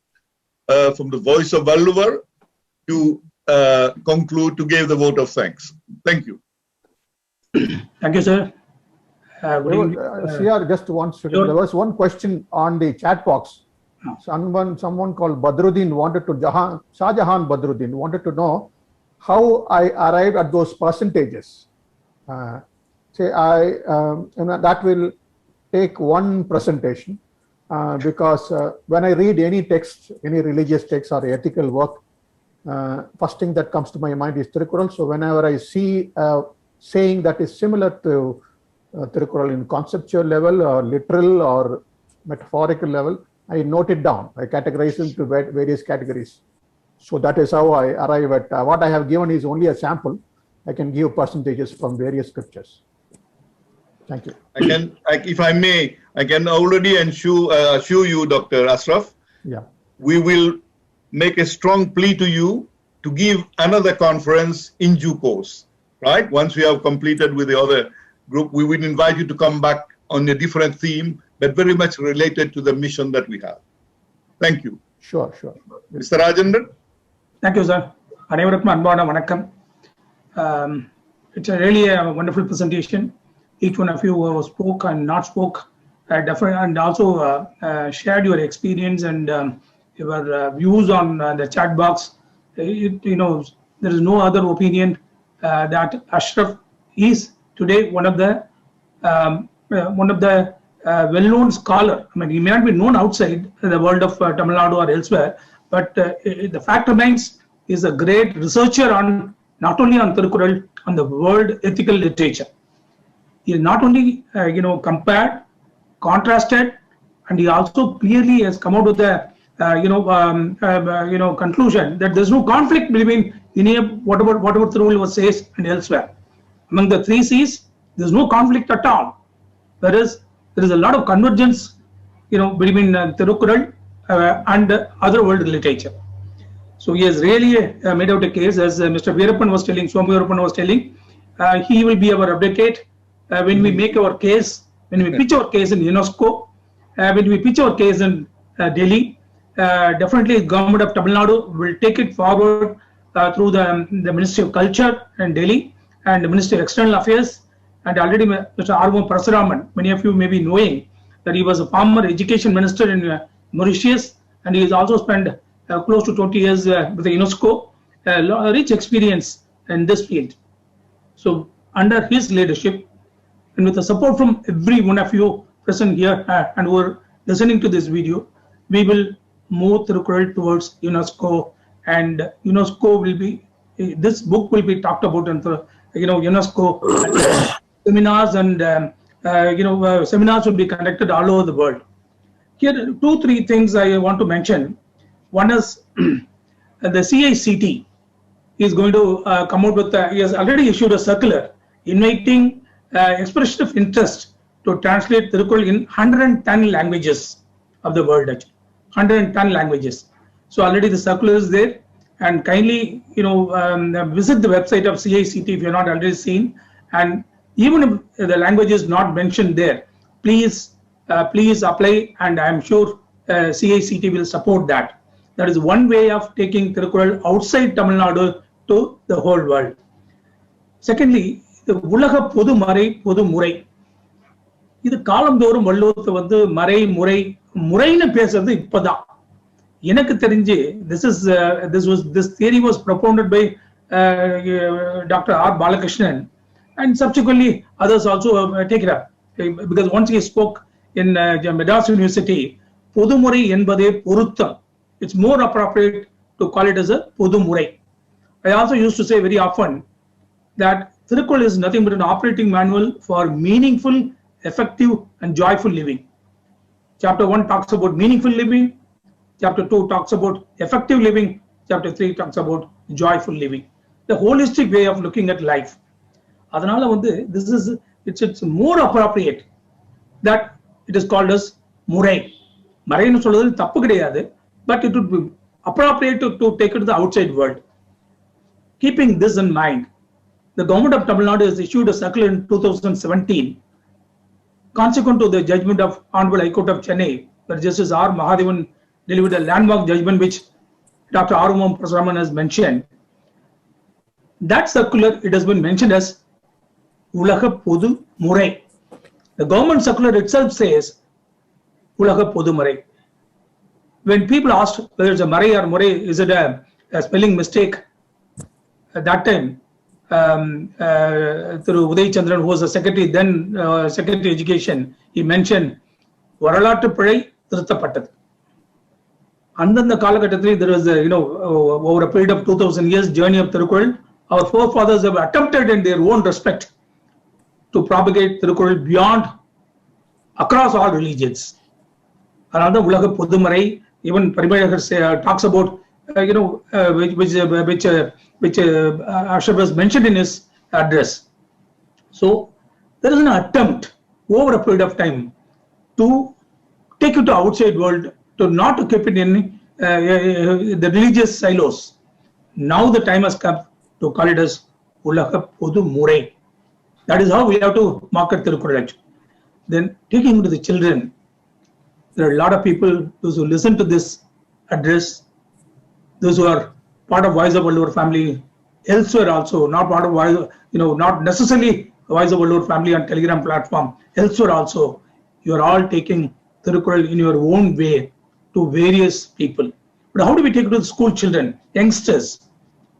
from the Voice of Valluvar to conclude, to give the vote of thanks. Thank you. Thank you, sir. CR, just one second. Sure. There was one question on the chat box. Someone called Badruddin wanted to, Shahjahan Badruddin wanted to know how I arrived at those percentages. That will take one presentation because when I read any text, any religious text or ethical work, first thing that comes to my mind is Thirukkural. So whenever I see saying that is similar to Thirukkural in conceptual level or literal or metaphorical level, I note it down. I categorize them to various categories. So that is how I arrive at what I have given is only a sample. I can give percentages from various scriptures. Thank you. If I may, I can already assure you, Dr. Ashraf, we will make a strong plea to you to give another conference in due course, right? Once we have completed with the other group, we will invite you to come back on a different theme, but very much related to the mission that we have. Thank you. Sure. Mr. Rajendran? Thank you, sir. It's really a wonderful presentation. Each one of you who spoke and not spoke, and also shared your experience and your views on the chat box. There is no other opinion that Ashraf is today one of the well-known scholar. I mean, he may not be known outside the world of Tamil Nadu or elsewhere, but the fact remains, he is a great researcher on not only on Thirukkural, on the world ethical literature. He not only compared, contrasted, and he also clearly has come out with a conclusion that there's no conflict between whatever Thirukkural says and elsewhere. Among the 3 C's, there's no conflict at all. Whereas there is a lot of convergence, between Thirukkural and other world literature. So he has really made out a case, as Mr. Veerappan was telling, Swami Veerappan was telling. He will be our advocate when we make our case, when we pitch our case in UNESCO, when we pitch our case in Delhi. Definitely, government of Tamil Nadu will take it forward through the Ministry of Culture in Delhi and the Ministry of External Affairs. And already Mr. R.V. Parasuraman, many of you may be knowing that he was a former education minister in Mauritius, and he has also spent close to 20 years with the UNESCO, rich experience in this field. So under his leadership, and with the support from every one of you present here and who are listening to this video, we will move Thirukkural towards UNESCO, and UNESCO will be, this book will be talked about in the, UNESCO seminars, and seminars will be conducted all over the world. Here, 2-3 things I want to mention. One is the CICT is going to come out with, he has already issued a circular inviting expression of interest to translate Thirukkural in 110 languages of the world, actually. 110 languages. So already the circular is there, and kindly visit the website of CICT if you're not already seen, and even if the language is not mentioned there, please apply, and I'm sure CICT will support that. That is one way of taking Thirukkural outside Tamil Nadu to the whole world. Secondly, the Ulaga Podu Mare Podu Murai. இது காலந்தோறும் வள்ளுவத்தை வந்து மறை முறை முறைன்னு பேசுறது இப்பதான் எனக்கு தெரிஞ்சு. This theory was propounded by Dr. R. Balakrishnan, and subsequently others also take it up, because once he spoke in Madras University, பொதுமுறை என்பதே பொருத்தம். It's more appropriate to call it as a பொதுமுறை. I also used to say very often that Thirukkural is nothing but an operating manual for meaningful, effective and joyful living. Chapter 1 talks about meaningful living, chapter 2 talks about effective living, chapter 3 talks about joyful living, the holistic way of looking at life. Adanala vandu it's more appropriate that it is called as murai. Murai nu solradhu thappu kedaiyadhu, but it would be appropriate to take it to the outside world. Keeping this in mind, the government of Tamil Nadu has issued a circular in 2017, consequent to the judgment of Honorable High Court of Chennai, where Justice R. Mahadevan delivered a landmark judgment which Dr. R. Prasaraman has mentioned. That circular, it has been mentioned as Ulaga Podu Murai. The government circular itself says Ulaga Podu Murai. When people asked whether it's a Murai or Murai, is it a spelling mistake? At that time, through Uday Chandran, who was the secretary, then Secretary Education, he mentioned Varalaattu Pizhai Thiruttapattathu. And then the Kalakattathil, there was over a period of 2000 years journey of Thirukkural, our forefathers have attempted in their own respect to propagate Thirukkural beyond, across all religions. Another Ulaga Podumarai, even Parimalagar talks about, which Ashraf has mentioned in his address. So there is an attempt over a period of time to take it to outside world, to not to keep it in the religious silos. Now the time has come to call it as Ulaga Podu Murai. That is how we have to market Thirukkural. Then taking to the children, there are a lot of people, those who listen to this address, those who are part of Voice of Vallur family elsewhere also, not part of not necessarily Voice of Vallur family on Telegram platform, elsewhere also, you are all taking Thirukkural in your own way to various people. But how do we take it to the school children, youngsters?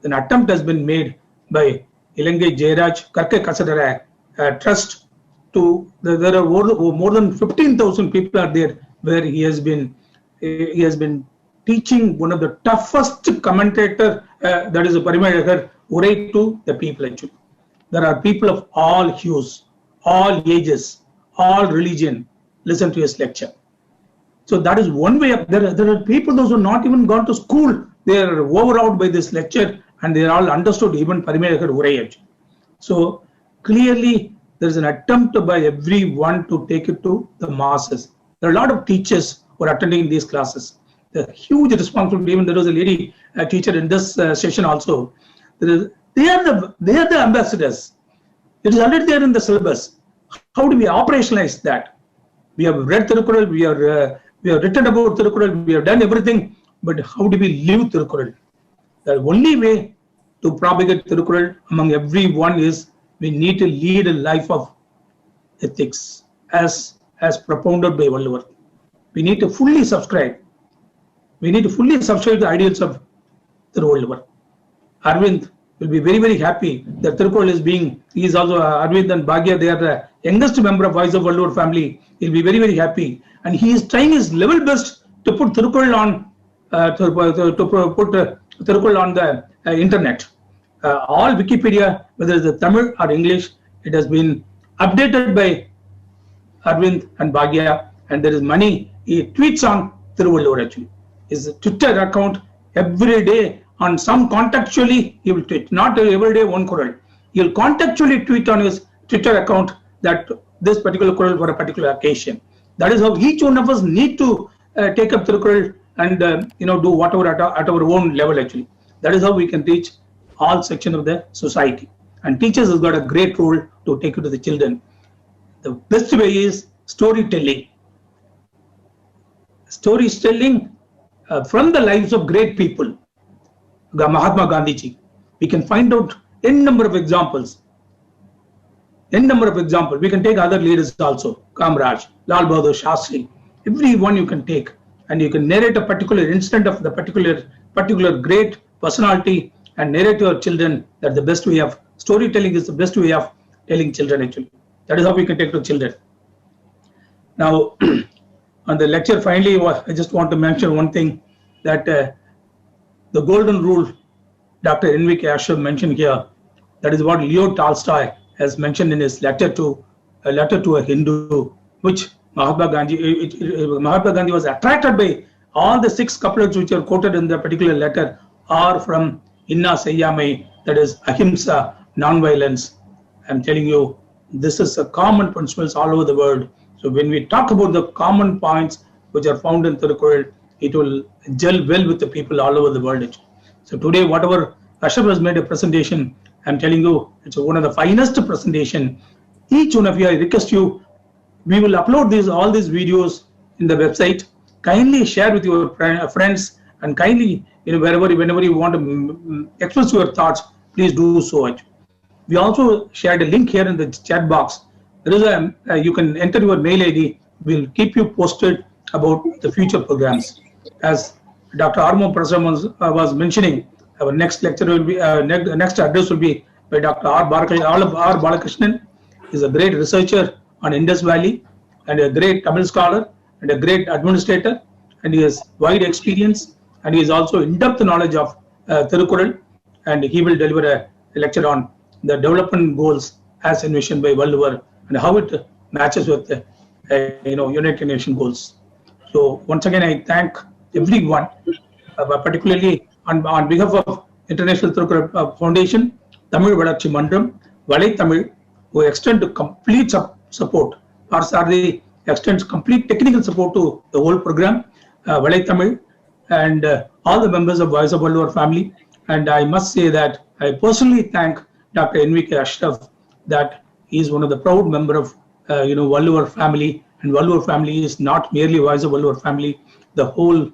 An attempt has been made by Ilangai Jayaraj Karke Kasadara Trust to, there are more than 15,000 people are there, where he has been teaching one of the toughest commentator, that is a Parimalagar, Urai to the people actually. There are people of all hues, all ages, all religion, listen to his lecture. So that is one way of, there are people, those who have not even gone to school, they are overawed by this lecture, and they are all understood even Parimalagar Urai actually. So clearly there is an attempt by everyone to take it to the masses. There are a lot of teachers who are attending these classes. The huge responsibility. Even there was a lady teacher in this session also. They are the ambassadors. It is already there in the syllabus. How do we operationalize that? We have read Thirukkural, we have written about Thirukkural, we have done everything, but how do we live Thirukkural? The only way to propagate Thirukkural among everyone is we need to lead a life of ethics as propounded by Vallur. We need to fully subscribe. We need to fully subscribe the ideals of Thiruvallur. Arvind will be very, very happy that Thirukkural he is also Arvind and Bhagya, they are the youngest member of Voice of Valur family. He'll be very, very happy. And he is trying his level best to put Thirukkural on, Thirukkural on the internet. All Wikipedia, whether it's Tamil or English, it has been updated by Arvind and Bhagya, and there is money. He tweets on Thiruvallur actually. His Twitter account every day on some contextually he will tweet, not every day one Kural. He will contextually tweet on his Twitter account that this particular Kural for a particular occasion. That is how each one of us need to take up Thirukkural and do whatever at our own level actually. That is how we can reach all sections of the society. And teachers has got a great role to take it to the children. The best way is storytelling. Storytelling from the lives of great people. Mahatma Gandhi ji. We can find out n number of examples. N number of examples. We can take other leaders also. Kamraj, Lal Bahadur Shastri. Every one you can take. And you can narrate a particular instant of the particular great personality and narrate to your children. That the best way of storytelling is the best way of telling children actually. That is how we can take to children. Now, on the lecture, finally, I just want to mention one thing, that the golden rule Dr. N.V.K. Ashraf mentioned here, that is what Leo Tolstoy has mentioned in his letter to a Hindu, which Mahatma Gandhi was attracted by. All the 6 couplets which are quoted in the particular letter are from Inna Sayyame, that is Ahimsa, non-violence. I'm telling you, this is a common principles all over the world. So when we talk about the common points which are found in Thirukkural, it will gel well with the people all over the world. So today, whatever Ashraf has made a presentation, I'm telling you, it's one of the finest presentation. Each one of you, I request you, we will upload all these videos in the website. Kindly share with your friends, and kindly, whenever you want to express your thoughts, please do so. We also shared a link here in the chat box. There is you can enter your mail ID. We'll keep you posted about the future programs. As Dr. Armo Prasad was mentioning, our next lecture will be, next address will be by Dr. R. Balakrishnan. He's a great researcher on Indus Valley and a great Tamil scholar and a great administrator, and he has wide experience, and he has also in-depth knowledge of Thirukkural, and he will deliver a lecture on the development goals as envisioned by Valluvar and how it matches with the United Nations goals. So once again, I thank everyone, particularly on behalf of International Thirukkural Foundation, Tamil Valarchi Mandram, Valai Tamil, who extend complete support, or Sardi extends complete technical support to the whole program, Valai Tamil, and all the members of Voice of Valluvar family. And I must say that I personally thank Dr. N.V.K. Ashraf, that he is one of the proud member of Valluvar family, and Valluvar family is not merely Voice of Valluvar family, the whole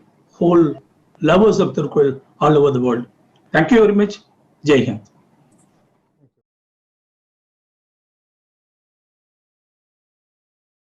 lovers of Thirukkural all over the world. Thank you very much. Jai Hind.